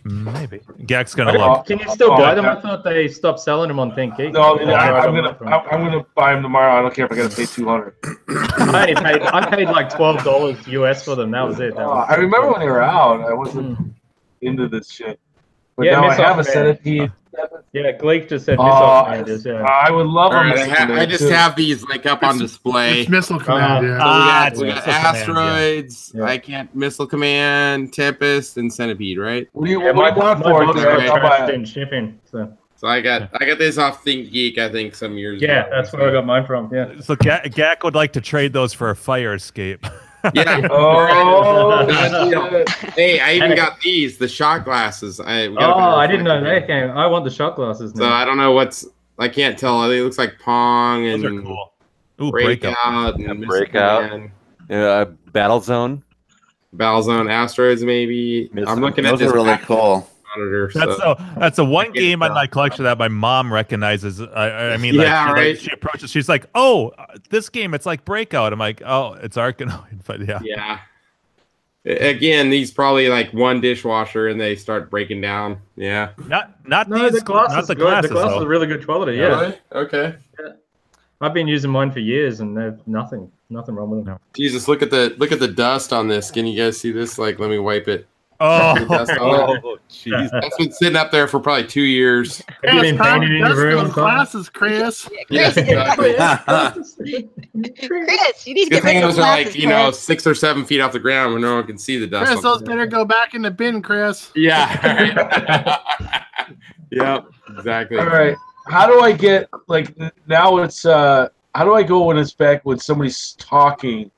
Maybe. Gak's gonna look. Can you still buy them? I thought they stopped selling them on Think Geek. No, I'm gonna buy them tomorrow. I don't care if I gotta pay $200. I paid like $12 US for them. That was it. I remember when they were out. I wasn't into this shit. But now I have a Centipede. Yeah, Gleek just said Missile Commanders. Yeah. I would love them. I just have these like up on display. It's Missile Command. Yeah. We got Asteroids. I can't Missile Command, Tempest, and Centipede. Right? What do you want for it? Shipping. So I got this off Think Geek. I think some years ago. Yeah, that's where I got mine from. Yeah. So Gak would like to trade those for a fire escape. Yeah. Oh. Hey, I even got these, the shot glasses. I didn't know they came. I want the shot glasses now. So I don't know I can't tell. I think it looks like Pong and those are cool. Ooh, Breakout. Breakout. Battlezone. Battlezone, Asteroids, maybe. I'm looking at those are really cool. Monitor, that's the one game in my collection that my mom recognizes. I mean, right. She approaches. She's like, "Oh, this game, it's like Breakout." I'm like, "Oh, it's Arkanoid," but yeah. Yeah. Again, these probably like one dishwasher, and they start breaking down. Yeah. Not these. The glasses. Not the glasses. The glasses are really good quality. Yeah. Really? Okay. Yeah. I've been using mine for years, and there's nothing wrong with them. Jesus, look at the dust on this. Can you guys see this? Like, let me wipe it. Oh, jeez. That's been sitting up there for probably 2 years. Have you been painting in your room? Glasses, Chris. Yes, exactly. Chris, you need to get rid of those are like 6 or 7 feet off the ground where no one can see the dust. Chris, those better go back in the bin, Chris. Yeah. Yep. Exactly. All right. How do I get now? It's how do I go when it's back when somebody's talking?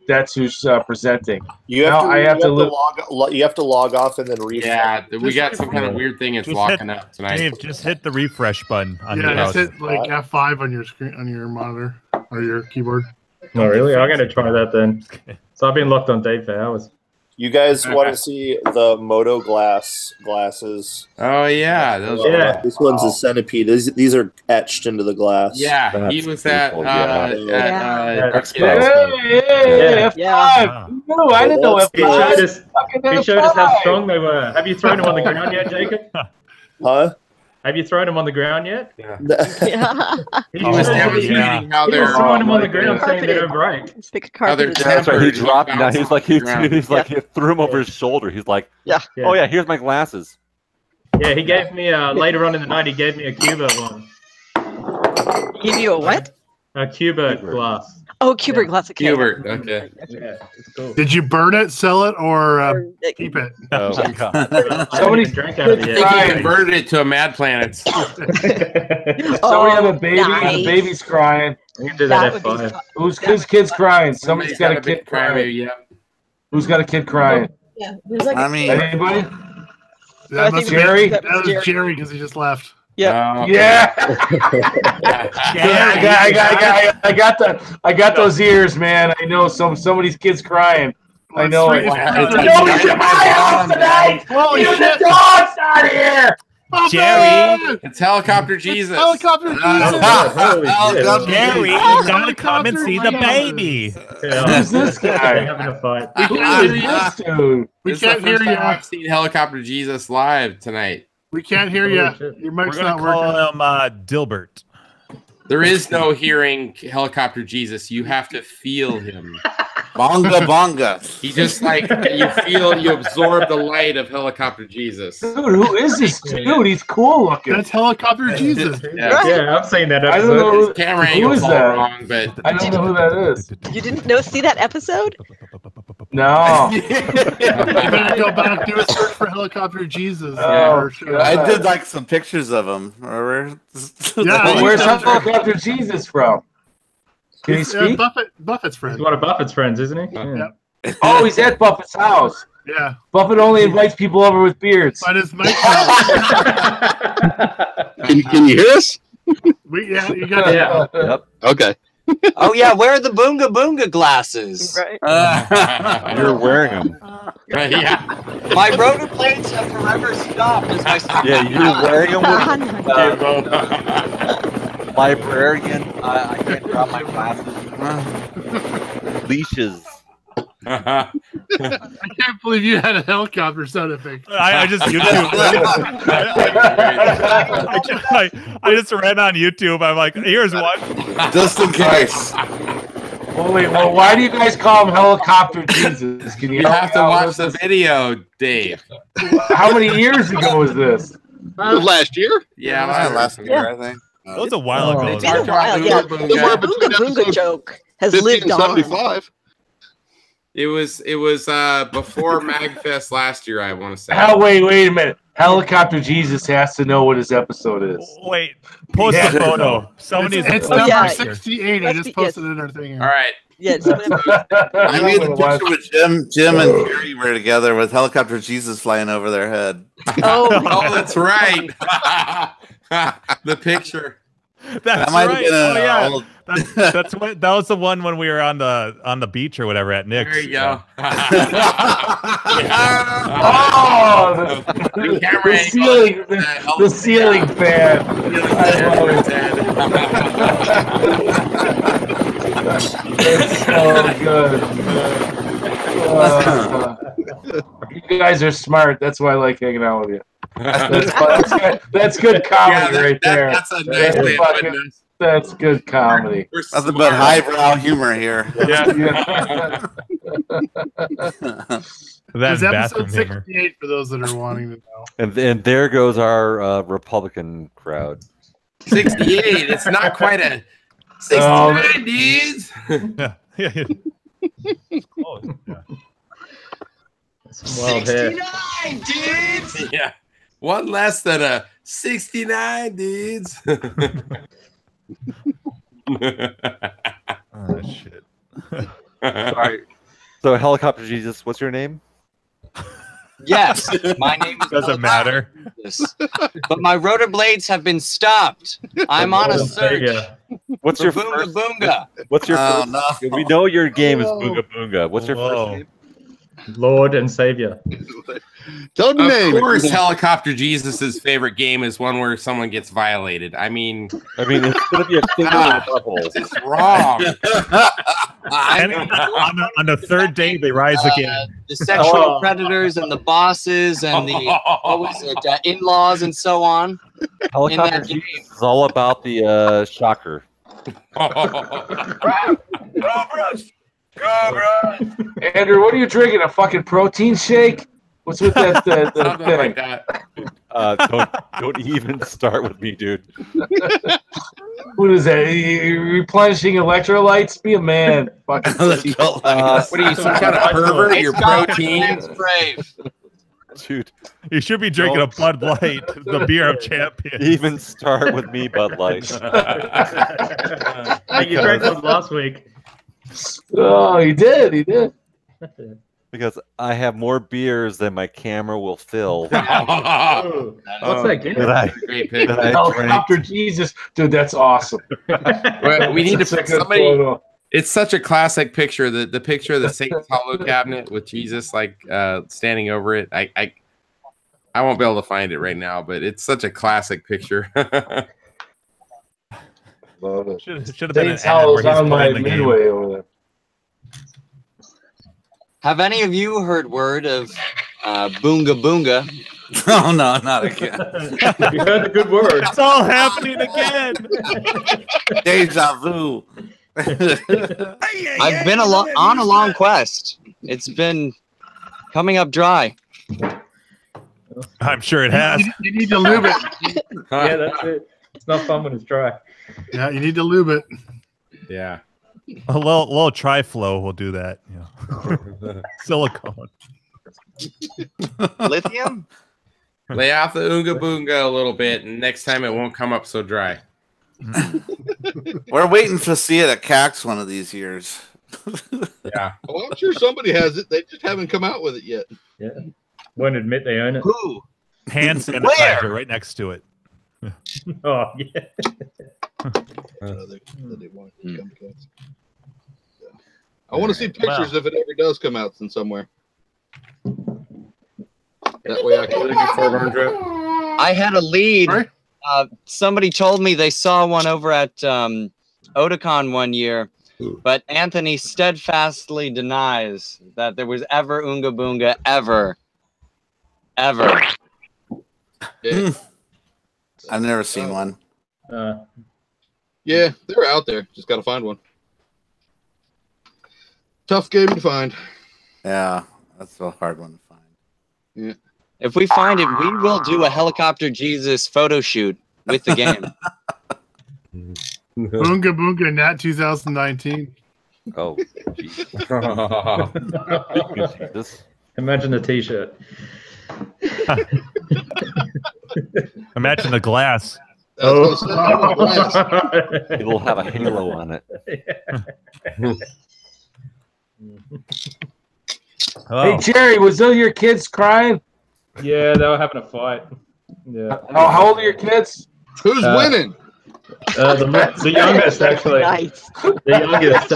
That's who's presenting. You have to log off and then reset. Yeah, we got some kind of weird thing. It's locking up tonight. Dave, just hit the refresh button on your just hit like F5 on your screen, on your monitor or your keyboard. Oh, really? I'm gonna try that then. So I've been locked on Dave for hours. You guys want to see the Moto glasses? Oh yeah, this one's a Centipede. These are etched into the glass. Yeah, he was at F5. No, I didn't know F5. He showed us how strong they were. Have you thrown them on the ground yet, Jacob? Huh? Have you thrown them on the ground yet? Yeah. He was demonstrating how they're throwing them on the ground, saying they don't break. How they're That's right. He tempered. dropped them down. He's like he threw him over his shoulder. He's like, oh yeah, here's my glasses. Yeah, he gave me later on in the night. He gave me a Cuba one. Give you a what? A Cuba glass. Oh, Cuba glass. Okay. Hubert. Okay. Yeah, it's cool. Did you burn it, sell it, or keep it? Oh, Somebody drank out of it. He converted it to a Mad Planet. Somebody have a baby. Nice. The baby's crying. You can do that at 5. Whose kid's crying? Somebody's got a kid crying. Baby, yeah. Who's got a kid crying? Yeah, there's like I mean, Anybody? That must have Jerry? been, that was Jerry because he just left. Yeah. Yeah. I got those ears, man. I know somebody's kid's crying. I know it. Holy shit! Dogs out of here! Jerry, It's Helicopter Jesus. Helicopter Jesus! Jerry, you gotta come and see the baby. Who's this guy? Having a fight. Who is this dude? We This is the can't hear first time you. I've seen Helicopter Jesus live tonight. We can't hear you. Your We're mic's gonna not call working. him Dilbert. There is no hearing Helicopter Jesus. You have to feel him. bonga bonga. He just like you absorb the light of Helicopter Jesus. Dude, who is this dude? He's cool looking. That's Helicopter Jesus. Yeah, I've seen that I don't episode. know His camera who angle's is all that? wrong, but I don't know who that is. You didn't see that episode? No. You better go back, do a search for Helicopter Jesus. Oh, I did like some pictures of him. Remember? Yeah, Where's Helicopter Jesus from? Can he speak? Buffett's friend. He's one of Buffett's friends, isn't he? Yeah. Oh, he's at Buffett's house. Yeah. Buffett only invites people over with beards. But his mic. Can you hear us? Yeah, you got it. Yeah. Yep. Okay. Oh yeah, where are the Boonga Boonga glasses? Right. You're wearing them. yeah. My rollerblades have forever stopped as my Yeah, you're wearing them with librarian. I can't drop my glasses. Leashes. I can't believe you had a helicopter sound effect. I just YouTube. I just ran on YouTube. I'm like, here's one. Just in case. Well, wait, why do you guys call him Helicopter Jesus? Can You have to watch the video, Dave. How many years ago was this? Last year? Yeah, last year, I think. That was a while ago. It's been a while, yeah. The Boonga Boonga joke has 50 lived and on. 75. It was before MagFest last year, I want to say. Oh, wait a minute. Helicopter Jesus has to know what his episode is. Wait, post a photo. Somebody's It's number 68. I just posted it in our thing. All right. Yeah, I made the picture with Jim and Jerry were together with Helicopter Jesus flying over their head. Oh, that's right. The picture. That's might have right. been Oh yeah, old- that's what. That was the one when we were on the beach or whatever at Nick's. There you go. Oh, The camera the ceiling, the ceiling fan. That's so good. You guys are smart. That's why I like hanging out with you. That's good comedy right there. That's a nice way of putting it. That's good comedy. Nothing but highbrow humor here. Yeah. That's It's bathroom episode humor. 68 for those that are wanting to know. And there goes our Republican crowd. 68. It's not quite a 69, dudes. Yeah. Yeah. Oh, yeah. Some wild hair. 69, dudes. Yeah. One less than a 69, dudes. Oh shit. Sorry. So Helicopter Jesus, what's your name? Yes, my name is Doesn't matter. Jesus. But my rollerblades have been stopped. I'm on a search. What's for your Boonga first? Boonga. What's your Oh, first? no. We know your game is Boonga Boonga. What's your Whoa. first name? Lord and Savior. Tell him your name. Of course, Helicopter Jesus' favorite game is one where someone gets violated. I mean, it's gonna be a finger in the butthole. It's wrong. On the third day, they rise again. The sexual predators and the bosses and the what was it, in-laws and so on. Helicopter Jesus is all about the shocker. Andrew, what are you drinking? A fucking protein shake? What's with that? Something thing? like that. Don't even start with me, dude. What is that? You replenishing electrolytes? Be a man. Fucking what are you, some kind of pervert? Your protein? Brave. Dude, you should be drinking a Bud Light, the beer of champions. Even start with me, Bud Light. You drank one last week. Oh, he did. Because I have more beers than my camera will fill. What's that game? Great pick. Helicopter Jesus, dude, that's awesome. We need to put somebody. It's such a classic picture. The picture of the Satan's Hollow cabinet with Jesus like standing over it. I won't be able to find it right now, but it's such a classic picture. Should have been an Satan's ad where Hollow's he's on my playing the game. midway over there. Have any of you heard word of Boonga Boonga? Oh no, not again. You heard the good word. It's all happening again. Deja vu. I've been on a long quest. It's been coming up dry. I'm sure it has. You need to lube it. Yeah, that's it. It's not fun when it's dry. Yeah, you need to lube it. Yeah. A little tri-flow will do that. Yeah. Silicone. Lithium? Lay off the Oonga Boonga a little bit, and next time it won't come up so dry. We're waiting to see it at CAX one of these years. Yeah. Well, I'm sure somebody has it. They just haven't come out with it yet. Yeah. Won't admit they own it. Who? Hand sanitizer right next to it. Oh, yeah. They want it to come to CAX. I want to see pictures if it ever does come out in somewhere. That way I can. I had a lead. Somebody told me they saw one over at Otakon one year, but Anthony steadfastly denies that there was ever Oonga Boonga ever. Yeah. I've never seen one. Yeah, they're out there. Just got to find one. Tough game to find. Yeah, that's a hard one to find. Yeah. If we find it, we will do a Helicopter Jesus photo shoot with the game. Boonga Boonga Nat 2019. Oh, geez. Imagine the t-shirt. Imagine the glass. Oh. It'll have a halo on it. Hey Jerry, was those your kids crying? Yeah, they were having a fight. Yeah. How old are your kids? Who's winning? The youngest, actually. Nice. The youngest,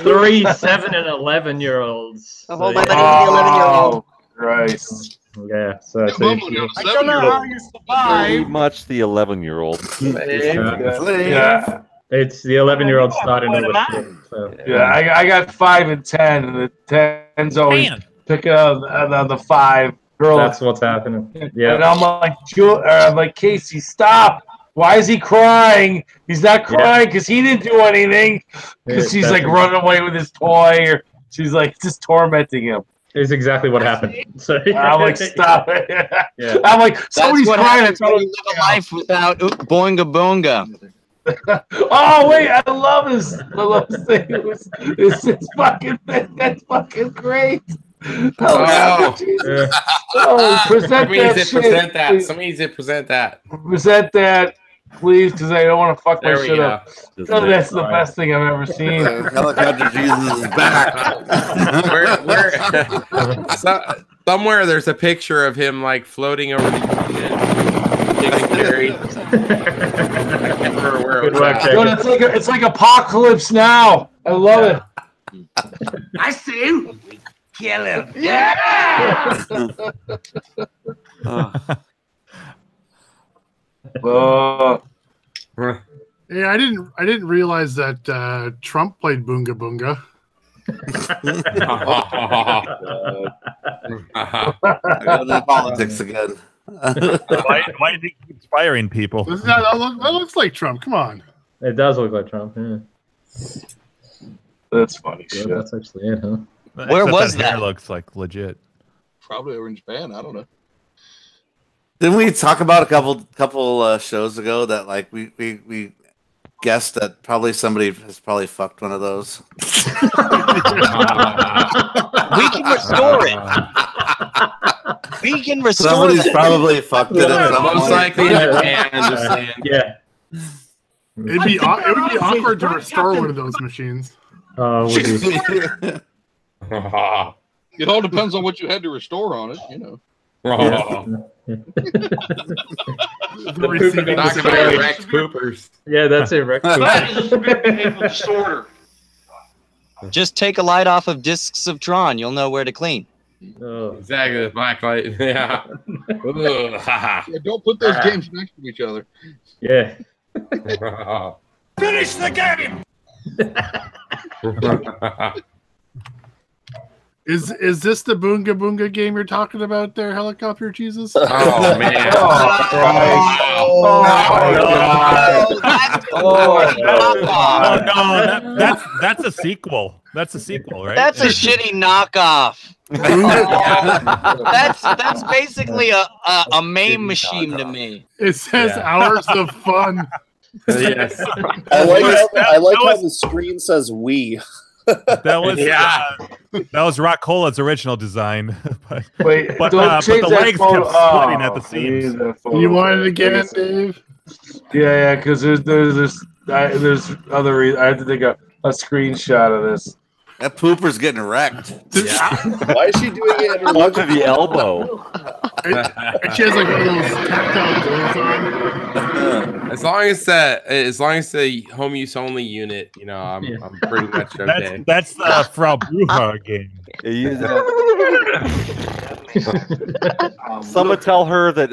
3, 7, and 11-year-olds. Oh, hold my money to the 11-year-old. Christ. Yeah, so I don't know how you Pretty survive. much the 11-year-old. Yeah. It's the 11-year-old starting all the shit. So. Yeah, I got 5 and 10, and the 10's always picking up the 5 girl. That's what's happening. Yeah. And I'm like, Casey, stop. Why is he crying? He's not crying because he didn't do anything. Because he's like running away with his toy, or she's like just tormenting him. It's exactly what happened. So I'm like, stop it. Yeah. I'm like, somebody's That's what crying. happens when you live a life without Boinga Boonga. Oh wait, I love his thing. It's fucking thing. That's fucking great. Oh, present that shit. Present that. Somebody needs to present that. Present that, please, because I don't want to fuck my shit up. Go. That's the best thing I've ever seen. Helicopter Jesus is back. Somewhere there's a picture of him like floating over the ocean. It's like Apocalypse Now. I love it. I see you. Kill him. Yeah. Yeah, I didn't realize that Trump played Boonga Boonga. Politics again. Why do you keep inspiring people? That looks like Trump. Come on. It does look like Trump. Yeah. That's funny shit. That's actually it, huh? Where was that? Hair looks like legit. Probably over in Japan. I don't know. Didn't we talk about a couple shows ago that like we guessed that probably somebody has probably fucked one of those? We can restore it. We can restore Somebody's that. probably fucked it. Most likely in Japan. Just saying. Yeah. It would be awkward to restore one of those machines. Oh, It all depends on what you had to restore on it, you know. Poopers. Yeah, that's it, Rex. Sorter. Just take a light off of discs of Tron. You'll know where to clean. Exactly, the black light. Yeah. Yeah, don't put those games next to each other. Yeah. Finish the game. Is this the Boonga Boonga game you're talking about there, Helicopter Jesus? Oh man! That's a sequel. That's a sequel, right? That's a shitty knockoff. that's basically a MAME machine to me. It says hours of fun. Yes. I like how the screen says "we." That was Rock Cola's original design. but Wait, but don't the change that legs photo. kept splitting at the seams. You want it again, Dave? Yeah, because there's other reasons. I have to take a screenshot of this. That pooper's getting wrecked. Why is she doing it? Look at the elbow. She has like one of those tactile doors on. As long as the home use only unit, you know, I'm pretty much okay. That's the Frau Brucher game. Someone tell her that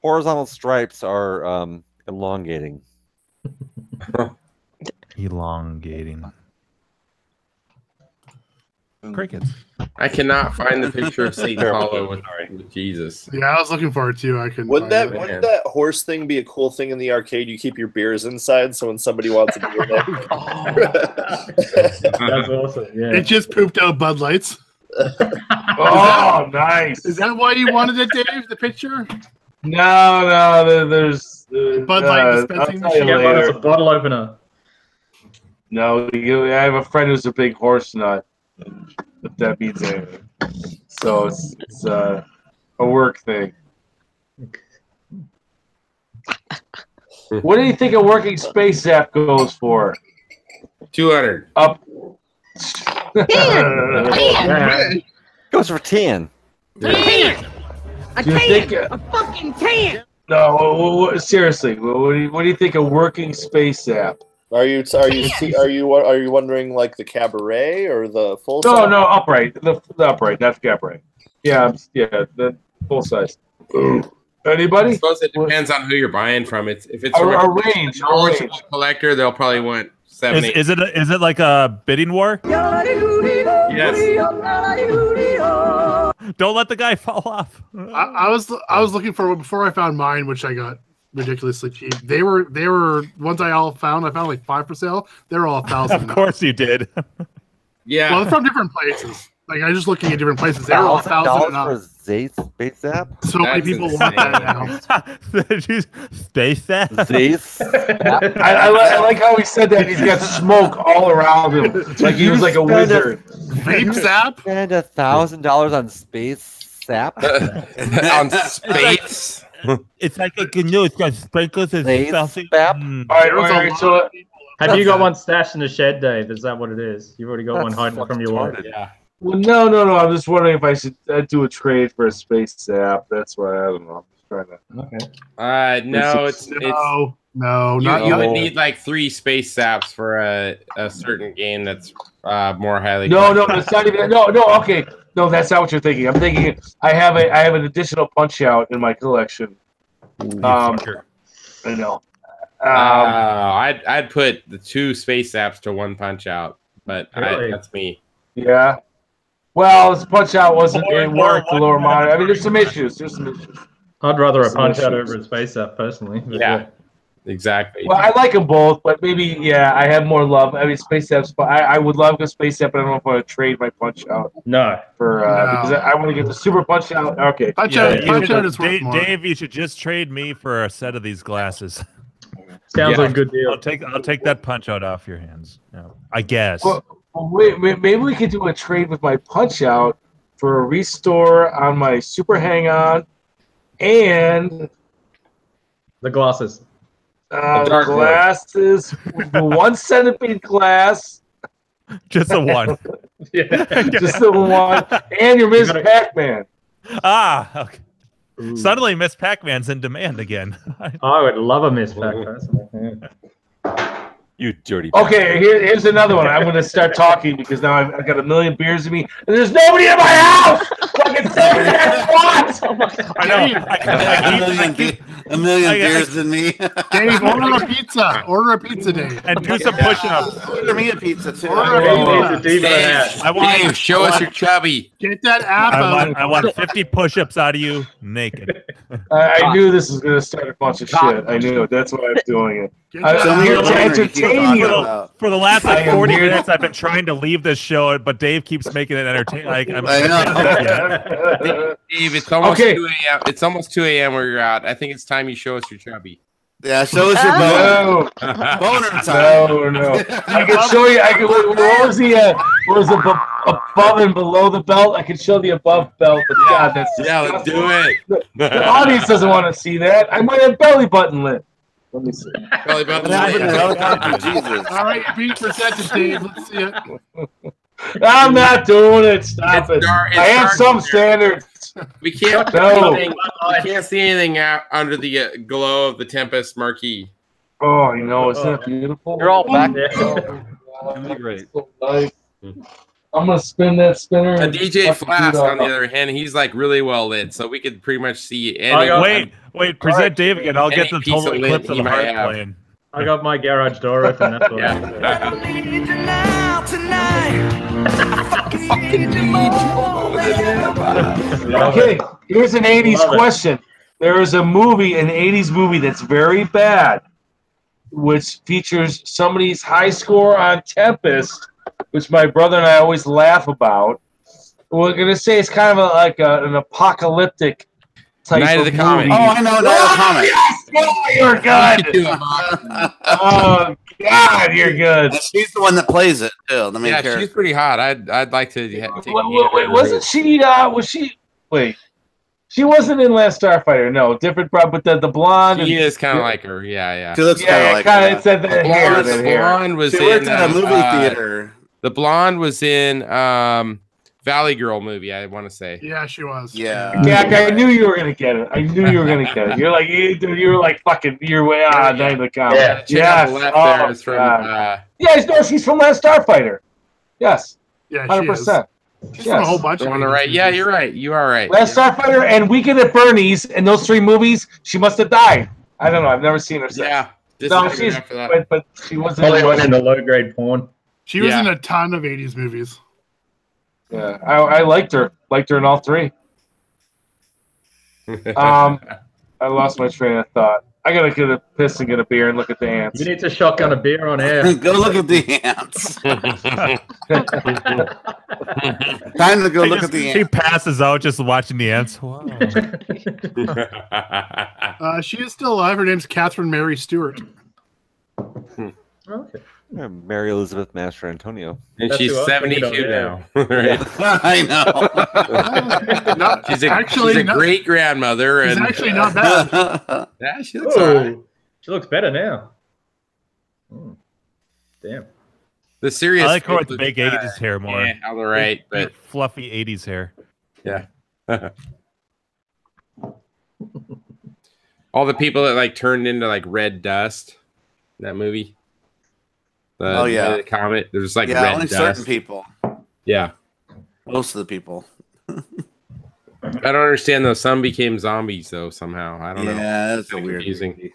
horizontal stripes are elongating. Elongating. Crickets. I cannot find the picture of Satan Hollow with Jesus. Yeah, I was looking for it too. I couldn't. Wouldn't find that horse thing be a cool thing in the arcade? You keep your beers inside, so when somebody wants a beer, That's awesome. Yeah. It just pooped out Bud Lights. Oh, nice. Is that why you wanted it, Dave? The picture? No, there's Bud Light dispensing I'll tell you machine. later. It's a bottle opener. No, I have a friend who's a big horse nut. If that means anything. So it's a work thing. What do you think a working space app goes for? 200. Up. 10. Goes for 10. A Do you think? a fucking can. No, seriously. What do you think a working space app? Are you wondering like the cabaret or the full? No, size? no, upright. The upright, not cabaret. Yeah, the full size. Anybody? I suppose it depends on who you're buying from. If it's a range collector, they'll probably want 7. Is it like a bidding war? Yes. Don't let the guy fall off. I was looking for one before I found mine, which I got ridiculously cheap. They were ones I found like 5 for sale. They were all 1,000. Of course you did. Yeah. Well, from different places. Like I was just looking at different places. They were all 1,000 and up. for Space App? So many people want that now. Space App? Space? I like how he said that. He's got smoke all around him, like he was like a wizard. Vape Zap? Spend $1,000 on Space App? On space? It's like a canoe. It's got sprinkles and stuff. All right. So have you got one stashed in the shed, Dave? Is that what it is? You've already got one hiding from your wife. Yeah. Well, no. I'm just wondering if I should do a trade for a space app. That's why I don't know. Okay. No, it's no, you would need like 3 space saps for a certain game that's more highly. No, it's not even. No, okay, no, that's not what you're thinking. I'm thinking I have an additional punch out in my collection. I know. I'd put the 2 space saps to 1 punch out, but Really? that's me. Yeah. Well, this punch out wasn't. It worked. The lower monitor. I mean, there's some issues. I'd rather a punch out over a space up personally. But Yeah. Exactly. Well, I like them both, but maybe I have more love. I mean, Space Apps, but I would love a Space App, but I don't know if I want to trade my Punch Out. No, because I want to get the Super Punch Out. Okay, Punch Out is worth more. Dave, you should just trade me for a set of these glasses. Sounds like a good deal. I'll take that Punch Out off your hands. I guess. Well, wait, maybe we could do a trade with my Punch Out for a restore on my Super Hang On, and the glasses. The glasses, the 1 centipede glass. Just the one. Just the one. And your Ms. Pac-Man. Okay. Suddenly, Miss Pac-Man's in demand again. I would love a Miss Pac personally. You dirty. Okay, here's another one. I'm going to start talking because now I've got a million beers in me, and there's nobody in my house. Fucking say what? I know. A million beers in me. Dave, order a pizza. Order a pizza, Dave. And do some push-ups. Order me a pizza too. Dave, show us your chubby. Get that app out. I want 50 push-ups out of you naked. I knew this was going to start a bunch of shit. I knew it. That's why I'm doing it. I'm here to entertain you. For the last 40 minutes, I've been trying to leave this show, but Dave keeps making it entertaining. I know. Dave, it's almost 2 a.m. It's almost 2 a.m. where you're out. I think it's time you show us your chubby. Yeah, show us your bone. Boner time. No. I can show you. What was above and below the belt? I can show the above belt, but God, that's let's do it. The audience doesn't want to see that. I might have belly button lit. Let me see. Belly button Jesus. All right, be percentage, Dave. Let's see it. I'm not doing it. Stop it. I have some standards. We can't. We can't see anything out under the glow of the Tempest marquee. Oh, you know, isn't that beautiful? You're all back there. Great. So nice. I'm gonna spin that spinner. And DJ Flask, on the other hand, he's like really well lit, so we could pretty much see. Wait, present Dave again. I'll get the total eclipse of the heart playing. I got my garage door open. That's what Okay, here's an 80s question. There is a movie, an 80s movie that's very bad, which features somebody's high score on Tempest, which my brother and I always laugh about. We're going to say it's kind of like an apocalyptic type Night of the Comet. Oh, I know, Night of the Comet. Yes! Oh, you're good. Oh, God, you're good. And she's the one that plays it, too. The main character. She's pretty hot. I'd like to take wait, wasn't she, wait. She wasn't in Last Starfighter, no. Different, but the blonde. She is kind of like her, yeah. She looks kind of like her. It said that hair. The blonde was she worked at a movie theater. The blonde was in Valley Girl movie, I want to say. Yeah, she was. Yeah. Jack, I knew you were gonna get it. You're like you were like fucking your way on Night of the Comet. Yeah, the left there is from. Yeah, no, she's from Last Starfighter. Yes. Yeah, 100%. She's from a whole bunch on the right. Yeah, you're right. You are right. Last Starfighter and Weekend at Bernie's, and those 3 movies, she must have died. I don't know. I've never seen her since. Yeah. No, but she wasn't. Probably went into low grade porn. She was in a ton of 80s movies. Yeah, I liked her. Liked her in all 3. I lost my train of thought. I gotta get a piss and get a beer and look at the ants. You need to shotgun a beer on air. Go look at the ants. Time to go look at the ants. He passes out just watching the ants. Wow. She is still alive. Her name's Catherine Mary Stewart. Okay. Mary Elizabeth Master Antonio. And she's 72 now. I know. She's a great grandmother. She's actually not bad. Yeah, she looks alright. She looks better now. Damn. The serious. I like her with the big 80s hair more. Yeah, all right, big, fluffy 80s hair. Yeah. All the people that like turned into like red dust. That movie. The comet. There's like red only dust. certain people. Yeah. Most of the people. I don't understand though. Some became zombies though somehow. I don't know. Yeah, that's It's weird. confusing.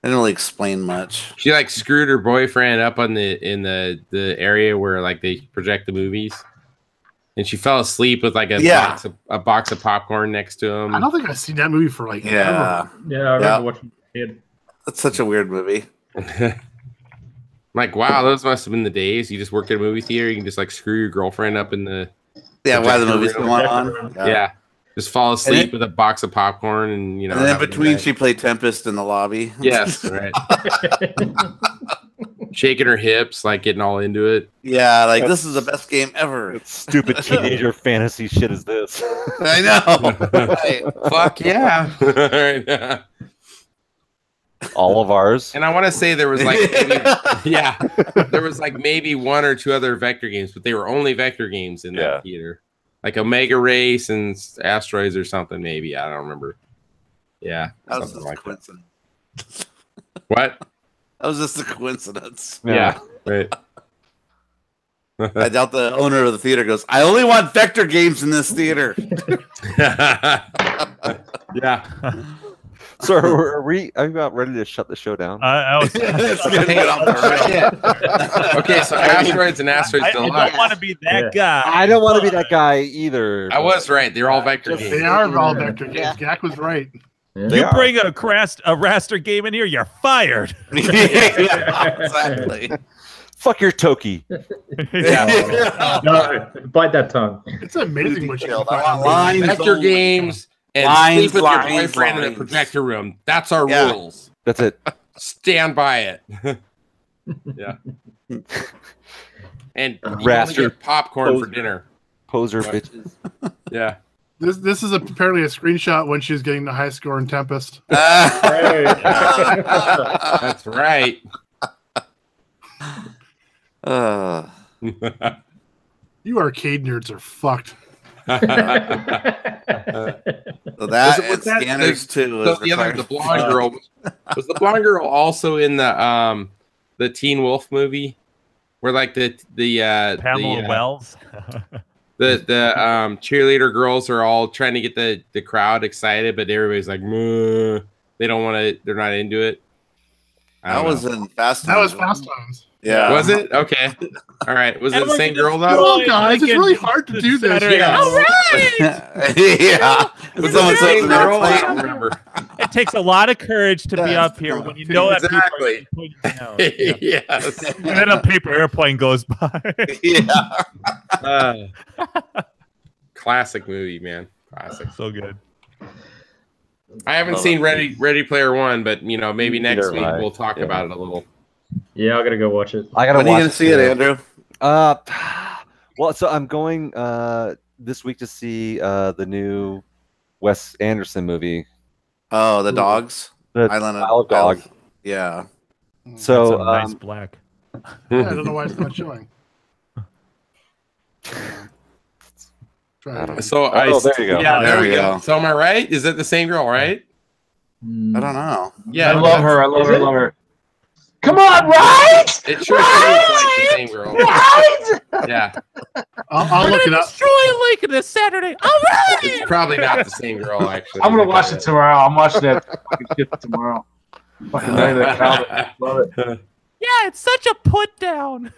They didn't really explain much. She like screwed her boyfriend up on in the area where like they project the movies, and she fell asleep with like a box of popcorn next to him. I don't think I've seen that movie for like ever. Yeah, I remember watching it. That's such a weird movie. Like, wow, those must have been the days. You just worked at a movie theater. You can just like screw your girlfriend up in the while the movie's going on. Yeah. Just fall asleep with a box of popcorn and And then in between, she played Tempest in the lobby. Yes, right. Shaking her hips, like getting all into it. Yeah, like this is the best game ever. What stupid teenager fantasy shit is this? I know. Right. Fuck yeah. All of ours. And I want to say there was like there was like maybe one or two other Vector games, but they were only Vector games in that theater. Like Omega Race and Asteroids or something, maybe. I don't remember. Yeah. That was something just like a coincidence. What? That was just a coincidence. Yeah. Right. I doubt the owner of the theater goes, I only want Vector games in this theater. Yeah. So are we about ready to shut the show down? I was Okay, so Asteroids and Asteroids Deluxe. I don't want to be that guy. I don't want to be that guy either. I was right. They're all Vector games. They are all Vector games. Gak was right. You bring a raster game in here, you're fired. Exactly. Fuck your Toki. No, bite that tongue. It's amazing what you can Lines find. Vector games and sleep with your boyfriend in the projector room. That's our rules. That's it. Stand by it. Yeah. And Raster get popcorn for dinner. Poser bitches. Yeah. This is apparently a screenshot when she was getting the high score in Tempest. That's right. You arcade nerds are fucked. So that and Scanners too. So the blonde girl was the blonde girl also in the Teen Wolf movie, where like the Pamela Wells. the cheerleader girls are all trying to get the crowd excited, but everybody's like, "Meh." They don't want to. They're not into it. That was in Fast Times. That was Fast Times. Yeah. Was it? Okay. All right. Was it the same girl though? Come on, guys. It's really hard to do this. Yeah. All right. Yeah. Was it the same girl? I don't remember. It takes a lot of courage to be up here when you know that people are putting you down. Yes. And then a paper airplane goes by. Yeah. Classic movie, man. Classic. So good. I haven't seen Ready Player One, but maybe next week we'll talk about it a little. Yeah, I gotta go watch it. I gotta. When are you gonna see it, Andrew? Well, so I'm going this week to see the new Wes Anderson movie. Oh, the dogs. The Island of Dog. Yeah. So That's a nice black. Yeah, I don't know why it's not showing. So there you go. Yeah, There we go. So am I right? Is it the same girl, right? I don't know. Yeah, I love her. I love her. Come on, right? It sure seems like the same girl. Right? Yeah. I'll look it up. Destroy Lincoln this Saturday. All right. It's probably not the same girl, actually. I'm gonna watch it tomorrow. I'm watching that fucking shit tomorrow. Fucking Night of the Cow. Love it. Yeah, it's such a put down.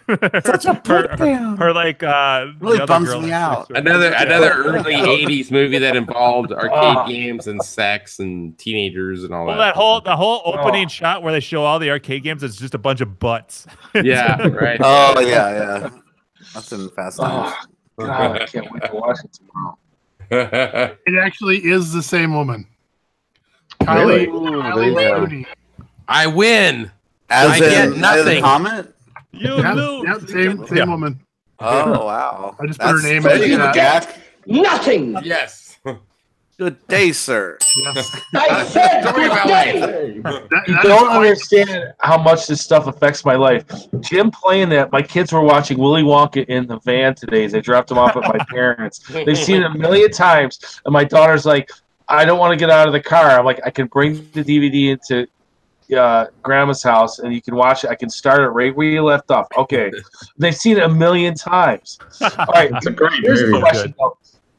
Such a put down. Her like Really the other bums girl me out. Another early '80s movie that involved arcade games and sex and teenagers and all Well, that. the whole opening shot where they show all the arcade games is just a bunch of butts. Yeah, right. Oh yeah. That's in Fast Times. Oh, God, I can't wait to watch it tomorrow. It actually is the same woman. Kylie Rooney. I win. As I in get nothing. Comment? You lose. Yep, same woman. Oh wow. I just put her name Thank in you, the Jack. Nothing. Yes. Good day, sir. I said Story of good my day. life. You don't understand how much this stuff affects my life. Jim playing that. My kids were watching Willy Wonka in the van today as they dropped them off at my parents. They've seen it a million times, and my daughter's like, I don't want to get out of the car. I'm like, I can bring the DVD into Grandma's house, and you can watch it. I can start it right where you left off. Okay, they've seen it a million times. All right, it's a great here's movie. the question, though.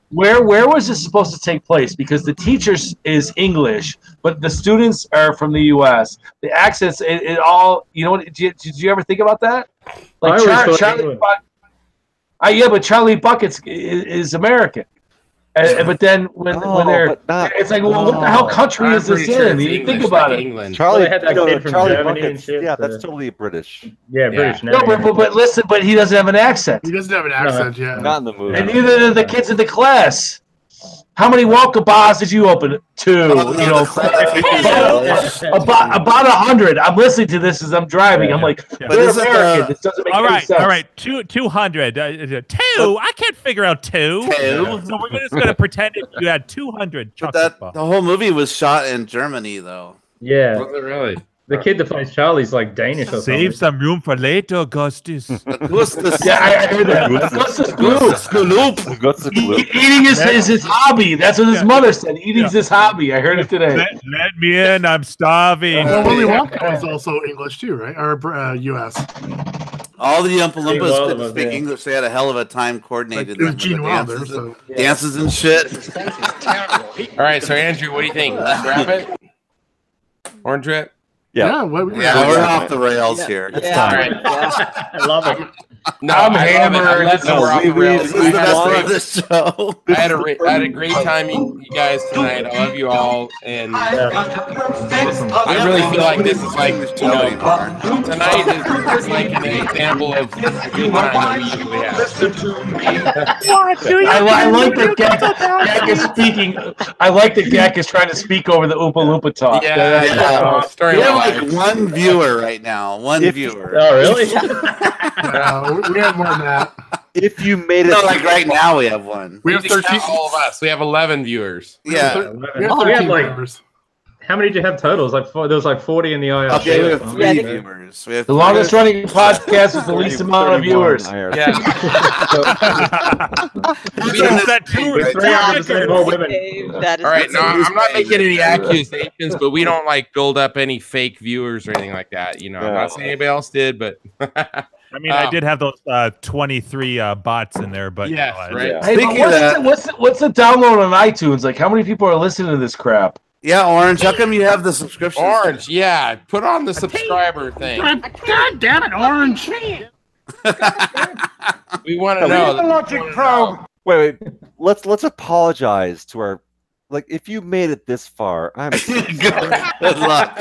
Where was this supposed to take place? Because the teachers is English, but the students are from the U.S. The accents, it all. You know what? Did you ever think about that? Like Charlie Buck. Yeah, but Charlie Buckets is American. But then when they're, it's like, well, what the hell country is this in? You think about it. England. Charlie, had that kid from Charlie Germany Buckets, and shit. yeah, that's totally British. Yeah, British. No, but listen, but he doesn't have an accent. He doesn't have an accent, yeah. Not in the movie. And neither do the kids in the class. How many Wonka bars did you open? 2. You know, about 100. I'm listening to this as I'm driving. I'm like, they're American. This doesn't make any sense. All right. 200. 2. I can't figure out 2. So we're just gonna pretend you had 200 chocolate bars. The whole movie was shot in Germany, though. Yeah. Was it really? The kid that plays Charlie's like Danish or something. Save some room for later, Augustus. Yeah, I heard that. Augustus Eating is his hobby. That's what his mother said. Eating's his hobby. I heard it today. Let me in. I'm starving. Well, Willy Wonka was also English too, right? Or U.S. All the Oompa Loompas couldn't speak English. They had a hell of a time coordinated. It was Gene Wilder, so dances and shit. All right, so Andrew, what do you think? Grab it. Orange Rat? Yeah, we're off the rails here. It's time. Right. I love it. No, I'm hammered. This is the best part of this show. I had a great time, you guys, tonight. I love you all, and I really feel like this is like, tonight is like an example of the good time that we usually have. I like that Gak is speaking. I like that Gak is trying to speak over the Oompa Loompa talk. Yeah. We have like one viewer right now. One viewer. Oh, really? We have more than that. If you made it, no, like right now we have one. We have 13. All of us. We have 11 viewers. Yeah, we have 13 viewers. How many did you have totals? Like there was like 40 in the IRC. Okay, we have 3 viewers. We have the longest running podcast with the least amount of viewers. Yeah. All right, no, I'm not making any accusations, but we don't like build up any fake viewers or anything like that. You know, I'm not saying anybody else did, but I mean, I did have those 23 bots in there, but yeah, right. Hey, what's the download on iTunes? Like, how many people are listening to this crap? Yeah, Orange. How come you have the subscription? Orange, yeah. Put on the subscriber thing. God damn it, Orange! We want to know. Logic Pro. Wait. Let's apologize to our. Like, if you made it this far, I'm good luck.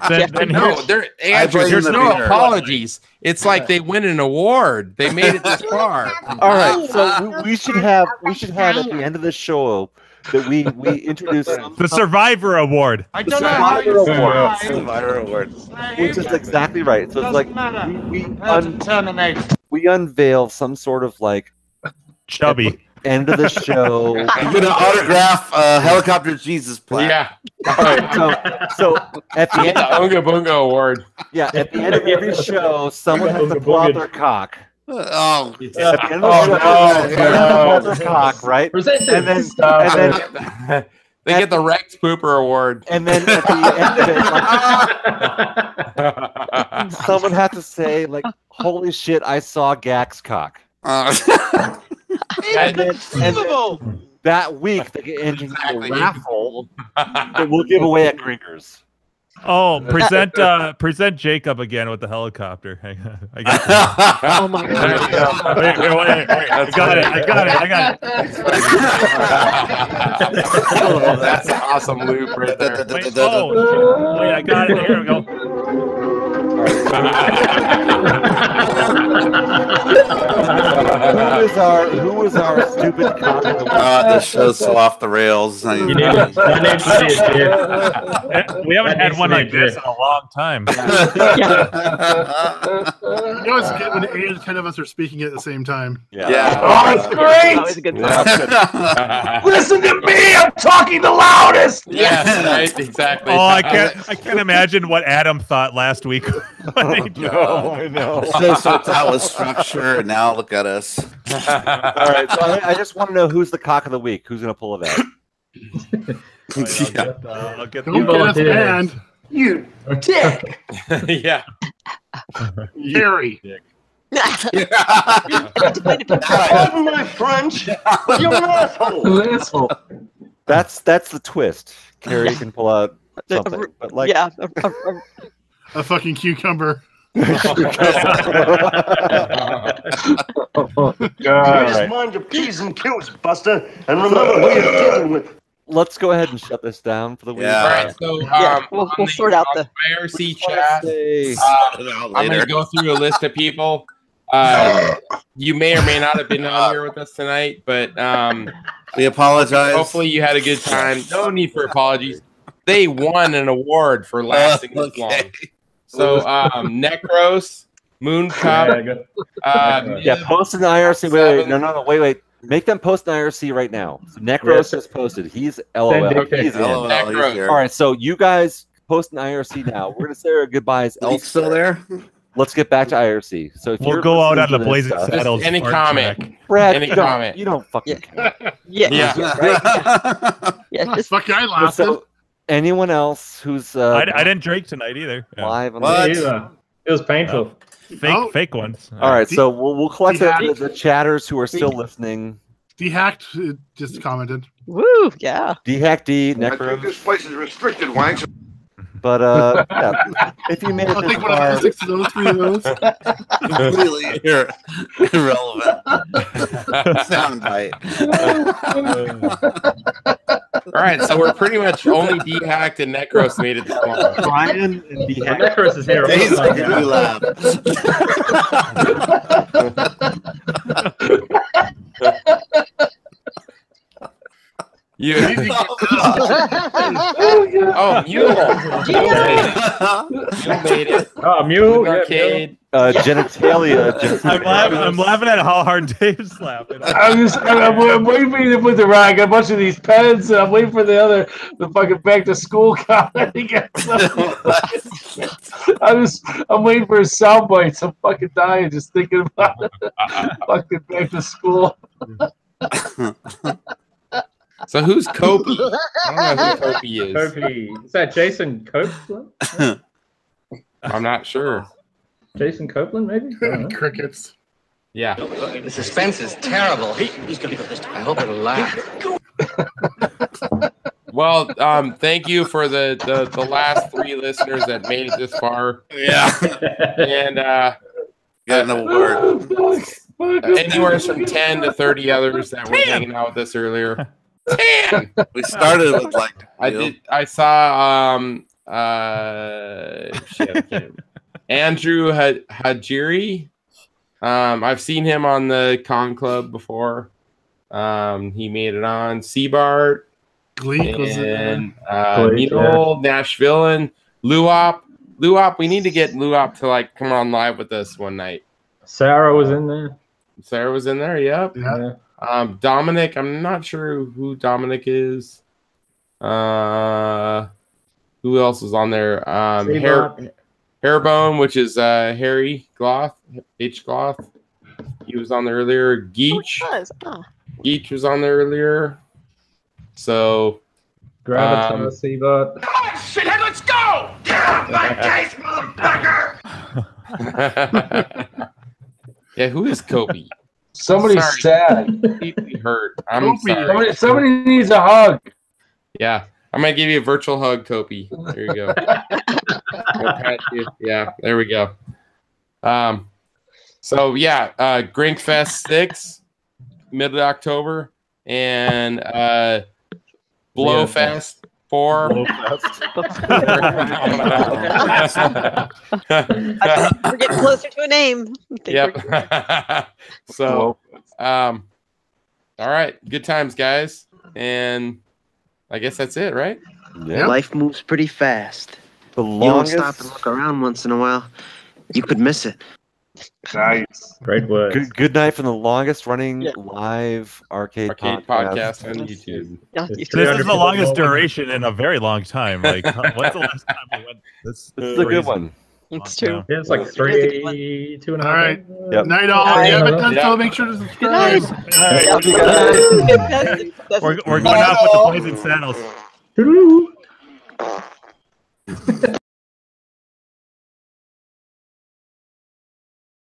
There's no apologies. It's like they win an award. They made it this far. All right, so we should have at the end of the show that we introduce the Survivor Award. I don't know how you Survivor Award, which is exactly right. So it's like we unveil some sort of like Chubby. End of the show. I'm gonna autograph Helicopter Jesus plaque. Yeah. All right. So at the end, the Unga Bunga Award. Yeah. At the end of every show, someone has to pull out their cock. Oh. At the end of the show, their cock, right? And then they get the Rex Pooper Award. And then at the end of it, someone has to say like, "Holy shit, I saw Gak's cock." And then that week they get into a raffle that we'll give away at Grinkers. Oh, present Jacob again with the helicopter. I got oh my god! Wait. I got it. Oh, that's an awesome loop right there. Wait, I got it. Here we go. Who was our stupid cock of the week? This show's so off the rails. We haven't had one like this in a long time. You know, it's good when 8 or 10 of us are speaking at the same time. Yeah. Oh, it's great. That was a good Listen to me. I'm talking the loudest. Yes, right. Exactly. Oh, I can't imagine what Adam thought last week. I know. So that was structure, and now look at us. All right, so I just want to know who's the cock of the week. Who's going to pull it out? I'll get Don't get us banned. You dick. Yeah. Harry. Pardon my French, but you're an asshole. That's the twist. Carrie can pull out something, but like a fucking cucumber. Just mind your P's and Q's, Buster, and remember who you're dealing with. Let's go ahead and shut this down for the week. All right, so we'll sort out the IRC chat. I'm going to go through a list of people. You may or may not have been on here with us tonight, but we apologize. Hopefully, you had a good time. No need for apologies. They won an award for lasting this long. So, Necros, Moon Cup. Post in the IRC. Wait. Make them post in IRC right now. So Necros has posted. He's LOL. He's in. All right, so you guys post in IRC now. We're gonna say our goodbyes. Elf's still there. Let's get back to IRC. So if we'll go out on the Blazing Saddles. Any comment? Brad, any comment? You don't fucking care. Yeah. Fuck, I lost so, anyone else who's I didn't drink tonight either. Live on It was painful. Fake ones. All right, so we'll collect the chatters who are still listening. D-Hacked just commented. Woo, yeah. D-Hack D, I think this place is restricted, Wanks. But if you made it I'll this take one of those, 6 of those, 3 of those. Completely irrelevant. Soundbite. All right, so we're pretty much only D-Hacked and Necros made it this long. Brian and D-Hacked. Necros is here. You. Oh, Mule. You made it. Oh, Mule. Arcade. Genitalia. I'm laughing at how hard Dave's laughing. I'm waiting for you to put the right. I got a bunch of these pens, and I'm waiting for the fucking back to school comment. I'm waiting for his sound bites. I'm fucking dying just thinking about it. Fucking back to school. So who's Kopi? I don't know who Kopi is. Kopi. Is that Jason Copeland? I'm not sure. Jason Copeland, maybe? Crickets. Yeah. The suspense is terrible. He's gonna go this time. I hope it'll last. Well, thank you for the last 3 listeners that made it this far. Yeah. And got an award. Anywhere from 10 to 30 others that were hanging out with us earlier. 10. We started with like I saw Andrew Hajiri. I've seen him on the Con Club before. He made it on Seabart. Gleek was in Neil, Nashville, and Luop. We need to get Luop to like come on live with us one night. Sarah was in there. Sarah was in there. Yep. Yeah. Dominic. I'm not sure who Dominic is. Who else was on there? Hairbone, which is Harry Gloth, H. Gloth. He was on there earlier. Geach. Geach was on there earlier. So Gravitar, Seabot. Come on, shithead, let's go! Get off my case, motherfucker! Yeah, who is Kobe? Somebody's sad. Deeply hurt. I'm sorry. Somebody needs a hug. Yeah, I'm gonna give you a virtual hug, Kobe. There you go. Yeah, there we go. So yeah, Grinkfest 6, mid-October, and Blowfest 4. We're getting closer to a name. Yep. So, all right, good times, guys, and I guess that's it, right? Yeah. Life moves pretty fast. The You don't stop and look around once in a while, you could miss it. Nice. Great words. Good night from the longest running live arcade podcast on YouTube. This is the longest duration in a very long time. Like, what's the last time we went? This is a good one. It's true. Yeah, it's like 3, 2.5. All right. Yep. Night all. Yeah, Yeah, but yeah. that's all. Make sure to subscribe. Love you guys. We're going off with the poison saddles. Doo-doo.